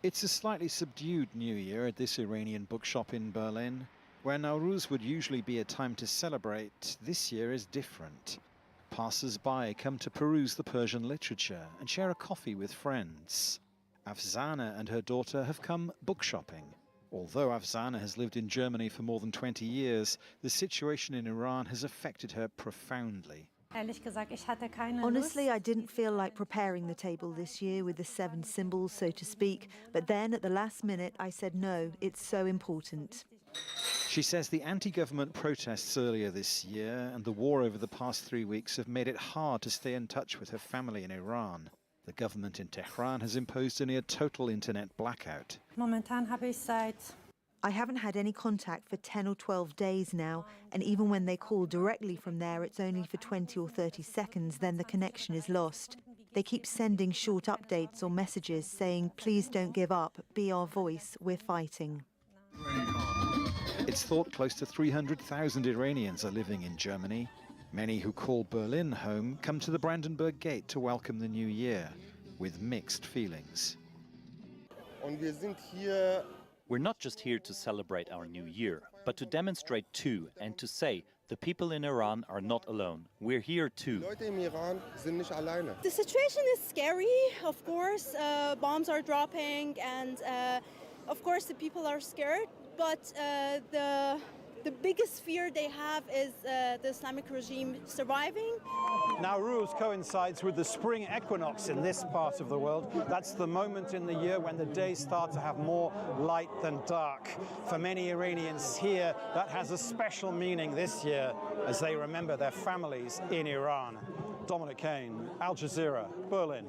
It's a slightly subdued New Year at this Iranian bookshop in Berlin. Where Nowruz would usually be a time to celebrate, this year is different. Passers-by come to peruse the Persian literature and share a coffee with friends. Afzana and her daughter have come book-shopping. Although Afzana has lived in Germany for more than 20 years, the situation in Iran has affected her profoundly. Honestly, I didn't feel like preparing the table this year with the 7 symbols, so to speak. But then at the last minute, I said no, it's so important. She says the anti-government protests earlier this year and the war over the past 3 weeks have made it hard to stay in touch with her family in Iran. The government in Tehran has imposed a near total internet blackout. I haven't had any contact for 10 or 12 days now, and even when they call directly from there, it's only for 20 or 30 seconds, then the connection is lost. They keep sending short updates or messages saying, please don't give up, be our voice, we're fighting. It's thought close to 300,000 Iranians are living in Germany. Many who call Berlin home come to the Brandenburg Gate to welcome the new year, with mixed feelings. We're not just here to celebrate our new year, but to demonstrate to and to say The people in Iran are not alone. We're here too. The situation is scary, of course. Bombs are dropping and of course the people are scared. But the biggest fear they have is the Islamic regime surviving. Nowruz coincides with the spring equinox in this part of the world. That's the moment in the year when the days start to have more light than dark. For many Iranians here, that has a special meaning this year as they remember their families in Iran. Dominic Kane, Al Jazeera, Berlin.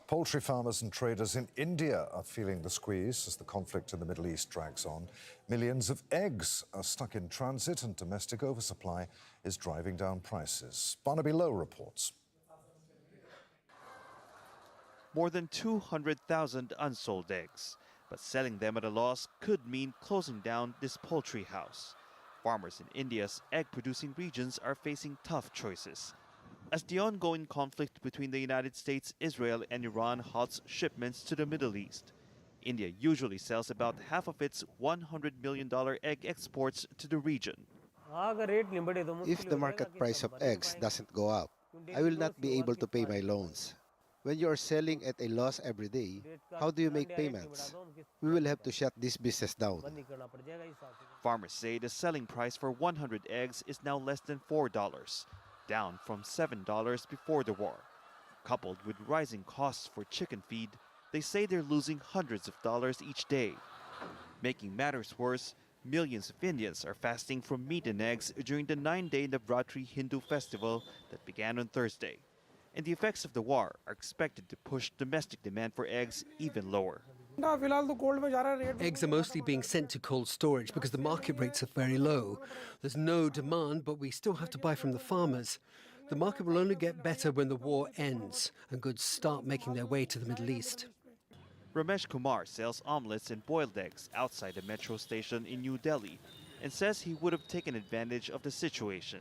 Poultry farmers and traders in India are feeling the squeeze as the conflict in the Middle East drags on. Millions of eggs are stuck in transit and domestic oversupply is driving down prices. Barnaby Lowe reports. More than 200,000 unsold eggs, but selling them at a loss could mean closing down this poultry house. Farmers in India's egg-producing regions are facing tough choices, as the ongoing conflict between the United States, Israel, and Iran halts shipments to the Middle East. India usually sells about half of its $100 million egg exports to the region. If the market price of eggs doesn't go up, I will not be able to pay my loans. When you are selling at a loss every day, how do you make payments? We will have to shut this business down. Farmers say the selling price for 100 eggs is now less than $4, down from $7 before the war. Coupled with rising costs for chicken feed, they say they're losing hundreds of dollars each day. Making matters worse, millions of Indians are fasting from meat and eggs during the 9-day Navratri Hindu festival that began on Thursday. And the effects of the war are expected to push domestic demand for eggs even lower. Eggs are mostly being sent to cold storage because the market rates are very low. There's no demand, but we still have to buy from the farmers. The market will only get better when the war ends and goods start making their way to the Middle East. Ramesh Kumar sells omelets and boiled eggs outside a metro station in New Delhi and says he would have taken advantage of the situation.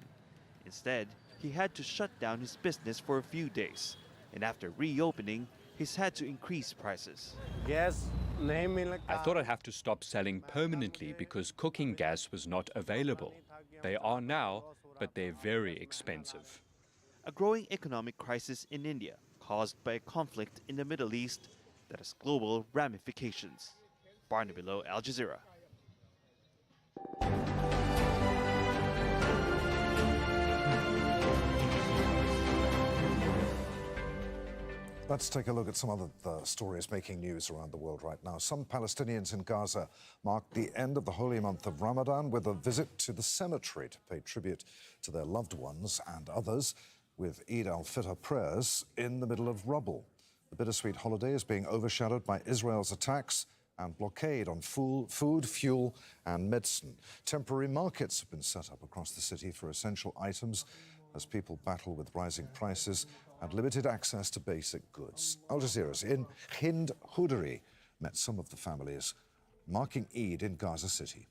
Instead, he had to shut down his business for a few days, and after reopening, he's had to increase prices. I thought I'd have to stop selling permanently because cooking gas was not available. They are now, but they're very expensive. A growing economic crisis in India caused by a conflict in the Middle East that has global ramifications. Barnaby Lowe, Al Jazeera. Let's take a look at some other stories making news around the world right now. Some Palestinians in Gaza marked the end of the holy month of Ramadan with a visit to the cemetery to pay tribute to their loved ones, and others with Eid al-Fitr prayers in the middle of rubble. The bittersweet holiday is being overshadowed by Israel's attacks and blockade on food, fuel and medicine. Temporary markets have been set up across the city for essential items as people battle with rising prices and limited access to basic goods. Al Jazeera's in Hind Hudari met some of the families marking Eid in Gaza City.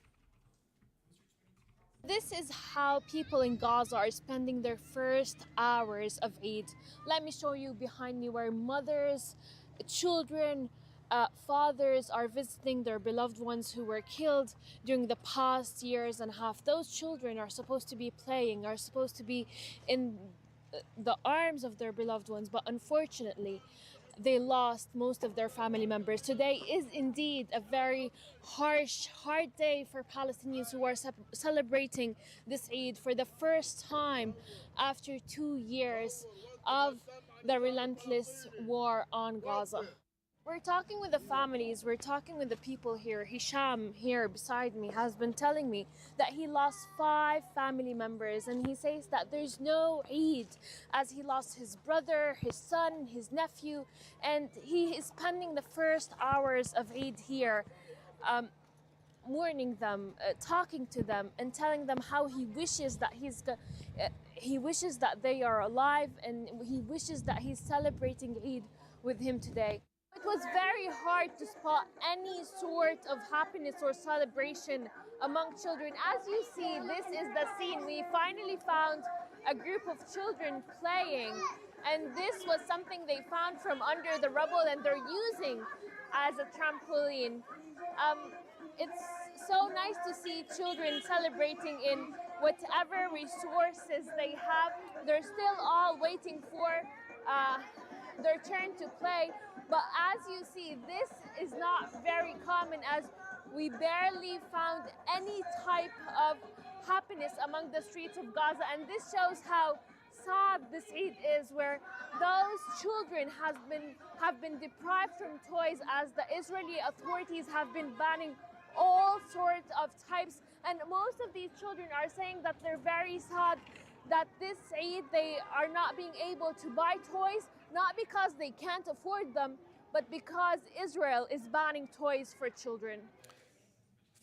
This is how people in Gaza are spending their first hours of Eid. Let me show you behind me where mothers, children, fathers are visiting their beloved ones who were killed during the past years and a half. Those children are supposed to be playing, are supposed to be in the arms of their beloved ones, but unfortunately, they lost most of their family members. Today is indeed a very harsh, hard day for Palestinians who are celebrating this Eid for the first time after 2 years of the relentless war on Gaza. We're talking with the families, we're talking with the people here. Hisham, here beside me, has been telling me that he lost 5 family members, and he says that there's no Eid as he lost his brother, his son, his nephew, and he is spending the first hours of Eid here, mourning them, talking to them, and telling them how he wishes that he wishes that they are alive, and he wishes that he's celebrating Eid with him today. It was very hard to spot any sort of happiness or celebration among children. As you see, this is the scene. We finally found a group of children playing, and this was something they found from under the rubble and they're using as a trampoline. It's so nice to see children celebrating in whatever resources they have. They're still all waiting for their turn to play. But as you see, this is not very common, as we barely found any type of happiness among the streets of Gaza. And this shows how sad this Eid is, where those children have been deprived from toys, as the Israeli authorities have been banning all sorts of types. And most of these children are saying that they're very sad that this Eid they are not being able to buy toys, not because they can't afford them, but because Israel is banning toys for children.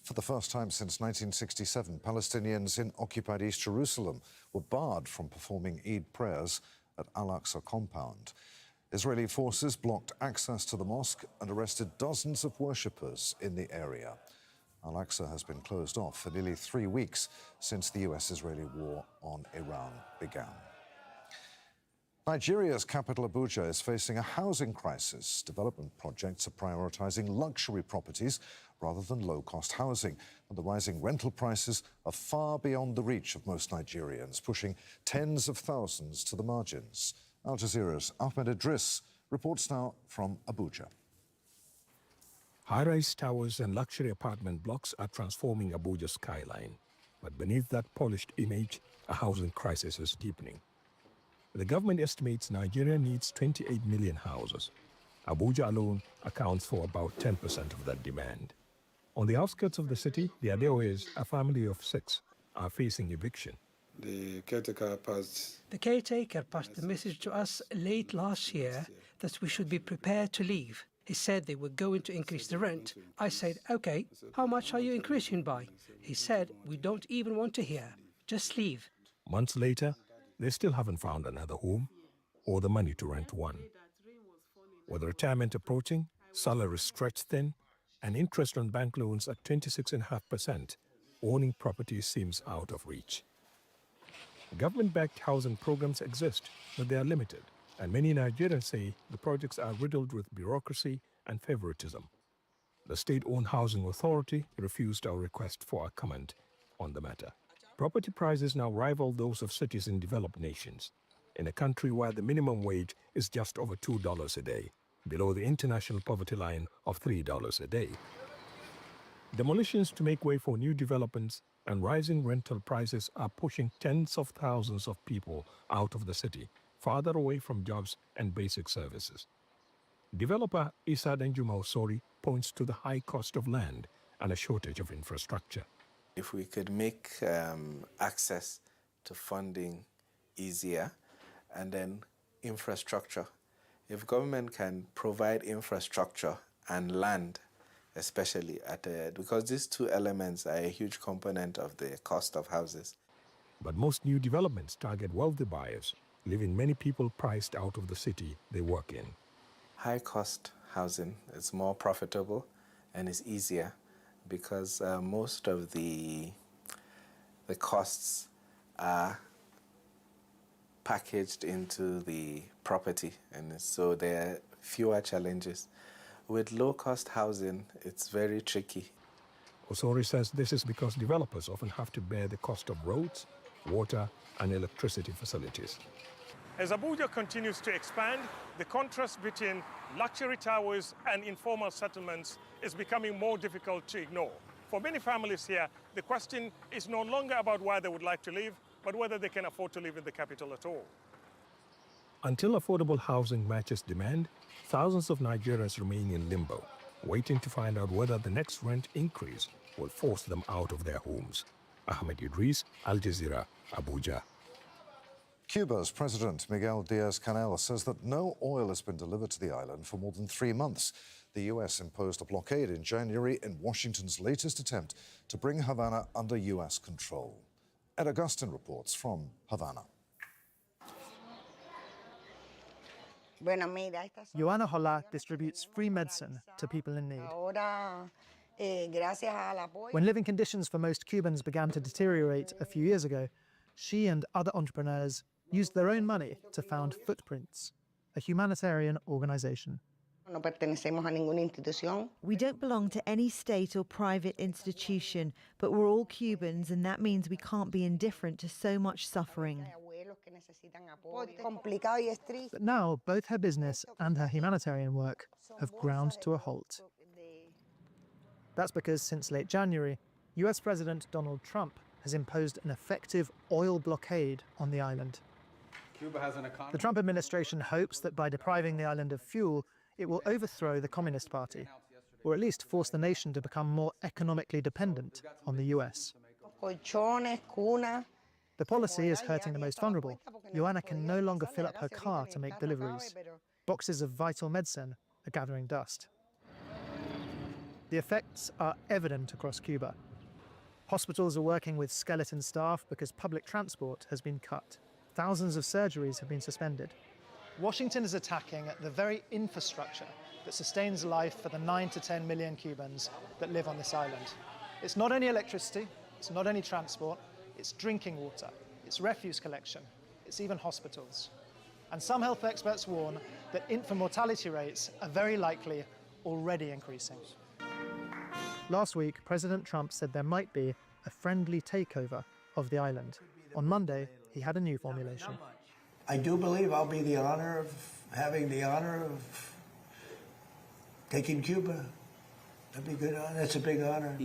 For the first time since 1967, Palestinians in occupied East Jerusalem were barred from performing Eid prayers at Al-Aqsa compound. Israeli forces blocked access to the mosque and arrested dozens of worshippers in the area. Al-Aqsa has been closed off for nearly 3 weeks since the US-Israeli war on Iran began. Nigeria's capital, Abuja, is facing a housing crisis. Development projects are prioritizing luxury properties rather than low-cost housing. And the rising rental prices are far beyond the reach of most Nigerians, pushing tens of thousands to the margins. Al Jazeera's Ahmed Idris reports now from Abuja. High-rise towers and luxury apartment blocks are transforming Abuja's skyline. But beneath that polished image, a housing crisis is deepening. The government estimates Nigeria needs 28 million houses. Abuja alone accounts for about 10% of that demand. On the outskirts of the city, the Adewes, a family of 6, are facing eviction. The caretaker passed the message to us late last year that we should be prepared to leave. He said they were going to increase the rent. I said, okay, how much are you increasing by? He said, we don't even want to hear. Just leave. Months later, they still haven't found another home or the money to rent one. With retirement approaching, salaries stretched thin, and interest on bank loans at 26.5%, owning property seems out of reach. Government-backed housing programs exist, but they are limited, and many Nigerians say the projects are riddled with bureaucracy and favoritism. The state-owned housing authority refused our request for a comment on the matter. Property prices now rival those of cities in developed nations, in a country where the minimum wage is just over $2 a day, below the international poverty line of $3 a day. Demolitions to make way for new developments and rising rental prices are pushing tens of thousands of people out of the city, farther away from jobs and basic services. Developer Issa Danjuma Osori points to the high cost of land and a shortage of infrastructure. If we could make access to funding easier, and then infrastructure. If government can provide infrastructure and land, especially because these two elements are a huge component of the cost of houses. But most new developments target wealthy buyers, leaving many people priced out of the city they work in. High-cost housing is more profitable and is easier because most of the costs are packaged into the property, and so there are fewer challenges. With low-cost housing, it's very tricky. Osori says this is because developers often have to bear the cost of roads, water, and electricity facilities. As Abuja continues to expand, the contrast between luxury towers and informal settlements is becoming more difficult to ignore. For many families here, the question is no longer about where they would like to live, but whether they can afford to live in the capital at all. Until affordable housing matches demand, thousands of Nigerians remain in limbo, waiting to find out whether the next rent increase will force them out of their homes. Ahmed Idris, Al Jazeera, Abuja. Cuba's President Miguel Diaz-Canel says that no oil has been delivered to the island for more than 3 months. The US imposed a blockade in January in Washington's latest attempt to bring Havana under US control. Ed Augustin reports from Havana. Joanna Hola distributes free medicine to people in need. When living conditions for most Cubans began to deteriorate a few years ago, she and other entrepreneurs used their own money to found Footprints, a humanitarian organization. We don't belong to any state or private institution, but we're all Cubans, and that means we can't be indifferent to so much suffering. But now, both her business and her humanitarian work have ground to a halt. That's because since late January, US President Donald Trump has imposed an effective oil blockade on the island. The Trump administration hopes that by depriving the island of fuel, it will overthrow the Communist Party, or at least force the nation to become more economically dependent on the US. The policy is hurting the most vulnerable. Joanna can no longer fill up her car to make deliveries. Boxes of vital medicine are gathering dust. The effects are evident across Cuba. Hospitals are working with skeleton staff because public transport has been cut. Thousands of surgeries have been suspended. Washington is attacking the very infrastructure that sustains life for the 9 to 10 million Cubans that live on this island. It's not only electricity, it's not only transport, it's drinking water, it's refuse collection, it's even hospitals. And some health experts warn that infant mortality rates are very likely already increasing. Last week, President Trump said there might be a friendly takeover of the island. On Monday, he had a new formulation. I do believe I'll be having the honor of taking Cuba. That'd be good. That's a big honor.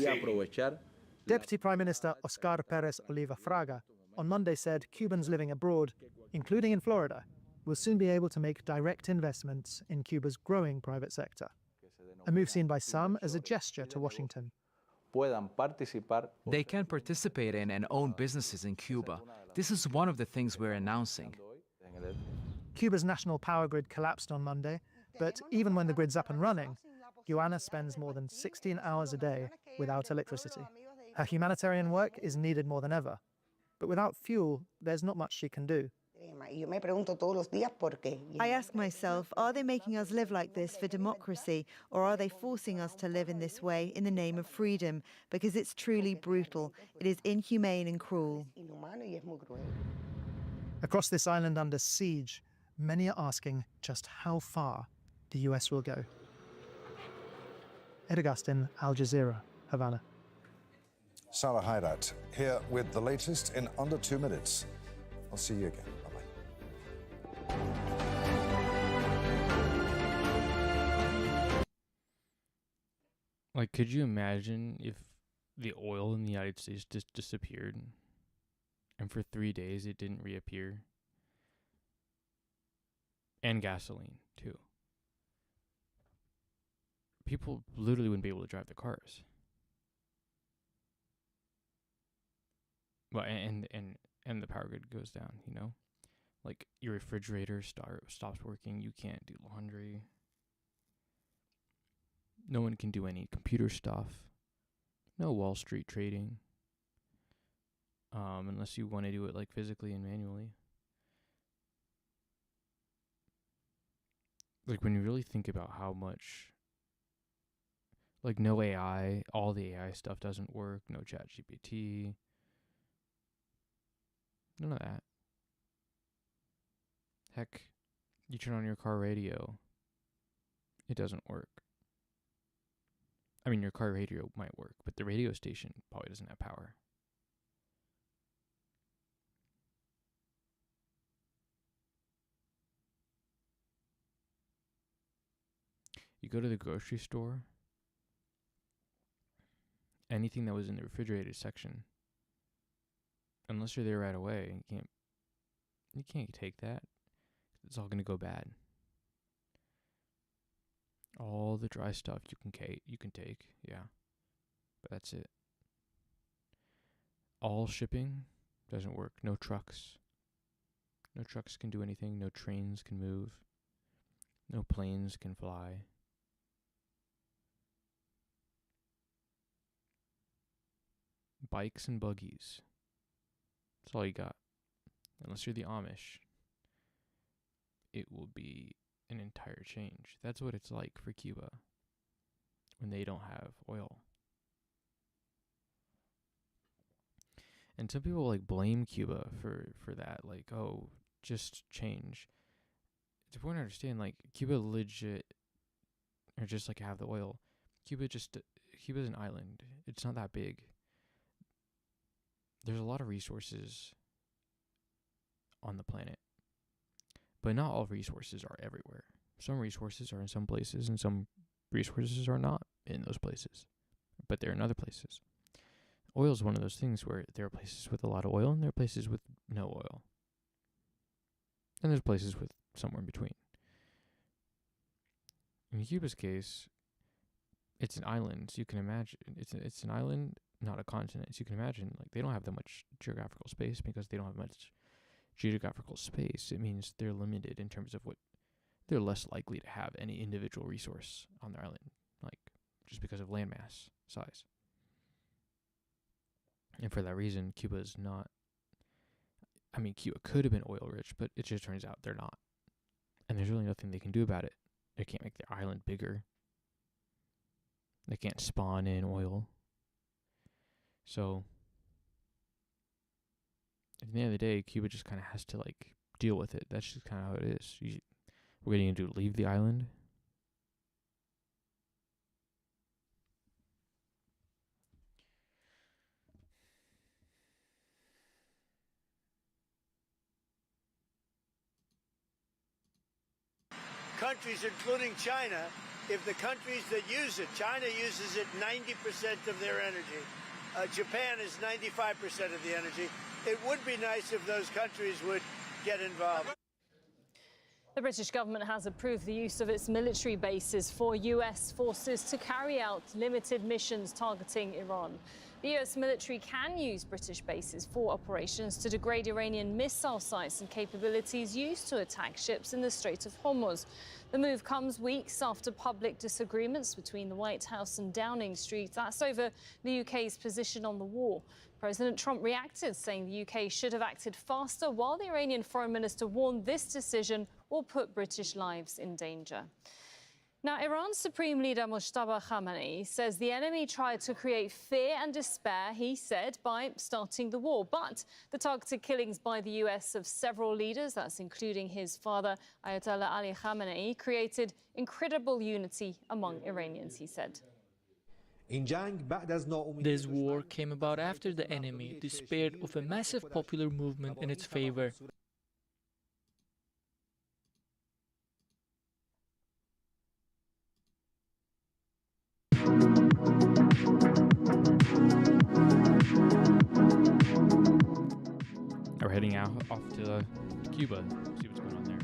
Deputy Prime Minister Oscar Perez Oliva Fraga on Monday said Cubans living abroad, including in Florida, will soon be able to make direct investments in Cuba's growing private sector. A move seen by some as a gesture to Washington. They can participate in and own businesses in Cuba. This is one of the things we're announcing. Cuba's national power grid collapsed on Monday, but even when the grid's up and running, Joanna spends more than 16 hours a day without electricity. Her humanitarian work is needed more than ever, but without fuel, there's not much she can do. I ask myself, are they making us live like this for democracy, or are they forcing us to live in this way in the name of freedom? Because it's truly brutal. It is inhumane and cruel. Across this island under siege, many are asking just how far the US will go. Ed Augustin, Al Jazeera, Havana. Sarah Heirat here with the latest in under 2 minutes. I'll see you again. Bye-bye. Like, could you imagine if the oil in the United States just disappeared and for 3 days it didn't reappear? And gasoline, too. People literally wouldn't be able to drive their cars. Well, and the power grid goes down, you know? Like, your refrigerator stops working, you can't do laundry. No one can do any computer stuff. No Wall Street trading. Unless you want to do it, like, physically and manually. Like, when you really think about how much... Like, no AI, all the AI stuff doesn't work, no ChatGPT. None of that. Heck, you turn on your car radio, it doesn't work. I mean, your car radio might work, but the radio station probably doesn't have power. You go to the grocery store, anything that was in the refrigerated section, unless you're there right away, you can't take that. It's all going to go bad. All the dry stuff you can take, yeah. But that's it. All shipping doesn't work. No trucks. No trucks can do anything. No trains can move. No planes can fly. Bikes and buggies. That's all you got. Unless you're the Amish, it will be an entire change. That's what it's like for Cuba when they don't have oil. And some people like blame Cuba for that, like, oh, just change. It's important to understand, like, Cuba legit or just like have the oil. Cuba's an island. It's not that big. There's a lot of resources on the planet, but not all resources are everywhere. Some resources are in some places, and some resources are not in those places, but they're in other places. Oil is one of those things where there are places with a lot of oil, and there are places with no oil, and there's places with somewhere in between. In Cuba's case, it's an island, so you can imagine it's an island, not a continent. So you can imagine, like, they don't have that much geographical space. Because they don't have much geographical space, it means they're limited in terms of what they're less likely to have any individual resource on their island, like just because of landmass size. And for that reason, Cuba's not. I mean, Cuba could have been oil rich, but it just turns out they're not. And there's really nothing they can do about it. They can't make their island bigger. They can't spawn in oil. So, at the end of the day, Cuba just kind of has to, like, deal with it. That's just kind of how it is. What are you going to do, leave the island? Countries, including China, if the countries that use it, China uses it 90% of their energy. Japan is 95% of the energy. It would be nice if those countries would get involved. The British government has approved the use of its military bases for US forces to carry out limited missions targeting Iran. The US military can use British bases for operations to degrade Iranian missile sites and capabilities used to attack ships in the Strait of Hormuz. The move comes weeks after public disagreements between the White House and Downing Street. That's over the UK's position on the war. President Trump reacted, saying the UK should have acted faster, while the Iranian foreign minister warned this decision will put British lives in danger. Now, Iran's Supreme Leader Mojtaba Khamenei says the enemy tried to create fear and despair, he said, by starting the war. But the targeted killings by the US of several leaders, that's including his father, Ayatollah Ali Khamenei, created incredible unity among Iranians, he said. This war came about after the enemy despaired of a massive popular movement in its favor. We're heading off to Cuba, see what's going on there.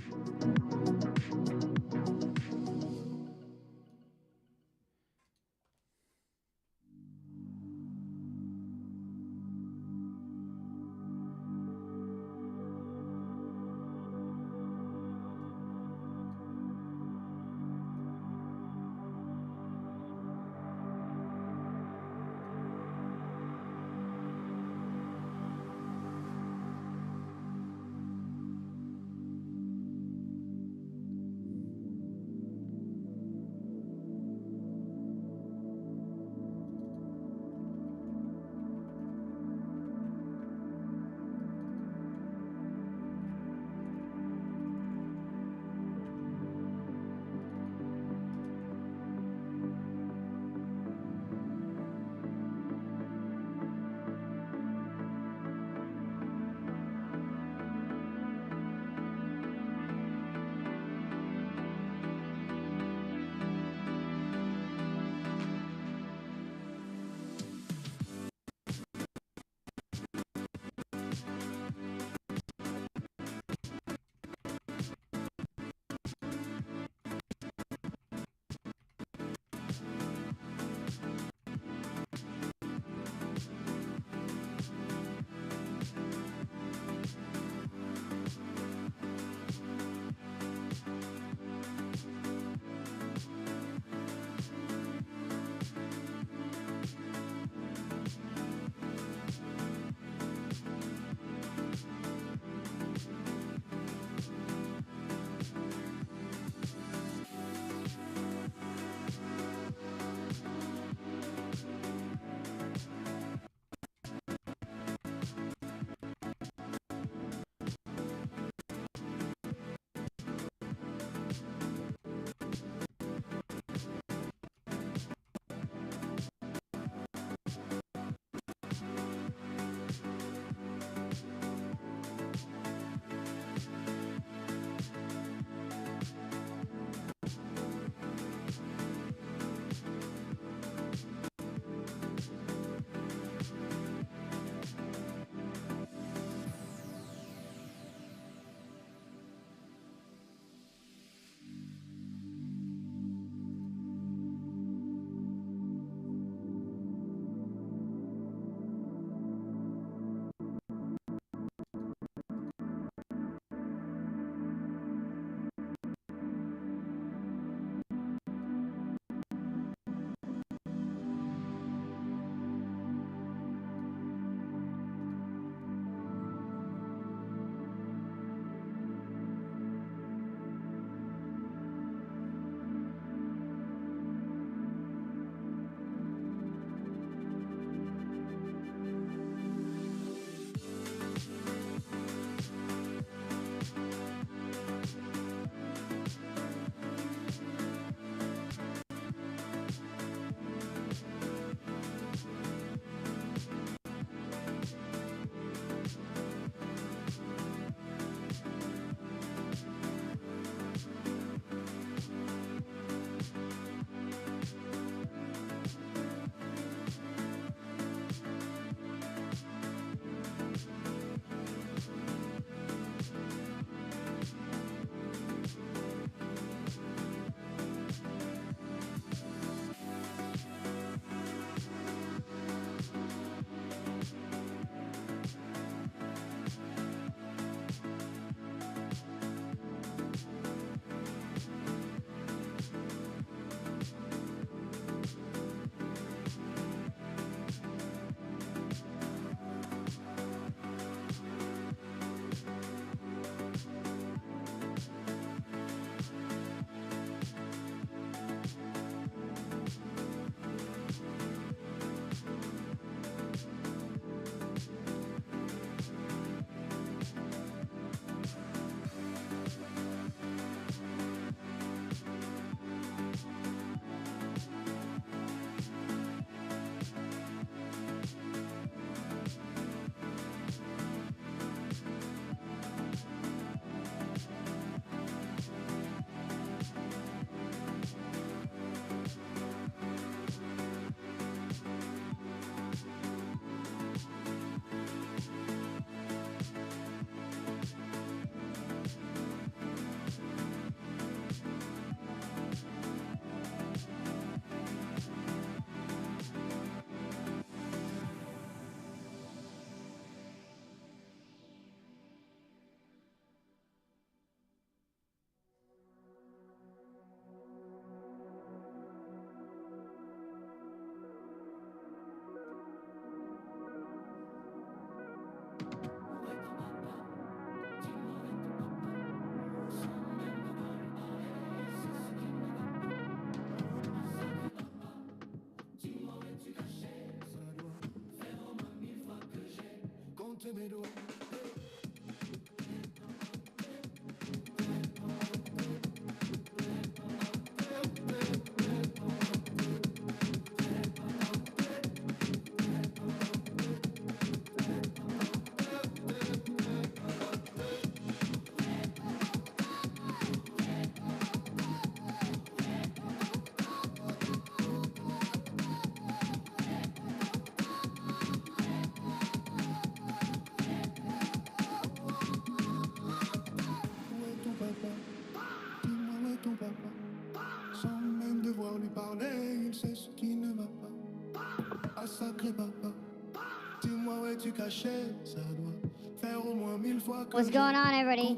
What's going on, everybody?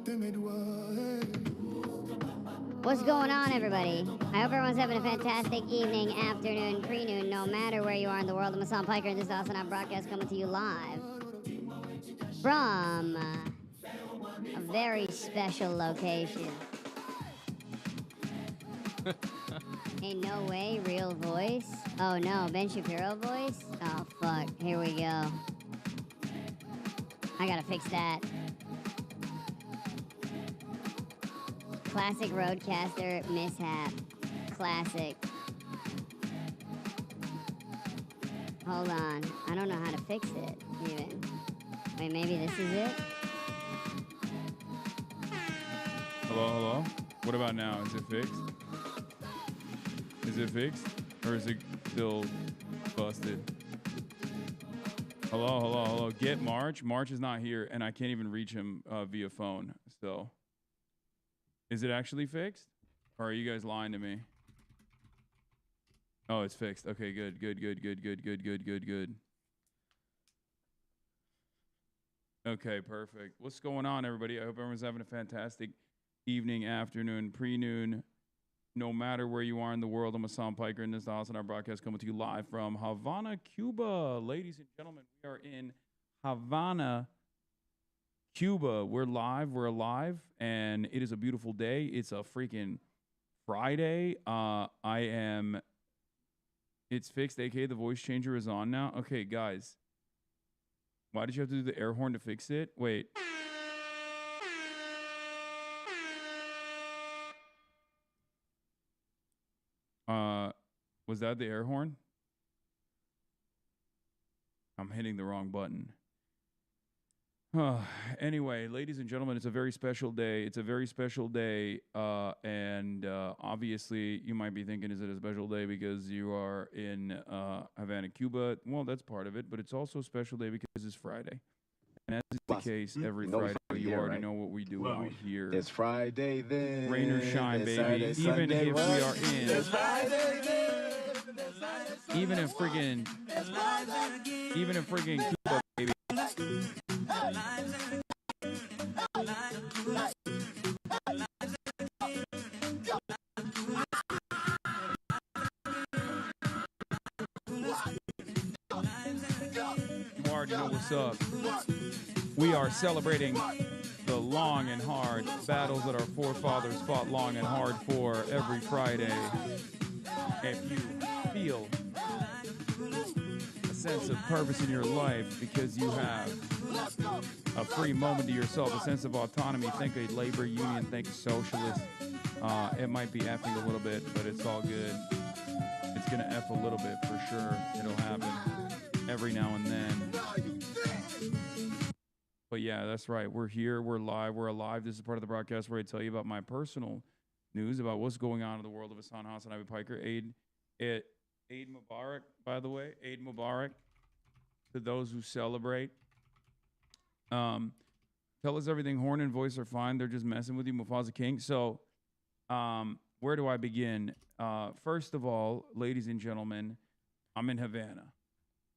What's going on, everybody? I hope everyone's having a fantastic evening, afternoon, pre-noon, no matter where you are in the world. I'm Hassan Piker, and this is Awesome Broadcast coming to you live from a very special location. Hey, no way, real voice? Oh no, Ben Shapiro voice? Oh fuck, here we go. I gotta fix that. Classic Roadcaster mishap. Classic. Hold on, I don't know how to fix it, even. Wait, maybe this is it? Hello, hello? What about now? Is it fixed? Is it fixed? Or is it still busted? Hello, hello, hello. Get March. March is not here, and I can't even reach him via phone. So, is it actually fixed? Or are you guys lying to me? Oh, it's fixed. Okay, good, good, good, good, good, good, good, good, good. Okay, perfect. What's going on, everybody? I hope everyone's having a fantastic evening, afternoon, pre-noon. No matter where you are in the world, I'm Hassan Piker, and this is Awesome Broadcast coming to you live from Havana, Cuba. Ladies and gentlemen, we are in Havana, Cuba. We're live, we're alive, and it is a beautiful day. It's a freaking Friday. It's fixed, aka the voice changer is on now. Okay, guys. Why did you have to do the air horn to fix it? Wait. Was that the air horn? I'm hitting the wrong button. Anyway, ladies and gentlemen, it's a very special day. It's a very special day. And obviously, you might be thinking, is it a special day because you are in Havana, Cuba? Well, that's part of it. But it's also a special day because it's Friday. And as is the case every Friday, you already know what we do out here. It's Friday then. Rain or shine, It's baby. Saturday, Even Sunday, if what? we are in... It's Friday then. Even if friggin' Cuba, baby. You already know what's up. We are celebrating the long and hard battles that our forefathers fought long and hard for every Friday. If you feel a sense of purpose in your life because you have a free moment to yourself, a sense of autonomy, think a labor union, think socialist. It might be effing a little bit, but it's all good. It's gonna F a little bit for sure. It'll happen every now and then. But yeah, that's right. We're here, we're live, we're alive. This is part of the broadcast where I tell you about my personal news about what's going on in the world of Hassan Hassan Abi Piker. Eid Mubarak, by the way. Eid Mubarak to those who celebrate. Tell us everything. Horn and voice are fine. They're just messing with you, Mufaza King. So, where do I begin? First of all, ladies and gentlemen, I'm in Havana.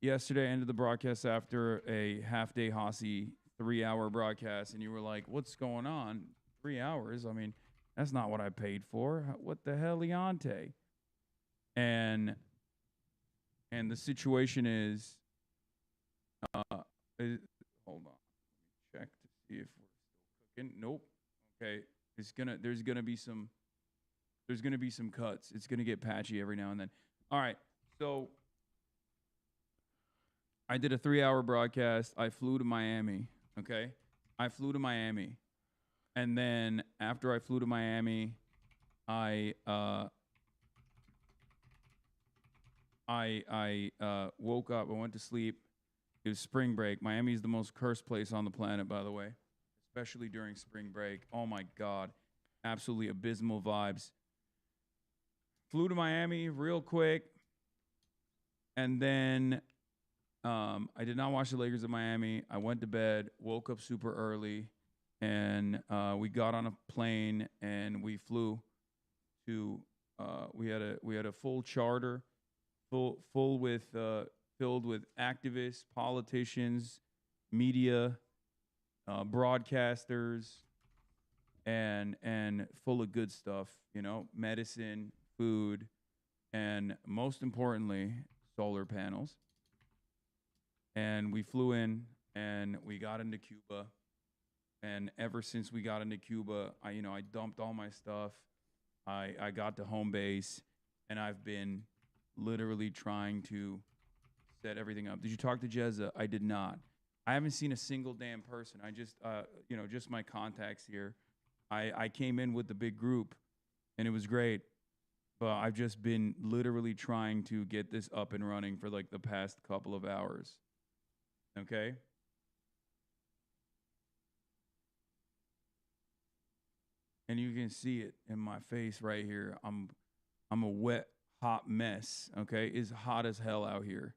Yesterday, I ended the broadcast after a half-day Hossie 3-hour broadcast, and you were like, what's going on? 3 hours? I mean, that's not what I paid for. What the hell, Leonte? And the situation is, hold on, check to see if we're still cooking. Nope. Okay, there's gonna be some cuts. It's gonna get patchy every now and then. All right, so I did a 3-hour broadcast. I flew to Miami. Okay, I flew to Miami, and then after I flew to Miami, I woke up. I went to sleep. It was spring break. Miami is the most cursed place on the planet, by the way, especially during spring break. Oh my God, absolutely abysmal vibes. Flew to Miami real quick, and then I did not watch the Lakers in Miami. I went to bed, woke up super early, and we got on a plane and we flew to. We had a full charter, filled with activists, politicians, media, broadcasters, and full of good stuff. You know, medicine, food, and most importantly, solar panels. And we flew in and we got into Cuba. And ever since we got into Cuba, I dumped all my stuff. I got to home base, and I've been literally trying to set everything up. Did you talk to Jezza? I did not. I haven't seen a single damn person. I just, just my contacts here. I came in with the big group, and it was great. But I've just been literally trying to get this up and running for like the past couple of hours. Okay? And you can see it in my face right here. I'm a wet, hot mess. Okay? It's hot as hell out here.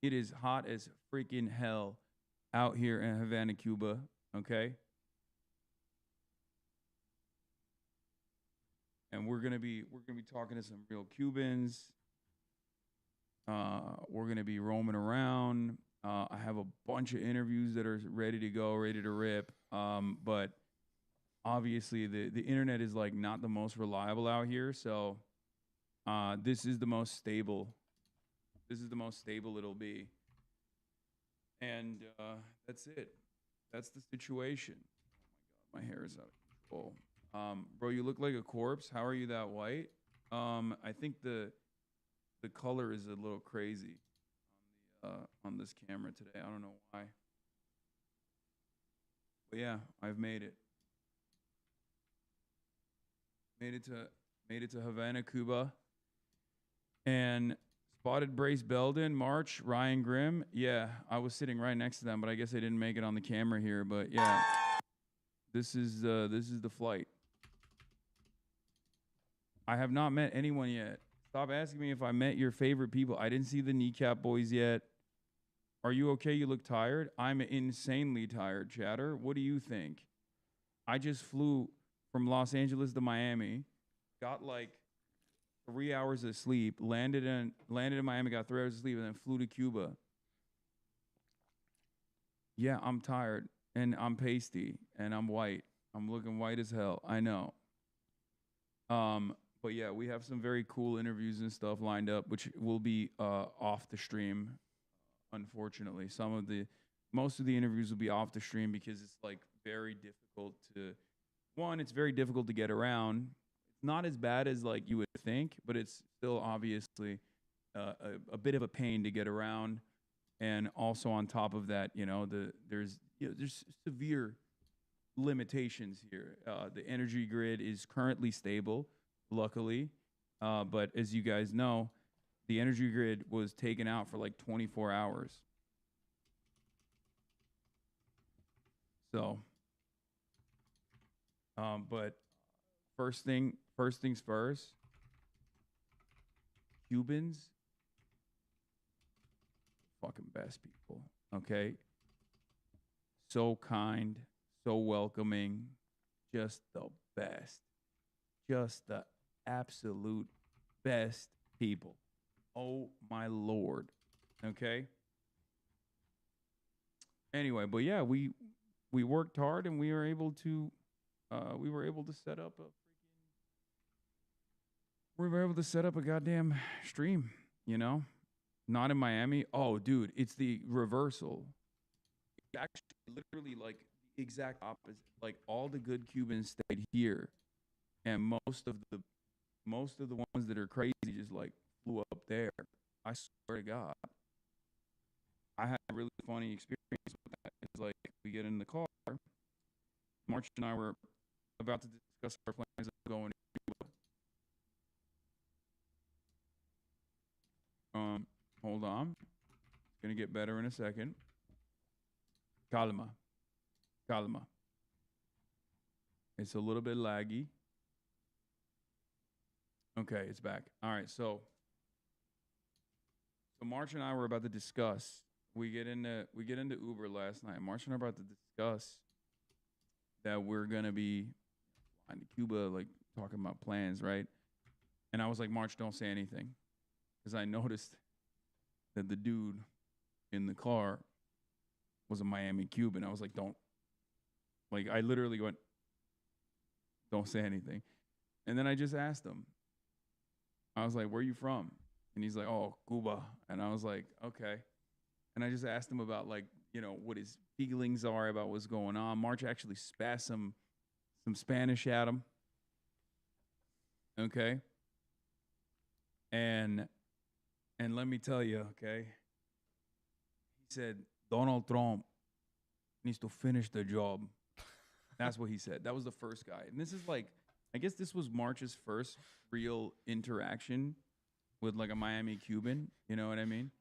It is hot as freaking hell out here in Havana, Cuba. Okay? And we're gonna be talking to some real Cubans. We're gonna be roaming around. I have a bunch of interviews that are ready to go, ready to rip. But obviously the internet is like not the most reliable out here. So this is the most stable. This is the most stable it'll be. And that's it. That's the situation. Oh my God, my hair is out of control. Bro, you look like a corpse. How are you that white? I think the color is a little crazy on this camera today. I don't know why. But yeah, I've made it. Made it to Havana, Cuba. And spotted Brace Belden, March, Ryan Grimm. Yeah, I was sitting right next to them, but I guess I didn't make it on the camera here. But yeah, this is the flight. I have not met anyone yet. Stop asking me if I met your favorite people. I didn't see the Kneecap Boys yet. Are you okay? You look tired. I'm insanely tired, chatter. What do you think? I just flew from Los Angeles to Miami, got like 3 hours of sleep, landed in Miami, got 3 hours of sleep, and then flew to Cuba. Yeah, I'm tired, and I'm pasty, and I'm white. I'm looking white as hell. I know. But yeah, we have some very cool interviews and stuff lined up, which will be off the stream. Unfortunately, most of the interviews will be off the stream because it's like very difficult to. One, it's very difficult to get around. It's not as bad as like you would think, but it's still obviously a bit of a pain to get around. And also on top of that, there's severe limitations here. The energy grid is currently stable, luckily, but as you guys know, the energy grid was taken out for like 24 hours. So, but first things first, Cubans, fucking best people, okay? So kind, so welcoming, just the best. Just the absolute best people. Oh my Lord. Okay? Anyway, but yeah, we worked hard and we were able to set up a goddamn stream, Not in Miami. Oh, dude, it's the reversal. It's actually literally like the exact opposite. Like all the good Cubans stayed here, and most of the ones that are crazy just like flew up there. I swear to God. I had a really funny experience with that. It's like we get in the car. March and I were about to discuss our plans of going to Cuba. Hold on. It's gonna get better in a second. Calma. Calma. It's a little bit laggy. Okay, it's back. All right, so March and I were about to discuss. We get into Uber last night. March and I are about to discuss that we're gonna be flying to Cuba, like talking about plans, right? And I was like, March, don't say anything, because I noticed that the dude in the car was a Miami Cuban. I was like, don't. Like, I literally went, don't say anything. And then I just asked him. I was like, where are you from? And he's like, oh, Cuba. And I was like, okay. And I just asked him about, like, you know, what his feelings are about what's going on. March actually spat some Spanish at him. Okay. And let me tell you, okay, he said, Donald Trump needs to finish the job. That's what he said. That was the first guy. And this is like, I guess this was March's first real interaction with like a Miami Cuban. You know what I mean?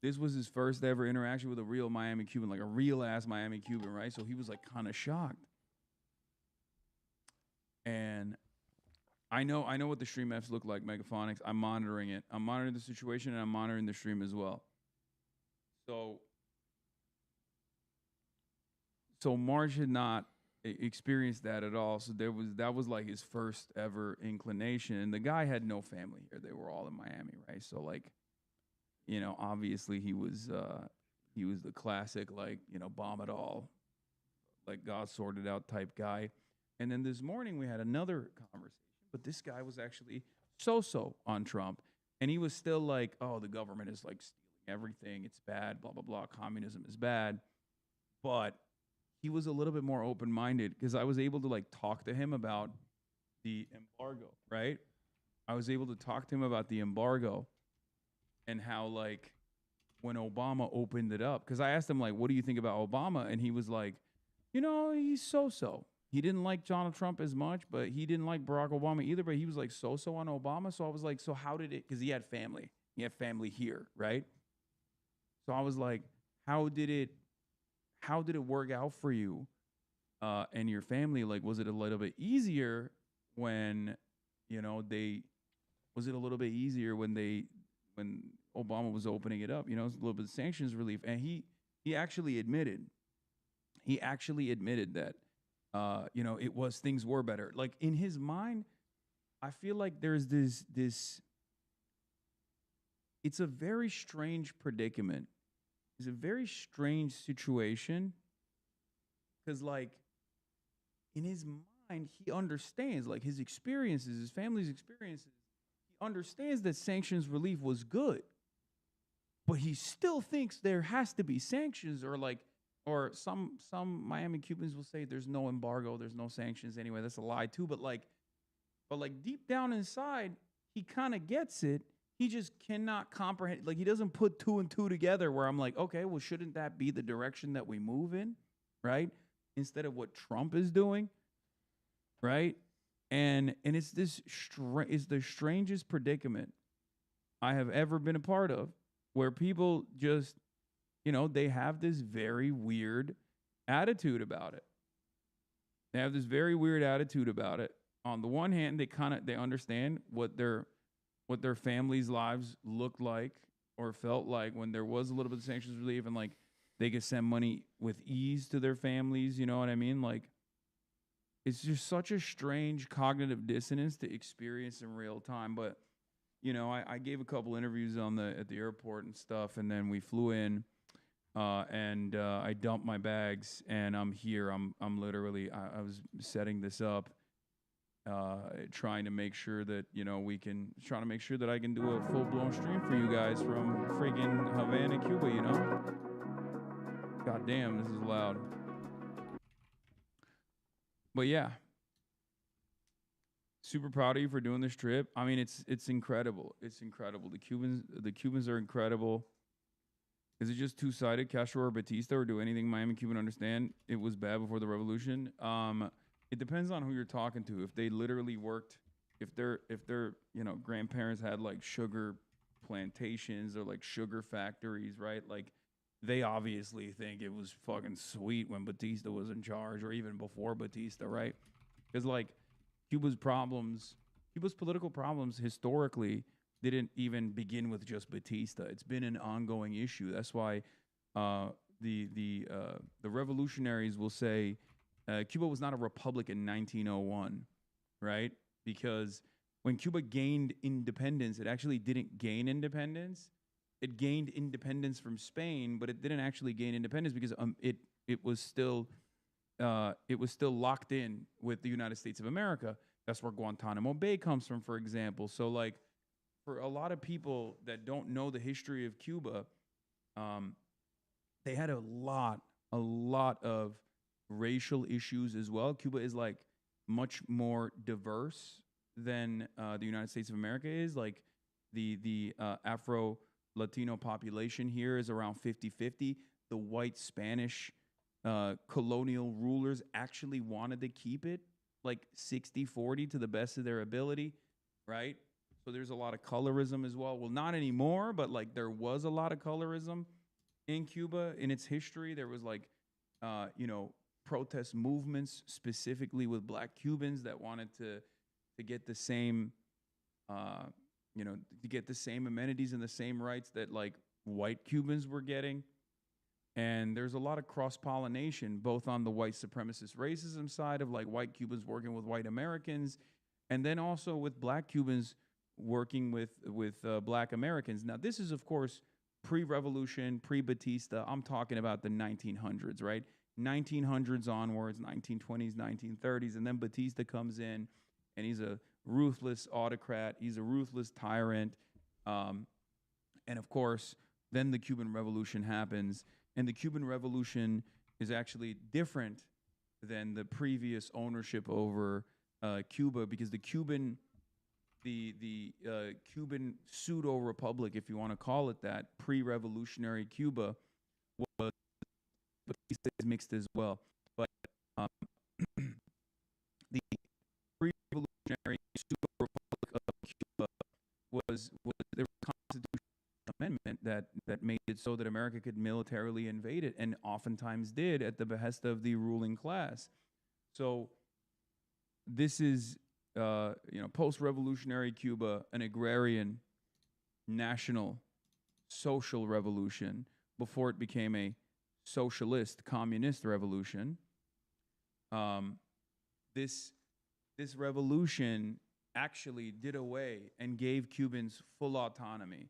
This was his first ever interaction with a real Miami Cuban, like a real ass Miami Cuban, right? So he was like kind of shocked. And I know what the stream Fs look like, Megaphonics. I'm monitoring it. I'm monitoring the situation, and I'm monitoring the stream as well. So March had not experienced that at all. So that was like his first ever inclination. And the guy had no family here. They were all in Miami, right? So like, you know, obviously he was the classic, like, you know, bomb it all, like God sorted out type guy. And then this morning we had another conversation, but this guy was actually so on Trump. And he was still like, oh, the government is like stealing everything. It's bad, blah, blah, blah. Communism is bad. But he was a little bit more open-minded because I was able to like talk to him about the embargo, right? I was able to talk to him about the embargo and how like when Obama opened it up, because I asked him like, what do you think about Obama? And he was like, you know, he's so. He didn't like Donald Trump as much, but he didn't like Barack Obama either, but he was like so on Obama. So I was like, so how did it, because he had family. He had family here, right? So I was like, how did it work out for you and your family? Like, was it a little bit easier when, you know, was it a little bit easier when Obama was opening it up? You know, it was a little bit of sanctions relief. And he actually admitted that, you know, things were better. Like in his mind, I feel like there's this, it's a very strange predicament. It's a very strange situation because, like, in his mind, he understands, like, his experiences, his family's experiences. He understands that sanctions relief was good, but he still thinks there has to be sanctions, or some Miami Cubans will say there's no embargo, there's no sanctions anyway. That's a lie too. But deep down inside, he kind of gets it. He just cannot comprehend. Like, he doesn't put two and two together where I'm like, okay, well, shouldn't that be the direction that we move in, right? Instead of what Trump is doing, right? And it's it's the strangest predicament I have ever been a part of, where people just, you know, they have this very weird attitude about it. They have this very weird attitude about it. On the one hand, they understand what their families' lives looked like or felt like when there was a little bit of sanctions relief, and like they could send money with ease to their families. You know what I mean? Like, it's just such a strange cognitive dissonance to experience in real time. But, you know, I gave a couple interviews at the airport and stuff, and then we flew in, and I dumped my bags, and I'm here. I'm literally, I was setting this up. Trying to make sure that, you know, trying to make sure that I can do a full-blown stream for you guys from freaking Havana, Cuba, you know? God damn, this is loud. But yeah. Super proud of you for doing this trip. I mean, it's incredible. It's incredible. The Cubans are incredible. Is it just two-sided, Castro or Batista, or do anything Miami Cuban understand it was bad before the revolution? It depends on who you're talking to. If they literally worked, if their grandparents had like sugar plantations or like sugar factories, right? Like they obviously think it was fucking sweet when Batista was in charge, or even before Batista, right? Because like Cuba's political problems historically didn't even begin with just Batista. It's been an ongoing issue. That's why the revolutionaries will say Cuba was not a republic in 1901, right? Because when Cuba gained independence, it actually didn't gain independence. It gained independence from Spain, but it didn't actually gain independence because it was still locked in with the United States of America. That's where Guantanamo Bay comes from, for example. So like, for a lot of people that don't know the history of Cuba, they had a lot of racial issues as well. Cuba is like much more diverse than the United States of America is. Like the Afro-Latino population here is around 50-50. The white Spanish colonial rulers actually wanted to keep it like 60-40 to the best of their ability, right? So there's a lot of colorism as well. Well, not anymore, but like there was a lot of colorism in Cuba in its history. There was like, protest movements specifically with black Cubans that wanted to get the same, to get the same amenities and the same rights that like white Cubans were getting. And there's a lot of cross-pollination, both on the white supremacist racism side of like white Cubans working with white Americans, and then also with black Cubans working with black Americans. Now, this is, of course, pre-revolution, pre-Batista. I'm talking about the 1900s, right? 1900s onwards, 1920s, 1930s, and then Batista comes in, and he's a ruthless autocrat. He's a ruthless tyrant. And, of course, then the Cuban Revolution happens, and the Cuban Revolution is actually different than the previous ownership over Cuba, because the Cuban pseudo-republic, if you want to call it that, pre-revolutionary Cuba, was mixed as well. But the pre-revolutionary pseudo-republic of Cuba was there was a constitutional amendment that made it so that America could militarily invade it, and oftentimes did at the behest of the ruling class. So this is post-revolutionary Cuba, an agrarian, national, social revolution before it became a socialist, communist revolution. This revolution actually did away and gave Cubans full autonomy,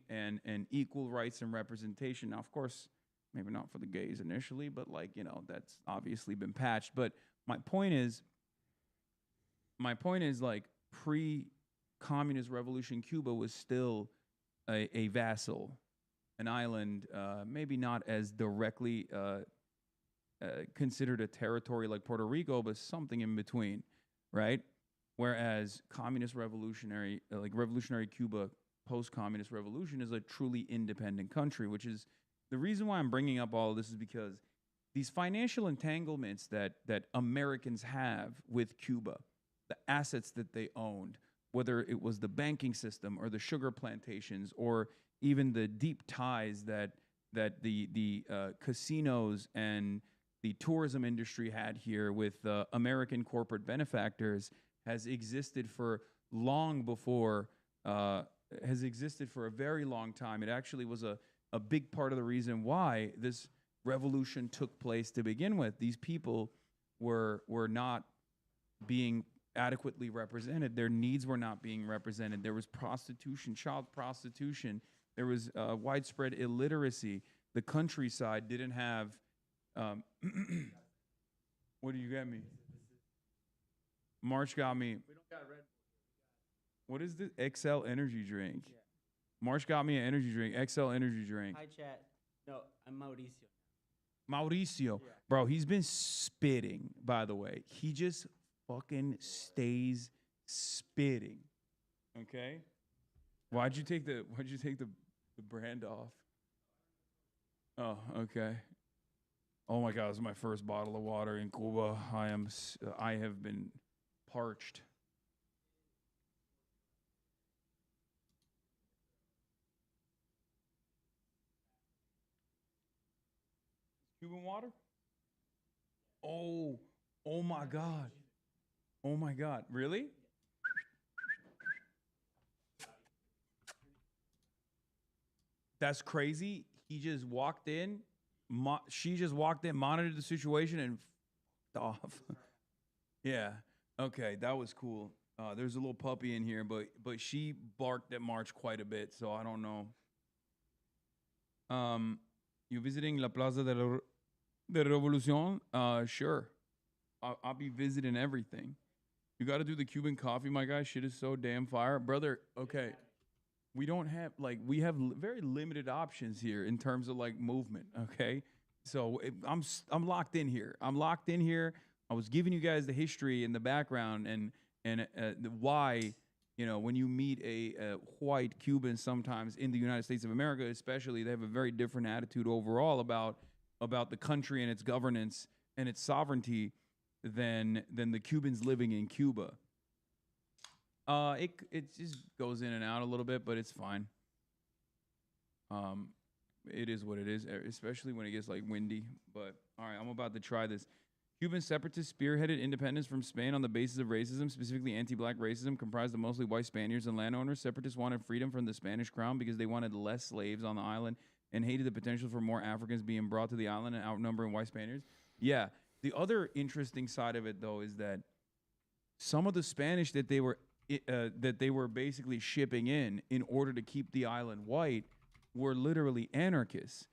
and equal rights and representation. Now, of course, maybe not for the gays initially, but like, that's obviously been patched. But my point is like pre-communist revolution Cuba was still a vassal, an island, maybe not as directly considered a territory like Puerto Rico, but something in between, right? Whereas revolutionary Cuba, post-communist revolution, is a truly independent country, which is the reason why I'm bringing up all of this, is because these financial entanglements that Americans have with Cuba, the assets that they owned, whether it was the banking system or the sugar plantations, or even the deep ties that the casinos and the tourism industry had here with American corporate benefactors, has existed for long before, has existed for a very long time. It actually was a big part of the reason why this revolution took place to begin with. These people were not being adequately represented. Their needs were not being represented. There was prostitution, child prostitution. There was widespread illiteracy. The countryside didn't have. What do you get me? March got me. We don't got Red Bull. What is this? XL energy drink. Yeah. March got me an energy drink. XL energy drink. Hi, chat. No, I'm Mauricio. Mauricio. Yeah. Bro, he's been spitting, by the way. He just fucking stays spitting. Okay? Why'd you take the the brand off. Oh, okay. Oh my God, it's my first bottle of water in Cuba. I have been parched. Cuban water? Oh my God. Oh my God, really? That's crazy. He just walked in. She just walked in, monitored the situation, and off. Yeah. Okay, that was cool. There's a little puppy in here, but she barked at March quite a bit, so I don't know. You visiting La Plaza de la Revolucion? Sure. I'll be visiting everything. You got to do the Cuban coffee, my guy. Shit is so damn fire, brother. Okay. We don't have we have very limited options here in terms of like movement. Okay, so I'm locked in here. I'm locked in here. I was giving you guys the history and the background and why, you know, when you meet a white Cuban sometimes in the United States of America, especially, they have a very different attitude overall about the country and its governance and its sovereignty than the Cubans living in Cuba. It just goes in and out a little bit, but it's fine. It is what it is, especially when it gets like windy. But all right, I'm about to try this. Cuban separatists spearheaded independence from Spain on the basis of racism, specifically anti-black racism, comprised of mostly white Spaniards and landowners. Separatists wanted freedom from the Spanish crown because they wanted less slaves on the island and hated the potential for more Africans being brought to the island and outnumbering white Spaniards. Yeah. The other interesting side of it, though, is that some of the Spanish that they were basically shipping in order to keep the island white were literally anarchists.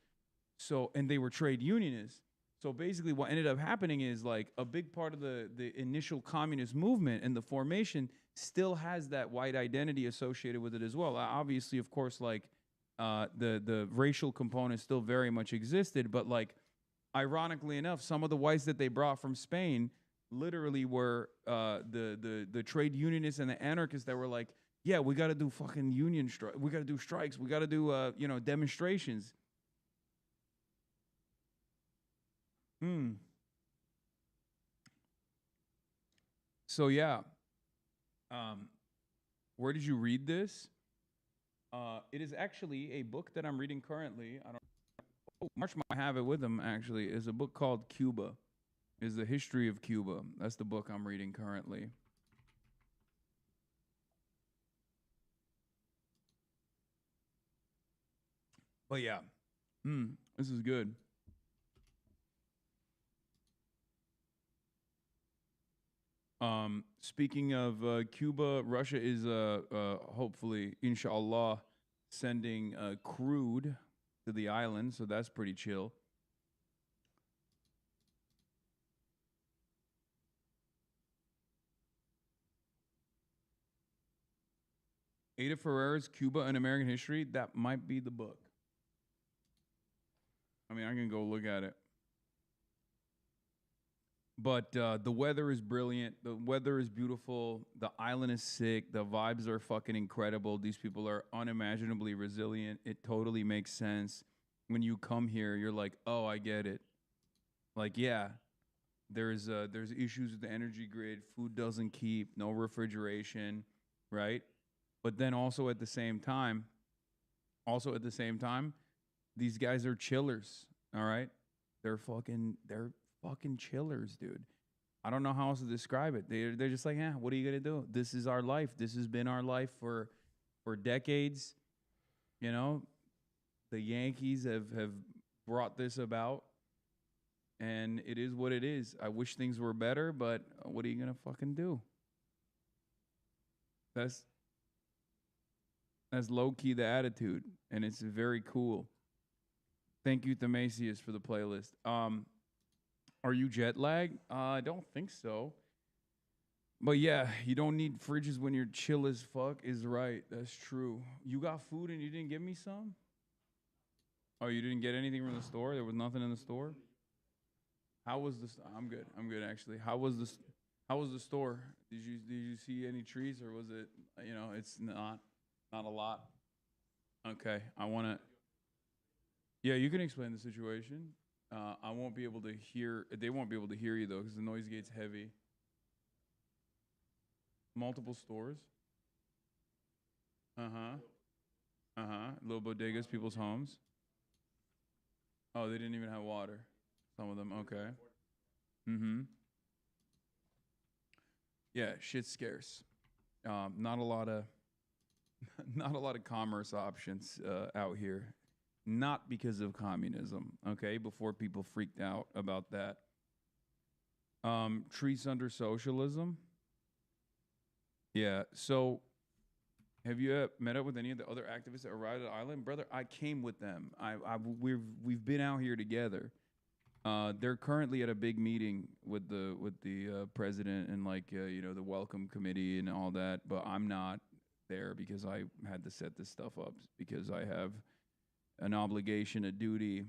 So, and they were trade unionists. So basically what ended up happening is like a big part of the initial communist movement and the formation still has that white identity associated with it as well. Obviously, of course, like the racial component still very much existed, but like ironically enough, some of the whites that they brought from Spain literally were the trade unionists and the anarchists that were like, yeah, we got to do fucking union strike. We got to do strikes. We got to do demonstrations. So yeah, where did you read this? It is actually a book that I'm reading currently. March might have it with him. Actually, is a book called Cuba. Is the history of Cuba. That's the book I'm reading currently. But yeah, this is good. Speaking of Cuba, Russia is hopefully, inshallah, sending crude to the island, so that's pretty chill. Ada Ferrera's Cuba and American History, that might be the book. I mean, I can go look at it. But the weather is brilliant. The weather is beautiful. The island is sick. The vibes are fucking incredible. These people are unimaginably resilient. It totally makes sense. When you come here, you're like, oh, I get it. Like, yeah, there's issues with the energy grid. Food doesn't keep. No refrigeration, right? But then also at the same time, these guys are chillers, all right? They're fucking chillers, dude. I don't know how else to describe it. They're just like, what are you gonna do? This is our life. This has been our life for decades. You know, the Yankees have brought this about, and it is what it is. I wish things were better, but what are you gonna fucking do? That's low-key the attitude, and it's very cool. Thank you, Themasius, for the playlist. Are you jet lagged? I don't think so. But yeah, you don't need fridges when you're chill as fuck is right. That's true. You got food and you didn't give me some? Oh, you didn't get anything from the store? There was nothing in the store? How was the I'm good. I'm good actually. How was the store? Did you see any trees, or was it, it's not a lot? Okay, I want to. Yeah, you can explain the situation. I won't be able to hear. They won't be able to hear you though, because the noise gate's heavy. Multiple stores. Little bodegas, people's homes. Oh, they didn't even have water. Some of them. Okay. Mm-hmm. Yeah, shit's scarce. Not a lot of, not a lot of commerce options out here. Not because of communism. Okay, before people freaked out about that. Treats under socialism. Yeah. So, have you met up with any of the other activists that arrived at the island, brother? I came with them. We've been out here together. They're currently at a big meeting with the president and the welcome committee and all that. But I'm not there because I had to set this stuff up because I have an obligation, a duty,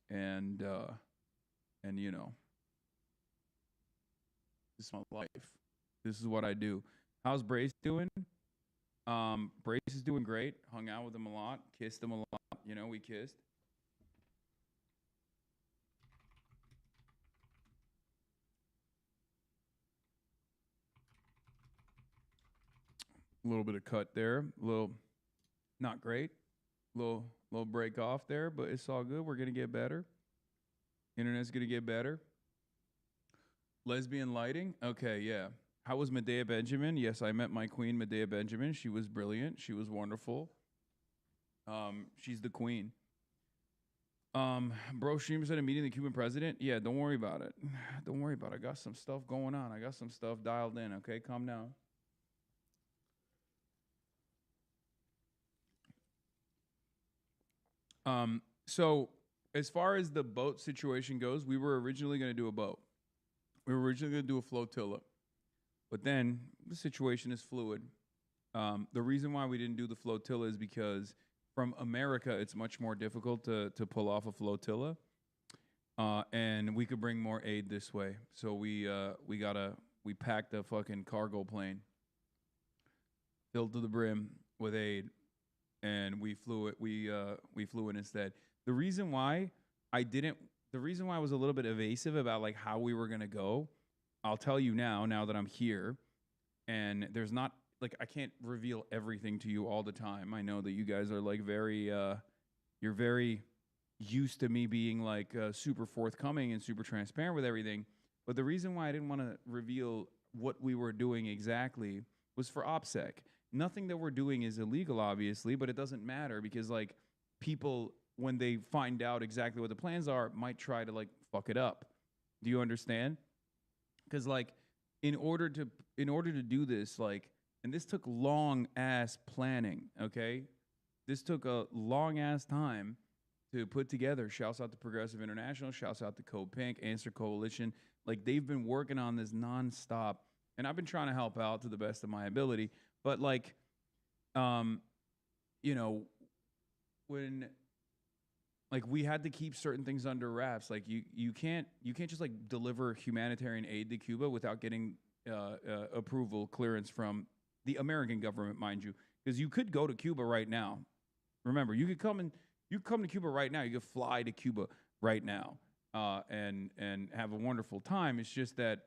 and this is my life. This is what I do. How's Brace doing? Brace is doing great. Hung out with him a lot. Kissed him a lot. We kissed. A little bit of cut there. A little, not great. Little break off there, but it's all good. We're gonna get better. Internet's gonna get better. Lesbian lighting. Okay, yeah. How was Medea Benjamin? Yes, I met my queen, Medea Benjamin. She was brilliant. She was wonderful. She's the queen. Bro, streamers at a meeting the Cuban president. Yeah, don't worry about it. Don't worry about it. I got some stuff going on. I got some stuff dialed in. Okay, calm down. So as far as the boat situation goes, we were originally going to do a boat. We were originally going to do a flotilla. But then the situation is fluid. The reason why we didn't do the flotilla is because from America, it's much more difficult to pull off a flotilla. And we could bring more aid this way. So we packed a fucking cargo plane filled to the brim with aid, and we flew it instead. The reason why I was a little bit evasive about like how we were gonna go, I'll tell you now that I'm here, and there's not like I can't reveal everything to you all the time. I know that you guys are like very you're very used to me being like super forthcoming and super transparent with everything. But the reason why I didn't want to reveal what we were doing exactly was for OPSEC. Nothing that we're doing is illegal, obviously, but it doesn't matter because like people, when they find out exactly what the plans are, might try to like fuck it up. Do you understand? Because like in order to do this, like, and this took long ass planning, okay? This took a long ass time to put together. Shouts out to Progressive International, shouts out to Code Pink, Answer Coalition. Like they've been working on this nonstop, and I've been trying to help out to the best of my ability. But like, when like we had to keep certain things under wraps. Like you can't just like deliver humanitarian aid to Cuba without getting approval, clearance from the American government, mind you, because you could go to Cuba right now. Remember, you could come to Cuba right now. You could fly to Cuba right now and have a wonderful time. It's just that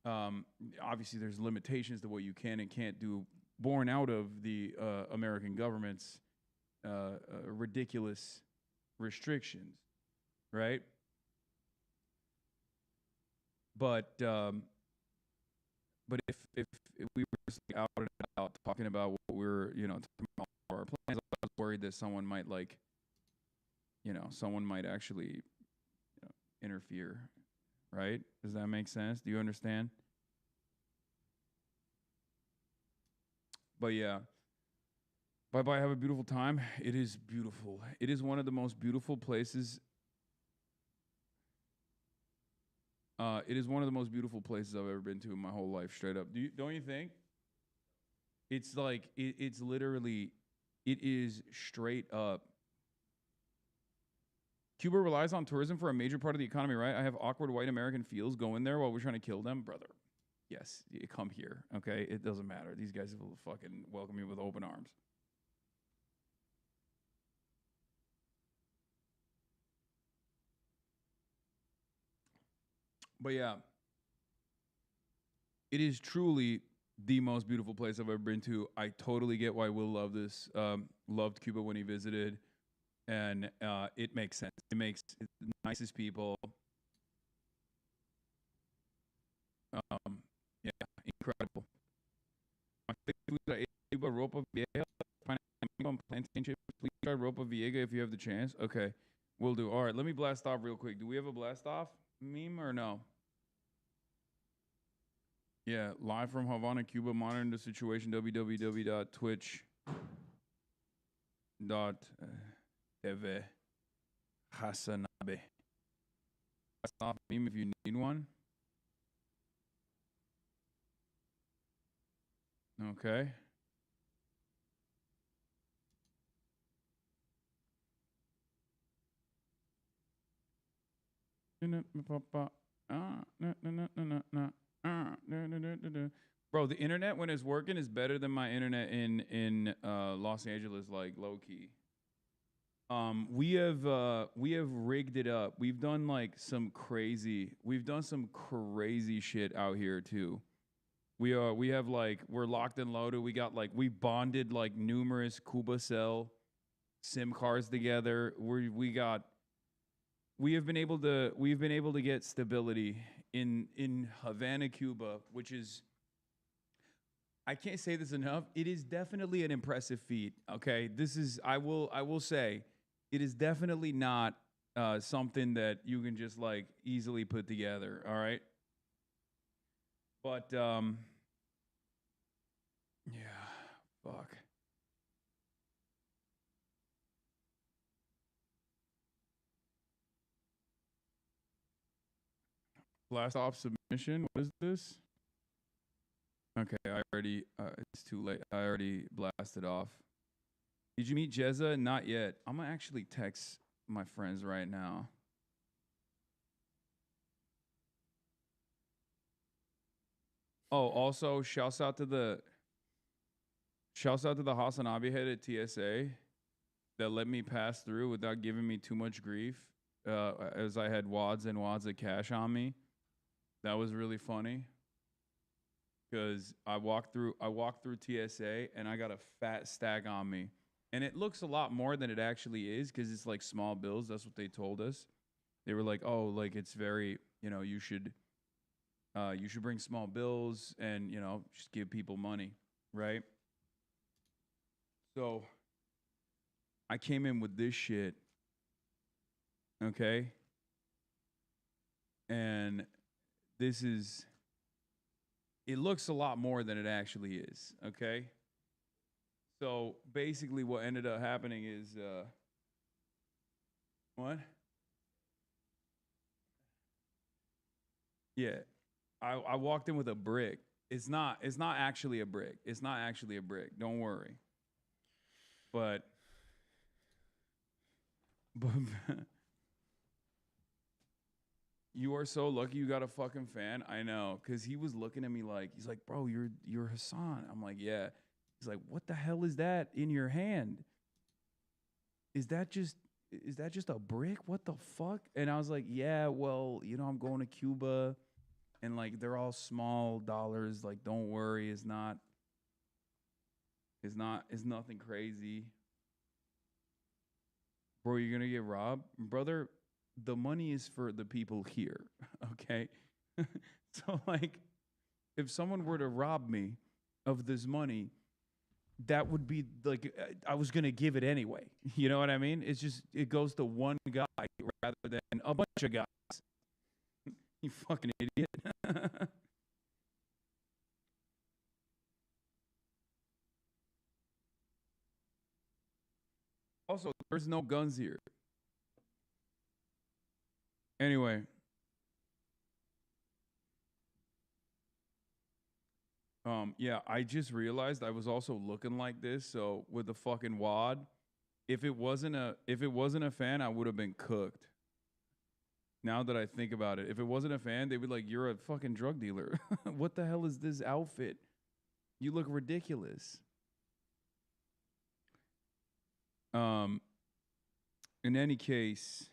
obviously there's limitations to what you can and can't do, born out of the American government's ridiculous restrictions, right? But if we were just out and out talking about what we're talking about our plans, I was worried that someone might actually interfere, right? Does that make sense? Do you understand? But yeah. Bye-bye. Have a beautiful time. It is beautiful. It is one of the most beautiful places. It is one of the most beautiful places I've ever been to in my whole life, straight up. Don't you think? It's like, it's literally, it is straight up. Cuba relies on tourism for a major part of the economy, right? I have awkward white American feels going there while we're trying to kill them. Brother, yes, you come here, okay? It doesn't matter. These guys will fucking welcome you with open arms. But yeah, it is truly the most beautiful place I've ever been to. I totally get why Will loved this. Loved Cuba when he visited, and it makes sense. It makes it the nicest people. Yeah, incredible. My favorite food I ate in Cuba, ropa vieja, pineapple, plantain chips. Please try ropa vieja if you have the chance. Okay, will do. All right, let me blast off real quick. Do we have a blast off meme or no? Yeah, live from Havana, Cuba, monitoring the situation, www.twitch.tv. Hasanabe. Stop meme if you need one. Okay. Bro, the internet when it's working is better than my internet in Los Angeles, like low key. We have rigged it up. We've done some crazy shit out here too. We have we're locked and loaded. We got we bonded numerous Cuba Cell SIM cards together. We've been able to get stability in Havana, Cuba, which is, I can't say this enough. It is definitely an impressive feat. Okay, this is I will say it is definitely not something that you can just easily put together. All right, but yeah, fuck. Blast off submission. What is this? Okay, I already. It's too late. I already blasted off. Did you meet Jezza? Not yet. I'm gonna actually text my friends right now. Oh, also shouts out to the Hasanabi head at TSA that let me pass through without giving me too much grief, as I had wads and wads of cash on me. That was really funny. Because I walked through TSA and I got a fat stack on me. And it looks a lot more than it actually is because it's small bills. That's what they told us. They were like, oh, it's very, you should bring small bills and, just give people money, right? So I came in with this shit, okay? And it looks a lot more than it actually is, okay? So basically what ended up happening is, what? Yeah, I walked in with a brick. It's not actually a brick. It's not actually a brick. Don't worry. But you are so lucky you got a fucking fan. I know, because he was looking at me he's like, bro, you're Hassan. I'm like, yeah. He's like, what the hell is that in your hand? Is that just a brick? What the fuck? And I was like, yeah, well, I'm going to Cuba and they're all small dollars. Don't worry, it's nothing crazy. Bro, you're gonna get robbed? Brother, the money is for the people here, okay? So if someone were to rob me of this money, that would be I was gonna give it anyway. You know what I mean? It's just it goes to one guy rather than a bunch of guys. You fucking idiot. Also, there's no guns here. Anyway. Yeah, I just realized I was also looking like this, so with the fucking wad, if it wasn't a fan, I would have been cooked. Now that I think about it, if it wasn't a fan, they'd be like, "You're a fucking drug dealer. What the hell is this outfit? You look ridiculous." In any case,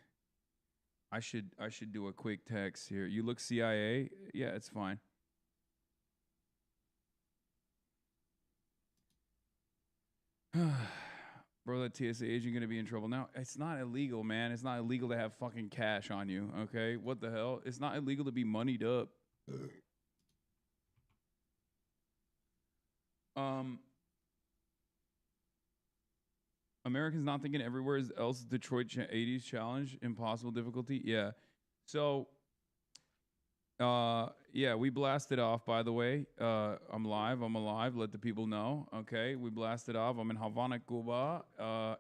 I should do a quick text here. You look CIA? Yeah, it's fine. Bro, that TSA agent gonna be in trouble now. It's not illegal, man. It's not illegal to have fucking cash on you. Okay, what the hell? It's not illegal to be moneyed up. Americans not thinking everywhere else Detroit 80s challenge, impossible difficulty. Yeah. So, yeah, we blasted off, by the way. I'm live. I'm alive. Let the people know. Okay. We blasted off. I'm in Havana, Cuba. I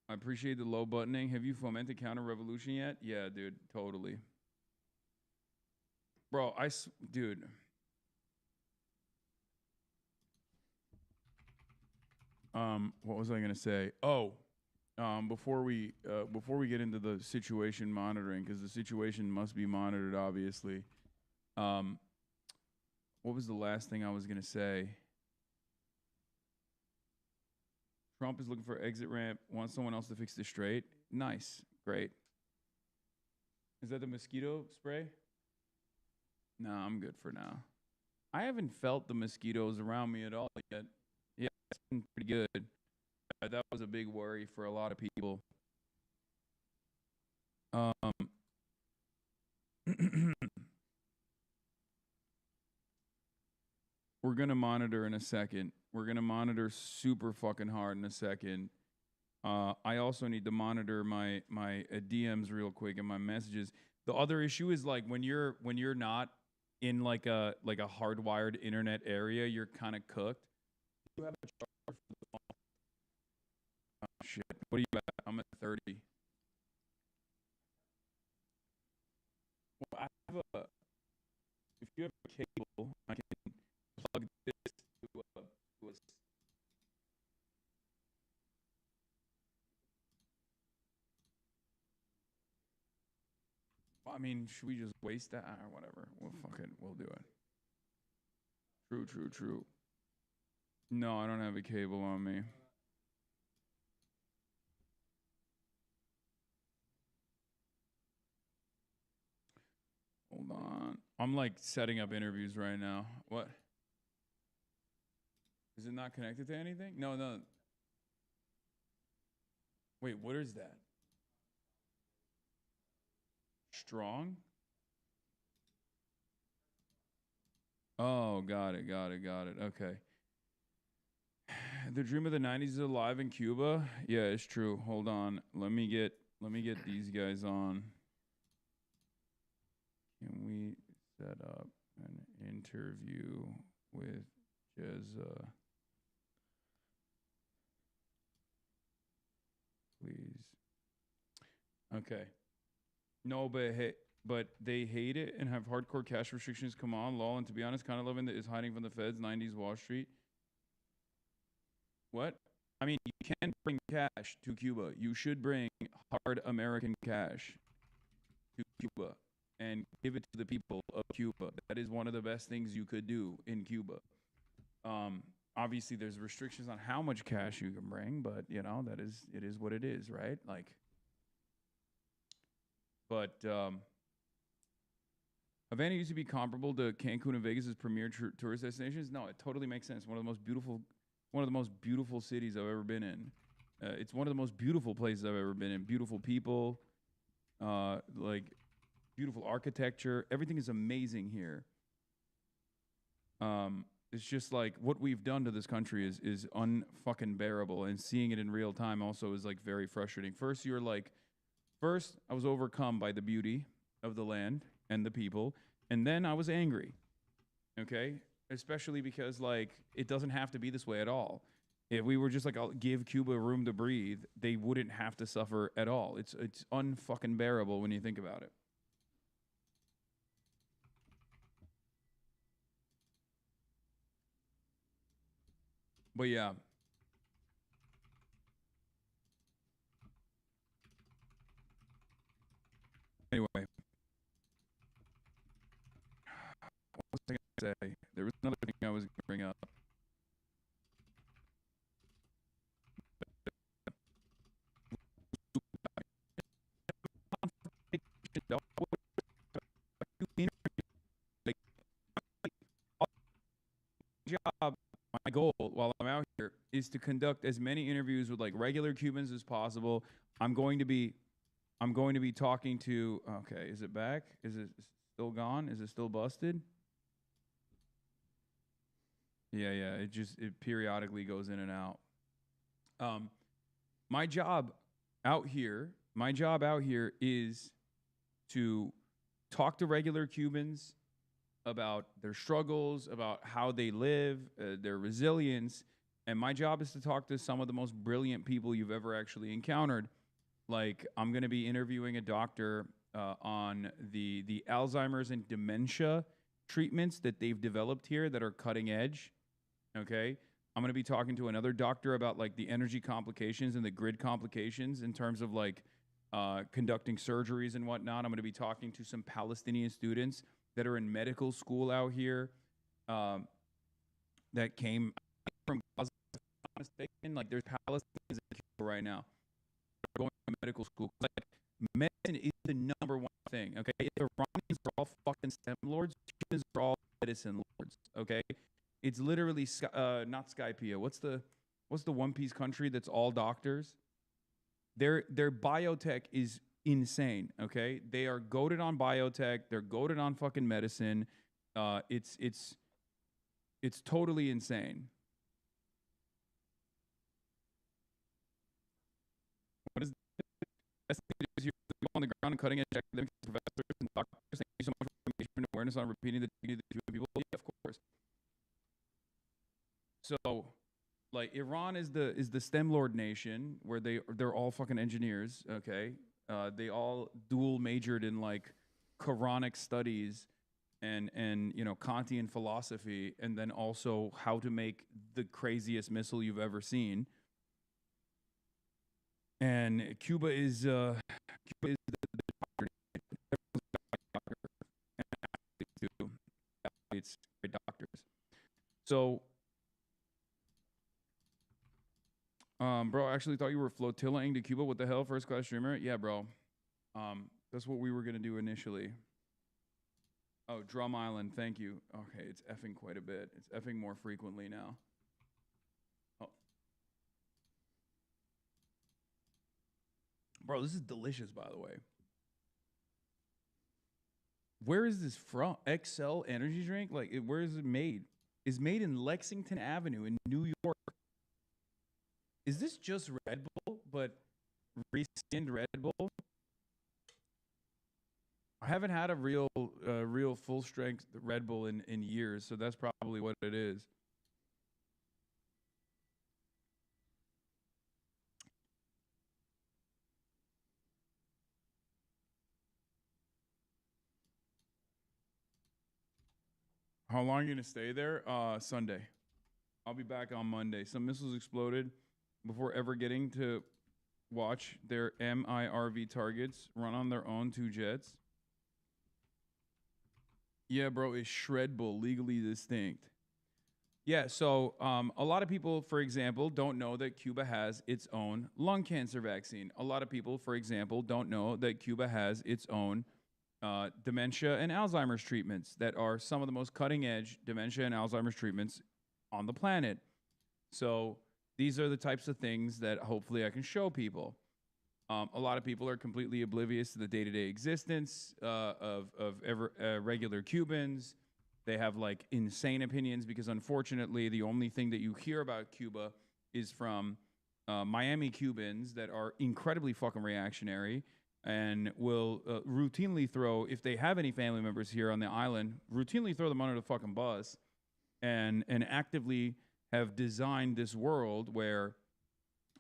appreciate the low buttoning. Have you fomented counter-revolution yet? Yeah, dude. Totally. Bro, dude. What was I gonna say? Oh, before we get into the situation monitoring, because the situation must be monitored, obviously. What was the last thing I was gonna say? Trump is looking for exit ramp. Wants someone else to fix the strait. Nice, great. Is that the mosquito spray? No, I'm good for now. I haven't felt the mosquitoes around me at all yet. Yeah, it's been pretty good. That was a big worry for a lot of people. We're gonna monitor in a second. We're gonna monitor super fucking hard in a second. I also need to monitor my DMs real quick and my messages. The other issue is like when you're not in like a hardwired internet area, you're kind of cooked. You have a charger for the phone. Oh shit! What are you at? I'm at 30. Well, I have a. If you have a cable, I can plug this to a. I mean, should we just waste that or whatever? We'll do it. True. No, I don't have a cable on me. Hold on. I'm like setting up interviews right now. What? Is it not connected to anything? No. Wait, what is that? Strong? Oh, got it. Okay. The dream of the 90s is alive in Cuba? Yeah, it's true. Hold on. Let me get these guys on. Can we set up an interview with Jezza? Please. Okay. No, but they hate it and have hardcore cash restrictions. Come on, lol. And to be honest, kind of loving that is hiding from the feds. 90s Wall Street. What? I mean, you can bring cash to Cuba. You should bring hard American cash to Cuba and give it to the people of Cuba. That is one of the best things you could do in Cuba. Obviously, there's restrictions on how much cash you can bring, but it is what it is, right? Like, but Havana used to be comparable to Cancun and Vegas as premier tourist destinations. No, it totally makes sense. One of the most beautiful cities I've ever been in. It's one of the most beautiful places I've ever been in. Beautiful people, like beautiful architecture. Everything is amazing here. It's just like what we've done to this country is unfucking bearable, and seeing it in real time also is like very frustrating. First, I was overcome by the beauty of the land and the people, and then I was angry. Okay? Especially because like it doesn't have to be this way at all. If we were just like, I'll give Cuba room to breathe, they wouldn't have to suffer at all. It's unfucking bearable when you think about it. But yeah. Anyway. What was I going to say? There was another thing I was going to bring up. is to conduct as many interviews with like regular Cubans as possible. I'm going to be talking to, okay, is it back? Is it still gone? Is it still busted? Yeah, it periodically goes in and out. My job out here is to talk to regular Cubans about their struggles, about how they live, their resilience. And my job is to talk to some of the most brilliant people you've ever actually encountered. Like, I'm going to be interviewing a doctor on the Alzheimer's and dementia treatments that they've developed here that are cutting edge. Okay. I'm going to be talking to another doctor about like the energy complications and the grid complications in terms of like conducting surgeries and whatnot. I'm going to be talking to some Palestinian students that are in medical school out here that came from Gaza, if I'm not mistaken. Like, there's Palestinians in Cuba right now going to medical school. Like, medicine is the number one thing, okay? If the Iranians are all fucking STEM lords, Cubans are all medicine lords, okay? It's literally not Skypea. What's the One Piece country that's all doctors? Their biotech is insane. Okay, they are goated on biotech. They're goated on fucking medicine. It's totally insane. What is the best thing to do is you go on the ground and cutting edge academic professors and doctors. Thank you so much for engagement and awareness on repeating the dignity of the people. Yeah, of course. So, like, Iran is the STEM lord nation where they're all fucking engineers. Okay, they all dual majored in like Quranic studies and you know, Kantian philosophy, and then also how to make the craziest missile you've ever seen. And Cuba is the it's great doctors. So, bro, I actually thought you were flotillaing to Cuba. What the hell, first class streamer? Yeah, bro. That's what we were gonna do initially. Oh, Drum Island, thank you. Okay, it's effing quite a bit. It's effing more frequently now. Oh. Bro, this is delicious, by the way. Where is this from? XL energy drink? Like, where is it made? It's made in Lexington Avenue in New York. Is this just Red Bull, but reskinned Red Bull? I haven't had a real full strength Red Bull in years, so that's probably what it is. How long are you gonna stay there? Sunday. I'll be back on Monday. Some missiles exploded before ever getting to watch their MIRV targets run on their own 2 jets. Yeah, bro, it's Shred Bull, legally distinct. Yeah, so a lot of people, for example, don't know that Cuba has its own lung cancer vaccine. A lot of people, for example, don't know that Cuba has its own dementia and Alzheimer's treatments that are some of the most cutting-edge dementia and Alzheimer's treatments on the planet. So these are the types of things that hopefully I can show people. A lot of people are completely oblivious to the day-to-day existence of regular Cubans. They have like insane opinions because unfortunately the only thing that you hear about Cuba is from Miami Cubans that are incredibly fucking reactionary and will routinely throw, if they have any family members here on the island, routinely throw them under the fucking bus and actively have designed this world where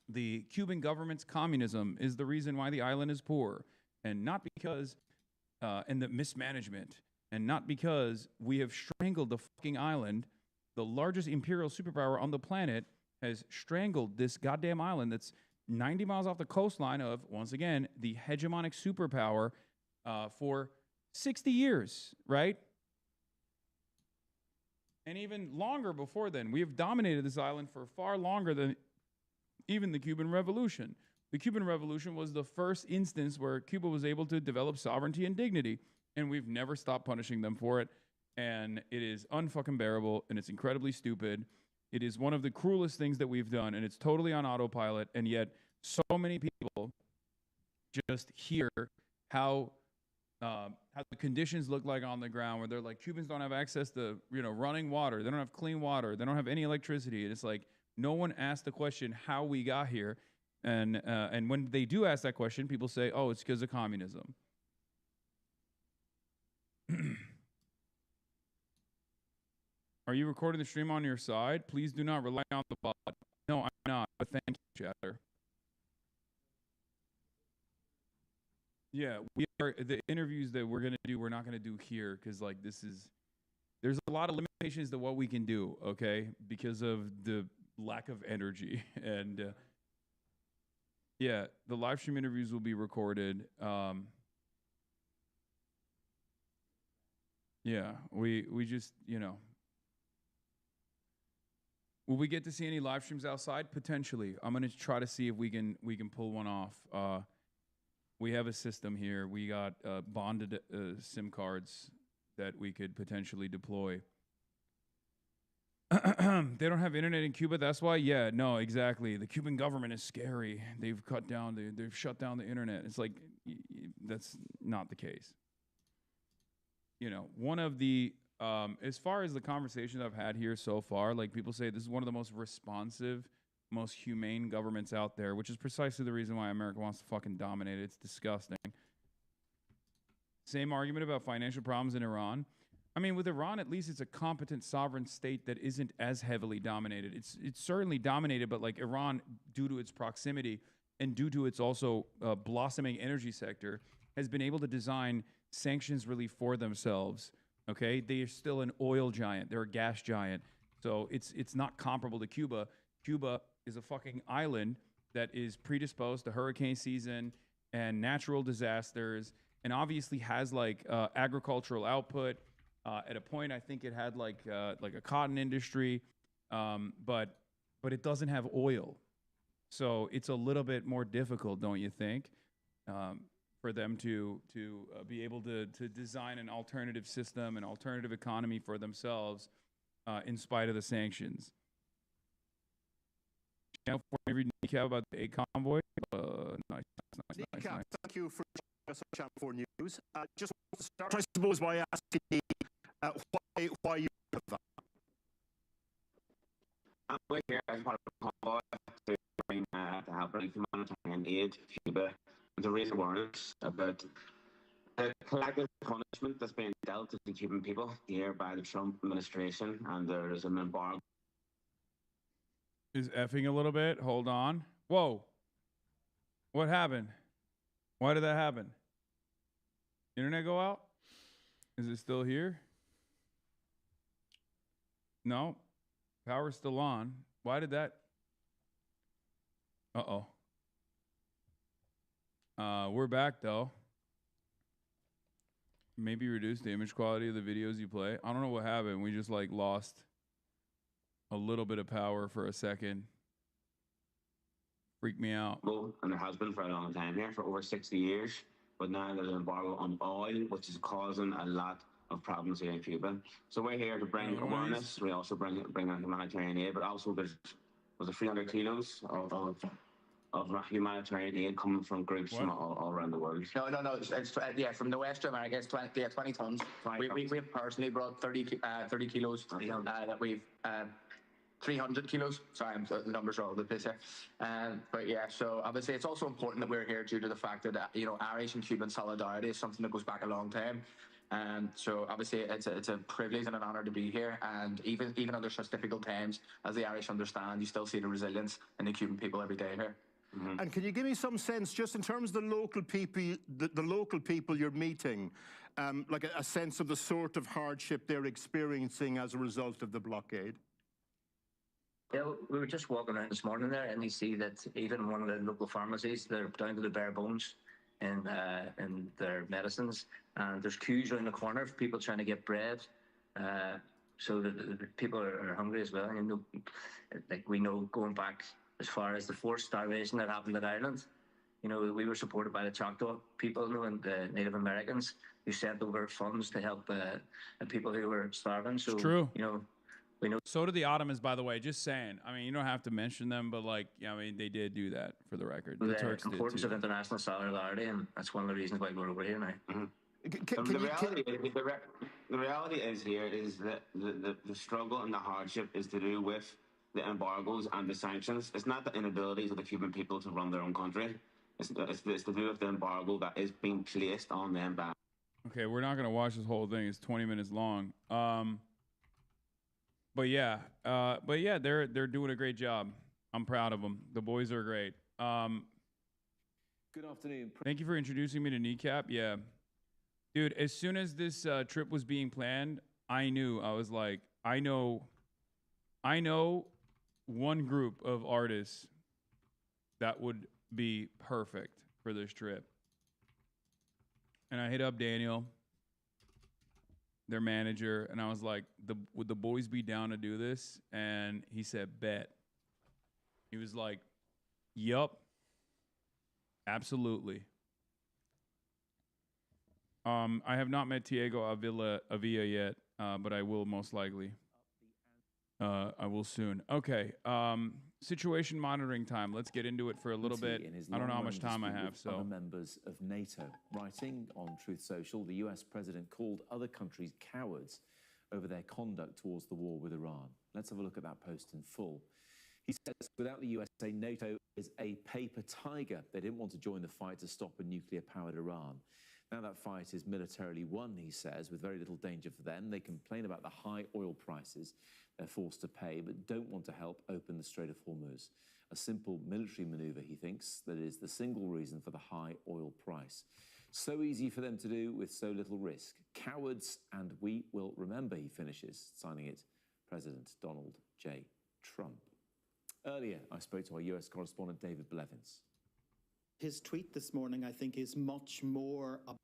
the Cuban government's communism is the reason why the island is poor, and not because, and the mismanagement, and not because we have strangled the fucking island. The largest imperial superpower on the planet has strangled this goddamn island that's 90 miles off the coastline of, once again, the hegemonic superpower for 60 years, right? And even longer before then. We have dominated this island for far longer than even the Cuban Revolution. The Cuban Revolution was the first instance where Cuba was able to develop sovereignty and dignity, and we've never stopped punishing them for it. And it is unfucking bearable, and it's incredibly stupid. It is one of the cruelest things that we've done, and it's totally on autopilot, and yet so many people just hear how the conditions look like on the ground, where they're like, Cubans don't have access to, running water. They don't have clean water. They don't have any electricity. And it's like, no one asked the question how we got here. And when they do ask that question, people say, oh, it's because of communism. Are you recording the stream on your side? Please do not rely on the bot. No, I'm not, but thank you, chatter. Yeah, we are. The interviews that we're going to do, we're not going to do here because, like, there's a lot of limitations to what we can do, okay, because of the lack of energy. And, yeah, the live stream interviews will be recorded. Yeah, we just, Will we get to see any live streams outside? Potentially. I'm going to try to see if we can pull one off. We have a system here. We got bonded SIM cards that we could potentially deploy. They don't have internet in Cuba. That's why. Yeah, no, exactly. The Cuban government is scary. They've shut down the internet. It's like that's not the case. One of the as far as the conversations I've had here so far, like people say this is one of the most responsive, most humane governments out there, which is precisely the reason why America wants to fucking dominate it. It's disgusting. Same argument about financial problems in Iran. I mean, with Iran, at least it's a competent sovereign state that isn't as heavily dominated. It's certainly dominated, but like Iran, due to its proximity and due to its also blossoming energy sector, has been able to design sanctions relief for themselves. Okay, they are still an oil giant. They're a gas giant. So it's not comparable to Cuba. Cuba is a fucking island that is predisposed to hurricane season and natural disasters, and obviously has like agricultural output. At a point, I think it had like a cotton industry, but it doesn't have oil. So it's a little bit more difficult, don't you think, for them to be able to design an alternative system, an alternative economy for themselves, in spite of the sanctions. Channel 4 reading decaf about the aid convoy. Nice. Thank you for joining us on Channel 4 News. Just want to start, I suppose, by asking you why you do that. We're here as part of the convoy to help bring humanitarian aid to Cuba and to raise awareness about the collective punishment that's being dealt to the Cuban people here by the Trump administration, and there is an embargo. Is effing a little bit. Hold on. Whoa. What happened? Why did that happen? Internet go out? Is it still here? No. Power's still on. Why did that? Uh-oh. We're back, though. Maybe reduce the image quality of the videos you play. I don't know what happened. We just, like, lost a little bit of power for a second. Freaked me out. Well, and there has been for a long time here, for over 60 years. But now there's an embargo on oil, which is causing a lot of problems here in Cuba. So we're here to bring awareness. We also bring in humanitarian aid, but also was 300 kilos of humanitarian aid coming from groups from all around the world. No. It's from the Western America. It's 20 tons. We have personally brought 30 kilos that we've. 300 kilos. Sorry, the numbers are all over the place here. But yeah, so obviously it's also important that we're here due to the fact that Irish and Cuban solidarity is something that goes back a long time. And so obviously it's a privilege and an honor to be here. And even under such difficult times, as the Irish understand, you still see the resilience in the Cuban people every day here. Mm-hmm. And can you give me some sense, just in terms of the local people you're meeting, like a sense of the sort of hardship they're experiencing as a result of the blockade? Yeah, we were just walking around this morning there, and you see that even one of the local pharmacies, they're down to the bare bones in their medicines, and there's queues around the corner for people trying to get bread. So the people are hungry as well. And like we know, going back as far as the forced starvation that happened in Ireland, we were supported by the Choctaw people, and the Native Americans who sent over funds to help people who were starving. So it's true. So did the Ottomans, by the way. Just saying. I mean, you don't have to mention them, but like, yeah, I mean, they did do that for the record. The Turks did importance too. of international solidarity, and that's one of the reasons why we're over here now. The reality is here is that the struggle and the hardship is to do with the embargoes and the sanctions. It's not the inability of the Cuban people to run their own country. It's to do with the embargo that is being placed on them by. Okay, we're not gonna watch this whole thing. It's 20 minutes long. But yeah, they're doing a great job. I'm proud of them. The boys are great. Good afternoon. Thank you for introducing me to Kneecap. Yeah, dude. As soon as this trip was being planned, I knew. I was like, I know one group of artists that would be perfect for this trip. And I hit up Daniel, their manager, and I was like, would the boys be down to do this? And he said, bet. He was like, yup, absolutely. I have not met Diego Avila yet, but I will most likely. I will soon. Okay. Situation monitoring time. Let's get into it for a little bit. I don't know how much time I have. So, other members of NATO, writing on Truth Social, the U.S. president called other countries cowards over their conduct towards the war with Iran. Let's have a look at that post in full. He says, without the USA, NATO is a paper tiger. They didn't want to join the fight to stop a nuclear-powered Iran. Now that fight is militarily won, he says, with very little danger for them. They complain about the high oil prices they're forced to pay, but don't want to help open the Strait of Hormuz. A simple military maneuver, he thinks, that is the single reason for the high oil price. So easy for them to do with so little risk. Cowards, and we will remember, he finishes, signing it, President Donald J. Trump. Earlier, I spoke to our US correspondent, David Blevins. His tweet this morning, I think, is much more about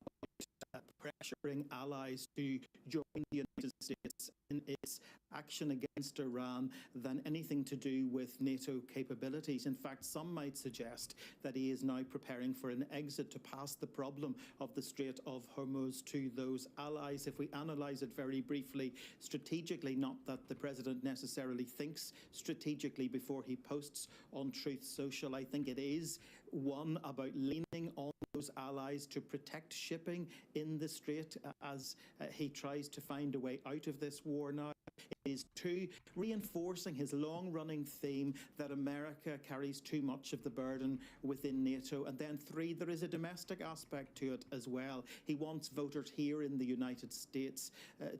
pressuring allies to join the United States in its action against Iran than anything to do with NATO capabilities. In fact, some might suggest that he is now preparing for an exit to pass the problem of the Strait of Hormuz to those allies. If we analyse it very briefly, strategically, not that the president necessarily thinks strategically before he posts on Truth Social, I think it is one about leaning on those allies to protect shipping in the Strait as he tries to find a way out of this war now. It is two, reinforcing his long-running theme that America carries too much of the burden within NATO. And then three, there is a domestic aspect to it as well. He wants voters here in the United States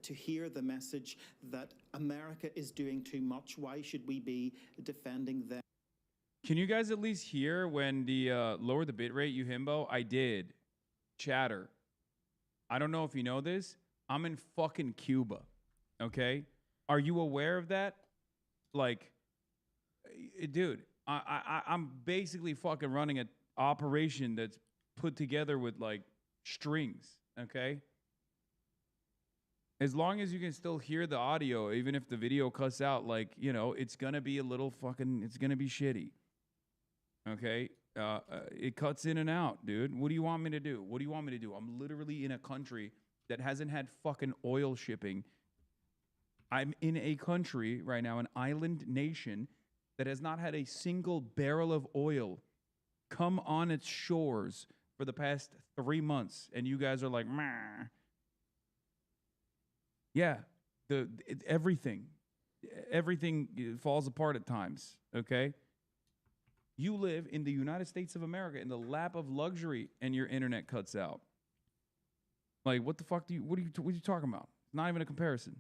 to hear the message that America is doing too much. Why should we be defending them? Can you guys at least hear when the lower the bit rate, you himbo? I did. Chatter. I don't know if you know this. I'm in fucking Cuba. Okay? Are you aware of that? Like, dude, I'm basically fucking running an operation that's put together with like strings. Okay? As long as you can still hear the audio, even if the video cuts out, like, you know, it's gonna be a little fucking, it's gonna be shitty. Okay, it cuts in and out, dude. What do you want me to do? What do you want me to do? I'm literally in a country that hasn't had fucking oil shipping. I'm in a country right now, an island nation, that has not had a single barrel of oil come on its shores for the past 3 months. And you guys are like, meh. Yeah, everything falls apart at times, okay? You live in the United States of America in the lap of luxury, and your internet cuts out. Like, what the fuck what are you talking about? Not even a comparison.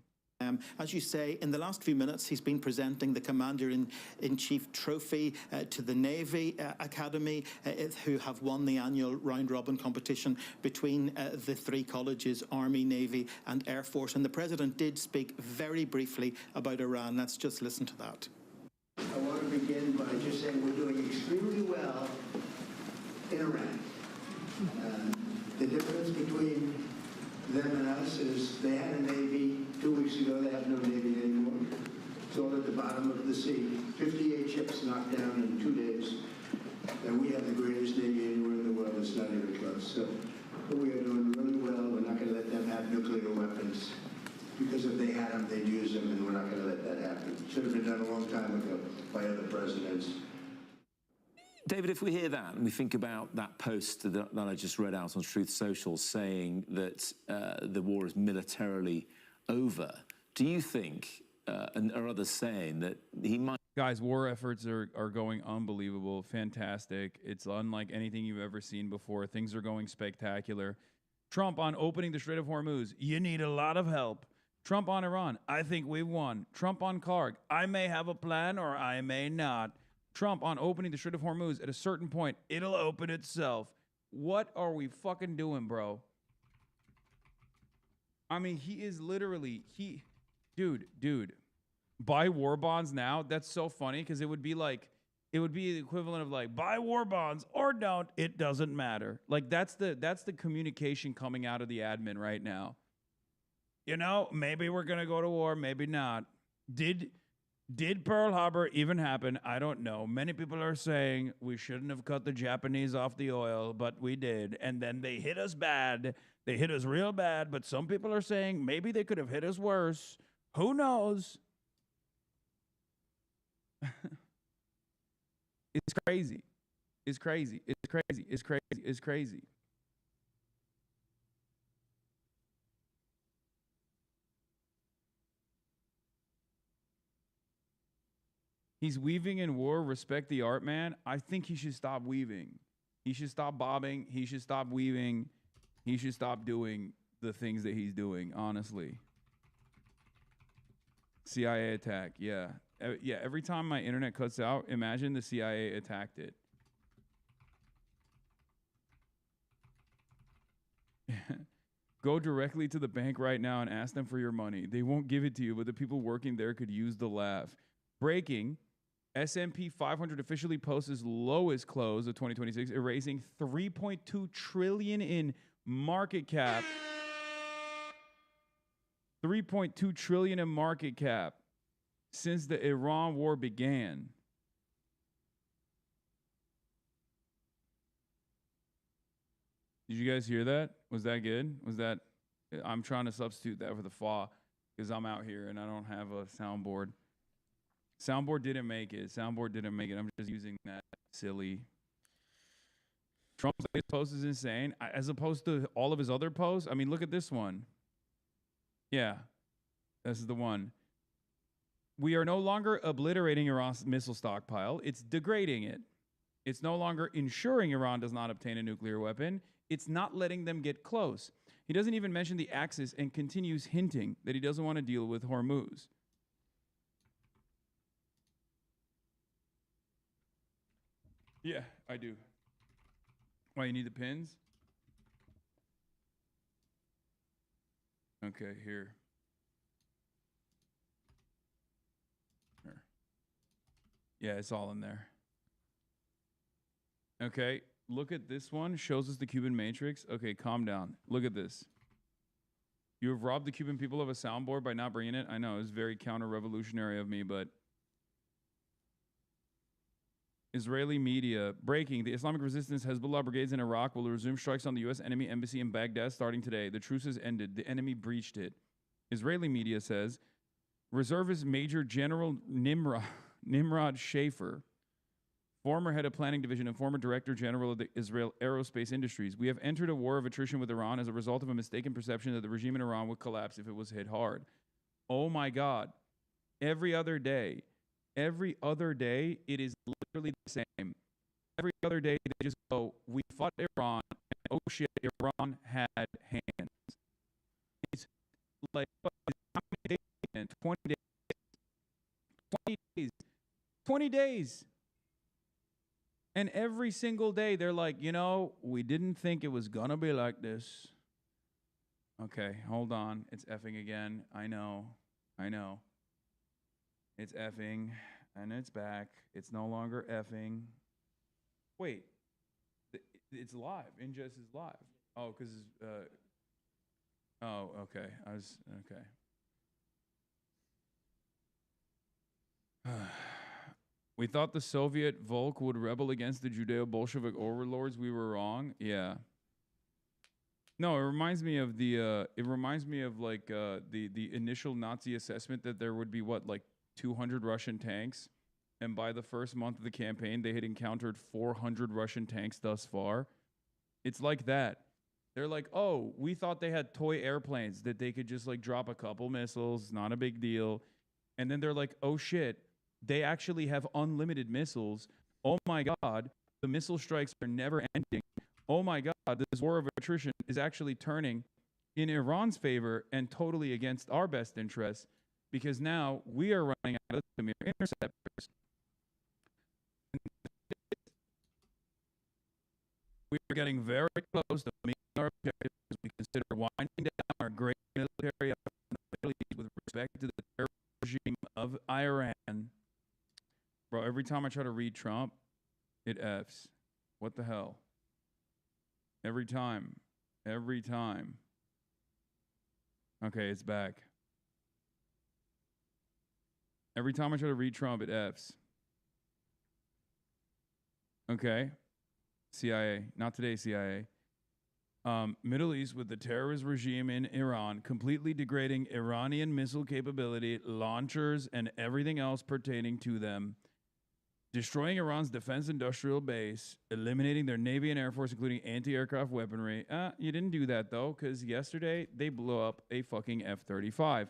As you say, in the last few minutes, he's been presenting the Commander-in-Chief trophy to the Navy Academy, who have won the annual round-robin competition between the three colleges, Army, Navy and Air Force. And the President did speak very briefly about Iran. Let's just listen to that. I want to begin by just saying we're doing extremely well in Iran. The difference between them and us is they had a Navy 2 weeks ago. They have no Navy anymore. It's all at the bottom of the sea. 58 ships knocked down in 2 days. And we have the greatest Navy anywhere in the world. It's not even close. So we are doing really well. We're not going to let them have nuclear weapons. Because if they had them, they'd use them, and we're not going to let that happen. David, if we hear that and we think about that post that I just read out on Truth Social saying that the war is militarily over, do you think, and are others saying that he might... Guys, war efforts are going unbelievable, fantastic. It's unlike anything you've ever seen before. Things are going spectacular. Trump on opening the Strait of Hormuz, you need a lot of help. Trump on Iran, I think we've won. Trump on Karg, I may have a plan or I may not. Trump on opening the Strait of Hormuz, at a certain point, it'll open itself. What are we fucking doing, bro? I mean, he is literally, dude, buy war bonds now? That's so funny because it would be the equivalent of like, buy war bonds or don't, it doesn't matter. Like that's the communication coming out of the admin right now. You know, maybe we're going to go to war, maybe not. Did Pearl Harbor even happen? I don't know. Many people are saying we shouldn't have cut the Japanese off the oil, but we did. And then they hit us bad. They hit us real bad. But some people are saying maybe they could have hit us worse. Who knows? It's crazy. It's crazy. It's crazy. It's crazy. It's crazy. He's weaving in war. Respect the art, man. I think he should stop weaving. He should stop bobbing. He should stop weaving. He should stop doing the things that he's doing, honestly. CIA attack, yeah. Yeah, every time my internet cuts out, imagine the CIA attacked it. Go directly to the bank right now and ask them for your money. They won't give it to you, but the people working there could use the laugh. Breaking, S&P 500 officially posts its lowest close of 2026, erasing $3.2 trillion in market cap. $3.2 trillion in market cap since the Iran war began. Did you guys hear that? Was that good? Was that... I'm trying to substitute that for the FA because I'm out here and I don't have a soundboard. Soundboard didn't make it. Soundboard didn't make it. I'm just using that silly. Trump's latest post is insane. As opposed to all of his other posts. I mean, look at this one. Yeah, this is the one. We are no longer obliterating Iran's missile stockpile. It's degrading it. It's no longer ensuring Iran does not obtain a nuclear weapon. It's not letting them get close. He doesn't even mention the Axis and continues hinting that he doesn't want to deal with Hormuz. Yeah, I do. Why, you need the pins? Okay, here. Here. Yeah, it's all in there. Okay, look at this one. Shows us the Cuban matrix. Okay, calm down. Look at this. You have robbed the Cuban people of a soundboard by not bringing it. I know, it's very counter-revolutionary of me, but... Israeli media breaking. The Islamic resistance Hezbollah brigades in Iraq will resume strikes on the U.S. enemy embassy in Baghdad starting today. The truce has ended. The enemy breached it. Israeli media says reservist Major General Nimrod Schaefer, former head of planning division and former director general of the Israel Aerospace Industries. We have entered a war of attrition with Iran as a result of a mistaken perception that the regime in Iran would collapse if it was hit hard. Oh my God. Every other day, it is literally the same. Every other day, they just go, we fought Iran, and oh shit, Iran had hands. It's like, 20 days. 20 days. 20 days. And every single day, they're like, you know, we didn't think it was gonna be like this. Okay, hold on. It's effing again. I know. It's effing, and it's back. It's no longer effing. Wait, it's live. Ingest is live. Oh, because, oh, okay. Okay. We thought the Soviet Volk would rebel against the Judeo-Bolshevik overlords. We were wrong. Yeah. No, it reminds me of the initial Nazi assessment that there would be what, like 200 Russian tanks and by the first month of the campaign, they had encountered 400 Russian tanks thus far. It's like that. They're like, oh, we thought they had toy airplanes that they could just like drop a couple missiles, not a big deal. And then they're like, oh shit, they actually have unlimited missiles. Oh my God, the missile strikes are never ending. Oh my God, this war of attrition is actually turning in Iran's favor and totally against our best interests, because now we are running out of the mere interceptors. We are getting very close to meeting our objectives. We consider winding down our great military effort in the Middle East with respect to the terror regime of Iran. Bro, every time I try to read Trump, it Fs. What the hell? Every time. Every time. Okay, it's back. Every time I try to read Trump, it Fs. Okay. CIA. Not today, CIA. Middle East with the terrorist regime in Iran, completely degrading Iranian missile capability, launchers, and everything else pertaining to them. Destroying Iran's defense industrial base, eliminating their Navy and Air Force, including anti-aircraft weaponry. You didn't do that, though, because yesterday they blew up a fucking F-35.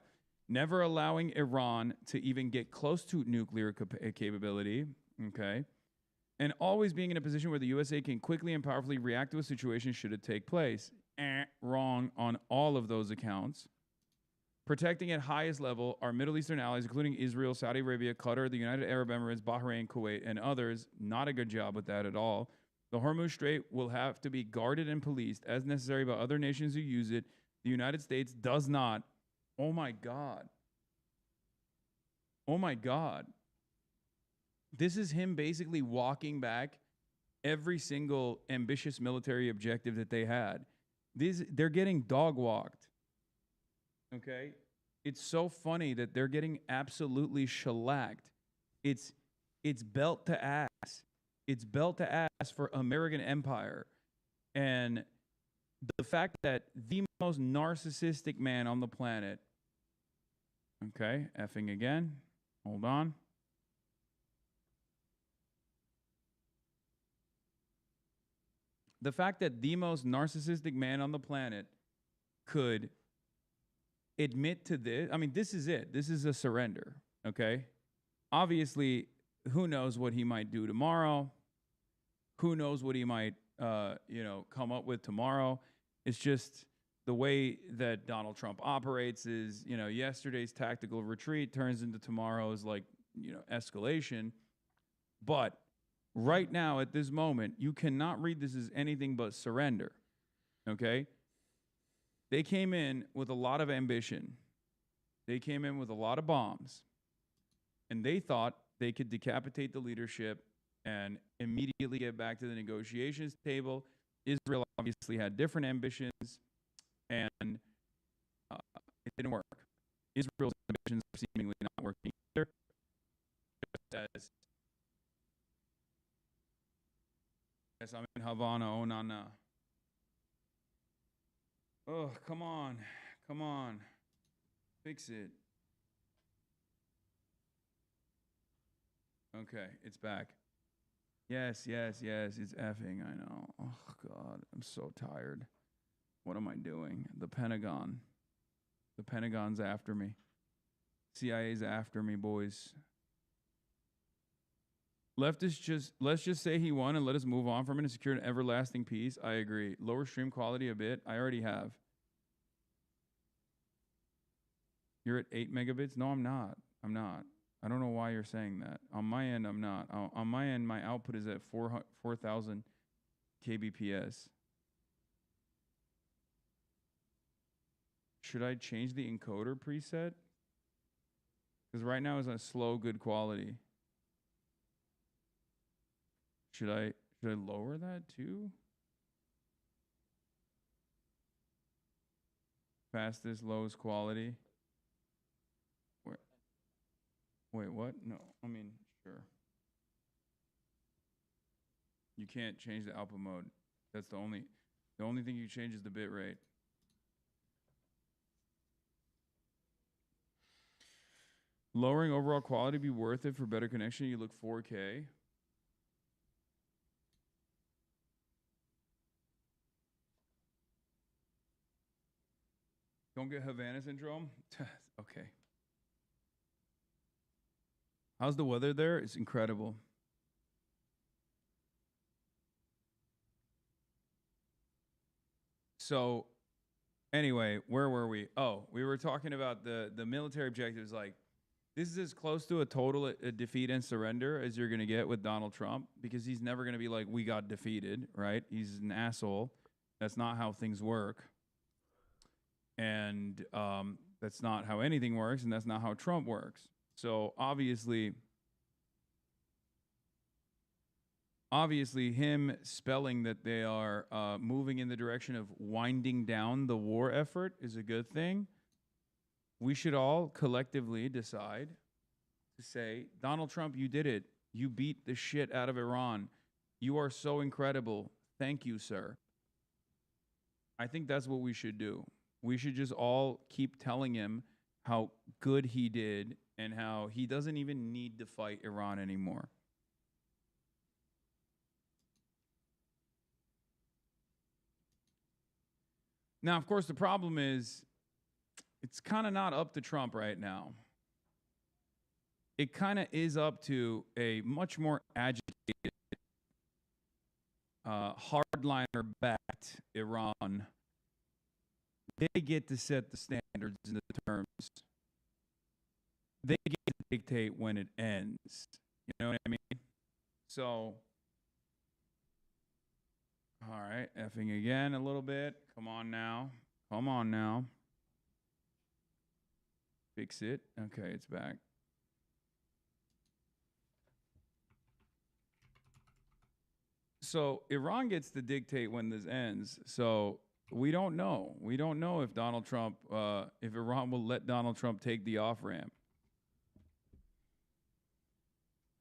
Never allowing Iran to even get close to nuclear capability, okay? And always being in a position where the USA can quickly and powerfully react to a situation should it take place. Wrong on all of those accounts. Protecting at highest level our Middle Eastern allies, including Israel, Saudi Arabia, Qatar, the United Arab Emirates, Bahrain, Kuwait, and others. Not a good job with that at all. The Hormuz Strait will have to be guarded and policed as necessary by other nations who use it. The United States does not. Oh my God. Oh my God. This is him basically walking back every single ambitious military objective that they had. They're getting dog walked. Okay? It's so funny that they're getting absolutely shellacked. It's belt to ass. It's belt to ass for American empire. And the fact that the most narcissistic man on the planet, okay, effing again, hold on. The fact that the most narcissistic man on the planet could admit to this. I mean, this is it. This is a surrender, okay? Obviously, who knows what he might do tomorrow? Who knows what he might, come up with tomorrow? It's just the way that Donald Trump operates is, yesterday's tactical retreat turns into tomorrow's, escalation. But right now, at this moment, you cannot read this as anything but surrender, okay? They came in with a lot of ambition. They came in with a lot of bombs. And they thought they could decapitate the leadership and immediately get back to the negotiations table. Israel obviously had different ambitions, and it didn't work. Israel's ambitions are seemingly not working either. Just as yes, I'm in Havana. Oh, no. Oh, come on. Come on. Fix it. Okay, it's back. Yes, it's effing, I know. Oh, God, I'm so tired. What am I doing? The Pentagon. The Pentagon's after me. CIA's after me, boys. Let's just say he won and let us move on from it and secure an everlasting peace. I agree. Lower stream quality a bit. I already have. You're at 8 megabits? No, I'm not. I don't know why you're saying that. On my end, I'm not. On my end, my output is at 4,000 kbps. Should I change the encoder preset? Because right now it's on slow, good quality. Should I lower that too? Fastest, lowest quality. Wait, what? No, I mean, sure. You can't change the output mode. That's the only thing you change is the bit rate. lowering overall quality be worth it for better connection? You look 4K. Don't get Havana syndrome? Okay. How's the weather there? It's incredible. So, anyway, where were we? Oh, we were talking about the military objectives. Like, this is as close to a total defeat and surrender as you're going to get with Donald Trump, because he's never going to be like, we got defeated, right? He's an asshole. That's not how things work. And that's not how anything works, and that's not how Trump works. So obviously him spelling that they are moving in the direction of winding down the war effort is a good thing. We should all collectively decide to say, Donald Trump, you did it. You beat the shit out of Iran. You are so incredible. Thank you, sir. I think that's what we should do. We should just all keep telling him how good he did and how he doesn't even need to fight Iran anymore. Now, of course, the problem is it's kind of not up to Trump right now. It kind of is up to a much more agitated, hardliner-backed Iran. They get to set the standards and the terms. They get to dictate when it ends. You know what I mean? So, all right, effing again a little bit. Come on now. Come on now. Fix it. Okay, it's back. So, Iran gets to dictate when this ends. So, we don't know. We don't know if Donald Trump, if Iran will let Donald Trump take the off-ramp.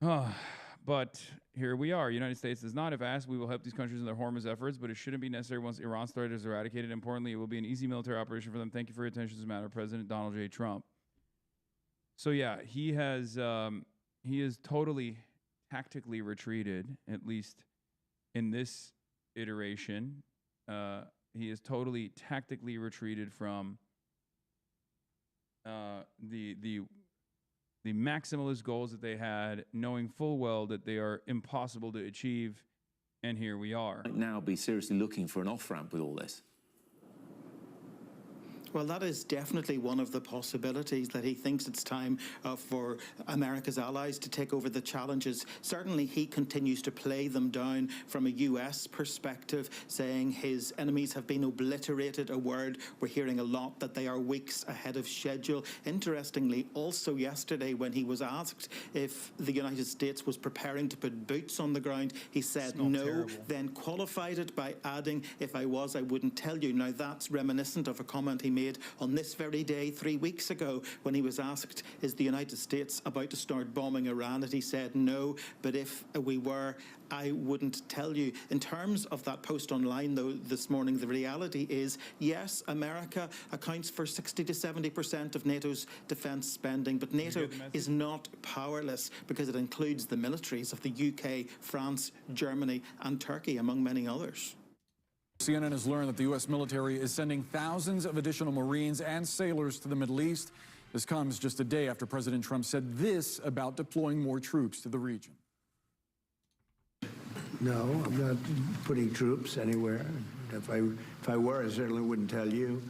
But here we are. United States does not. If asked, we will help these countries in their Hormuz efforts, but it shouldn't be necessary once Iran started is eradicated. Importantly, it will be an easy military operation for them. Thank you for your attention to this matter, President Donald J. Trump. So yeah, he is totally tactically retreated, at least in this iteration. He is totally tactically retreated from the maximalist goals that they had, knowing full well that they are impossible to achieve, and here we are. Now be seriously looking for an off-ramp with all this. Well, that is definitely one of the possibilities, that he thinks it's time for America's allies to take over the challenges. Certainly, he continues to play them down from a U.S. perspective, saying his enemies have been obliterated, a word we're hearing a lot, that they are weeks ahead of schedule. Interestingly, also yesterday, when he was asked if the United States was preparing to put boots on the ground, he said no, terrible. Then qualified it by adding, if I was, I wouldn't tell you. Now, that's reminiscent of a comment he made on this very day 3 weeks ago when he was asked, is the United States about to start bombing Iran? And he said no, but if we were, I wouldn't tell you. In terms of that post online, though, this morning, the reality is, yes, America accounts for 60 to 70% of NATO's defence spending, but NATO is not powerless because it includes the militaries of the UK, France, Germany and Turkey, among many others. CNN has learned that the U.S. military is sending thousands of additional Marines and sailors to the Middle East. This comes just a day after President Trump said this about deploying more troops to the region. No, I'm not putting troops anywhere. If I were, I certainly wouldn't tell you,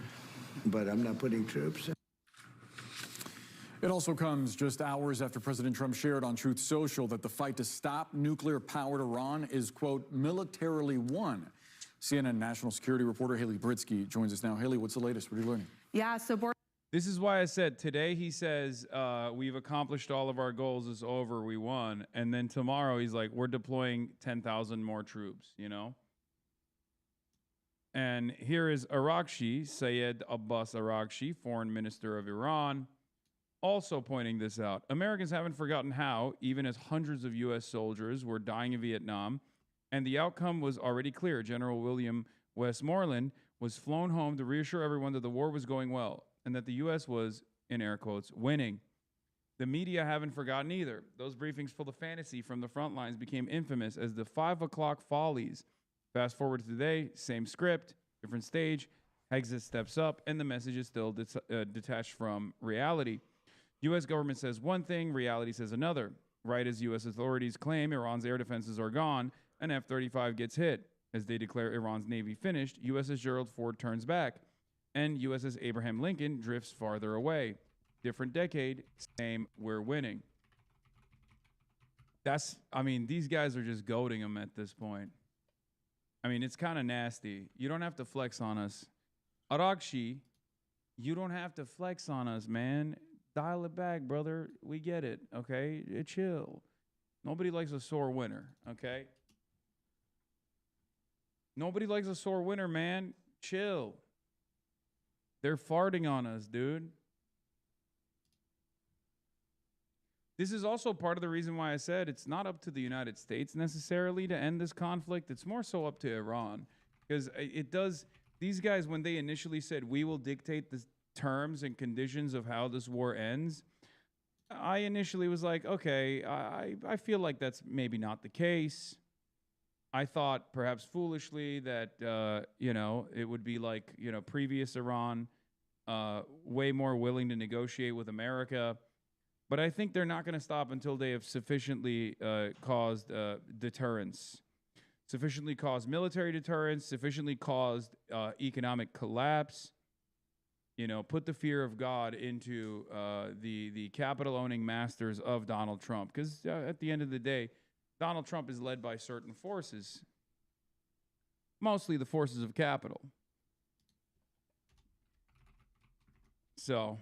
but I'm not putting troops. It also comes just hours after President Trump shared on Truth Social that the fight to stop nuclear-powered Iran is, quote, militarily won. CNN national security reporter Haley Britsky joins us now. Haley, what's the latest? What are you learning? Yeah, so this is why I said today he says, we've accomplished all of our goals, it's over, we won. And then tomorrow he's like, we're deploying 10,000 more troops, you know? And here is Araghchi, Sayed Abbas Araghchi, foreign minister of Iran, also pointing this out. Americans haven't forgotten how, even as hundreds of U.S. soldiers were dying in Vietnam, and the outcome was already clear. General William Westmoreland was flown home to reassure everyone that the war was going well and that the U.S. was, in air quotes, winning. The media haven't forgotten either. Those briefings full of fantasy from the front lines became infamous as the 5 o'clock follies. Fast forward to today, same script, different stage. Hegseth steps up, and the message is still detached from reality. U.S. government says one thing, reality says another. Right as U.S. authorities claim Iran's air defenses are gone, an F-35 gets hit. As they declare Iran's Navy finished, USS Gerald Ford turns back, and USS Abraham Lincoln drifts farther away. Different decade, same, we're winning. These guys are just goading them at this point. I mean, it's kind of nasty. You don't have to flex on us. Arakshi, you don't have to flex on us, man. Dial it back, brother. We get it, okay? Chill. Nobody likes a sore winner, okay? Nobody likes a sore winner, man. Chill. They're farting on us, dude. This is also part of the reason why I said it's not up to the United States necessarily to end this conflict. It's more so up to Iran. Because it does, these guys, when they initially said, we will dictate the terms and conditions of how this war ends, I initially was like, okay, I feel like that's maybe not the case. I thought perhaps foolishly that, it would be like, previous Iran, way more willing to negotiate with America. But I think they're not going to stop until they have sufficiently caused deterrence, sufficiently caused military deterrence, sufficiently caused economic collapse. Put the fear of God into the capital-owning masters of Donald Trump. Because at the end of the day, Donald Trump is led by certain forces, mostly the forces of capital. So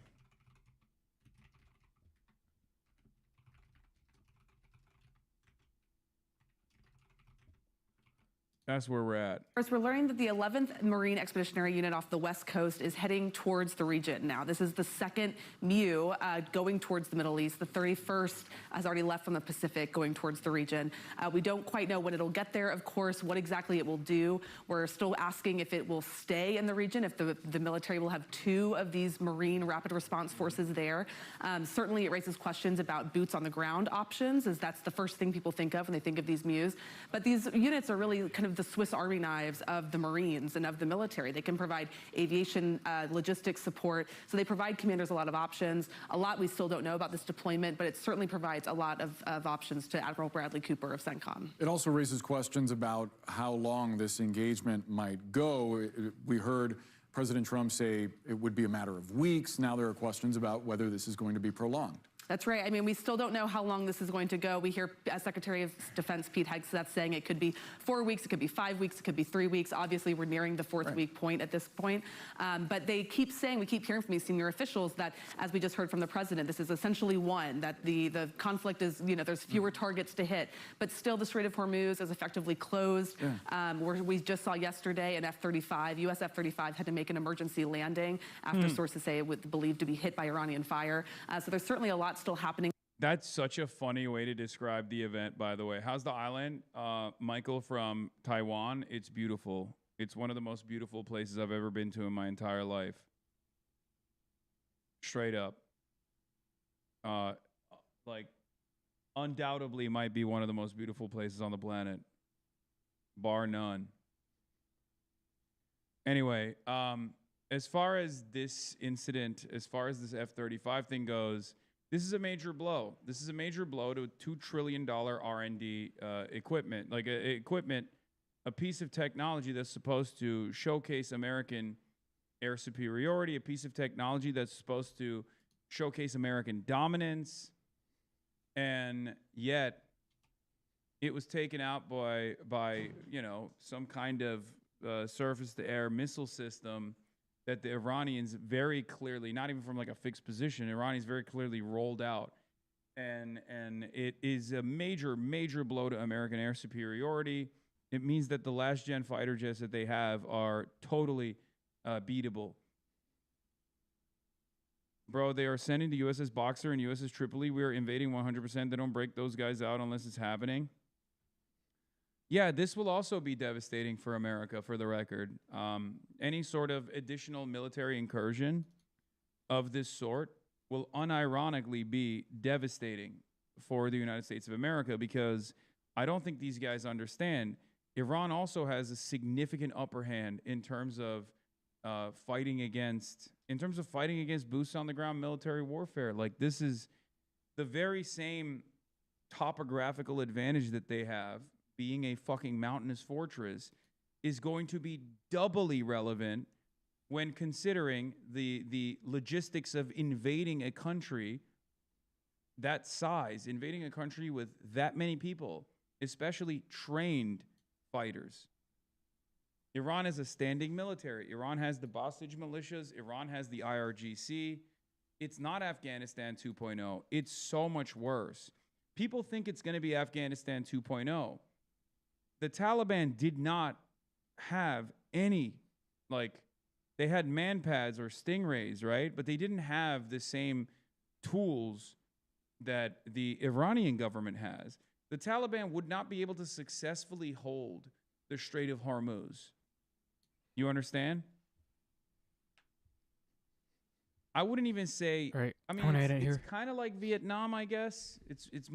that's where we're at. First, we're learning that the 11th Marine Expeditionary Unit off the West Coast is heading towards the region now. This is the second MEU going towards the Middle East. The 31st has already left from the Pacific going towards the region. We don't quite know when it'll get there, of course, what exactly it will do. We're still asking if it will stay in the region, if the military will have 2 of these Marine Rapid Response Forces there. Certainly, it raises questions about boots on the ground options, as that's the first thing people think of when they think of these MEUs. But these units are really kind of the Swiss Army knives of the Marines and of the military. They can provide aviation logistics support. So they provide commanders a lot of options. A lot we still don't know about this deployment, but it certainly provides a lot of options to Admiral Bradley Cooper of CENTCOM. It also raises questions about how long this engagement might go. We heard President Trump say it would be a matter of weeks. Now there are questions about whether this is going to be prolonged. That's right. I mean, we still don't know how long this is going to go. We hear Secretary of Defense Pete Hegseth saying it could be 4 weeks, it could be 5 weeks, it could be 3 weeks. Obviously, we're nearing the 4th week point at this point. But they keep saying, we keep hearing from these senior officials that, as we just heard from the president, this is essentially won, that the conflict is, there's fewer targets to hit. But still, the Strait of Hormuz is effectively closed. We just saw yesterday an F-35, U.S. F-35 had to make an emergency landing after sources say it was believed to be hit by Iranian fire. So there's certainly a lot still happening. That's such a funny way to describe the event, by the way. How's the island? Michael from Taiwan. It's beautiful. It's one of the most beautiful places I've ever been to in my entire life. Straight up. Undoubtedly might be one of the most beautiful places on the planet. Bar none. Anyway, as far as this incident, as far as this F-35 thing goes, this is a major blow. This is a major blow to $2 trillion R&D equipment, a piece of technology that's supposed to showcase American air superiority, a piece of technology that's supposed to showcase American dominance, and yet it was taken out by some kind of surface-to-air missile system that the Iranians very clearly, not even from like a fixed position, Iranians very clearly rolled out. And it is a major, major blow to American air superiority. It means that the last-gen fighter jets that they have are totally beatable. Bro, they are sending the USS Boxer and USS Tripoli. We are invading 100%. They don't break those guys out unless it's happening. Yeah, this will also be devastating for America, for the record. Any sort of additional military incursion of this sort will unironically be devastating for the United States of America, because I don't think these guys understand Iran also has a significant upper hand in terms of fighting against boots on the ground military warfare. Like, this is the very same topographical advantage that they have, being a fucking mountainous fortress, is going to be doubly relevant when considering the logistics of invading a country that size, invading a country with that many people, especially trained fighters. Iran is a standing military. Iran has the Basij militias. Iran has the IRGC. It's not Afghanistan 2.0. It's so much worse. People think it's going to be Afghanistan 2.0. The Taliban did not have any, like, they had manpads or stingrays, right? But they didn't have the same tools that the Iranian government has. The Taliban would not be able to successfully hold the Strait of Hormuz. You understand? I wouldn't even say. All right, I mean, I want to edit it's here. kind of like Vietnam, I guess. It's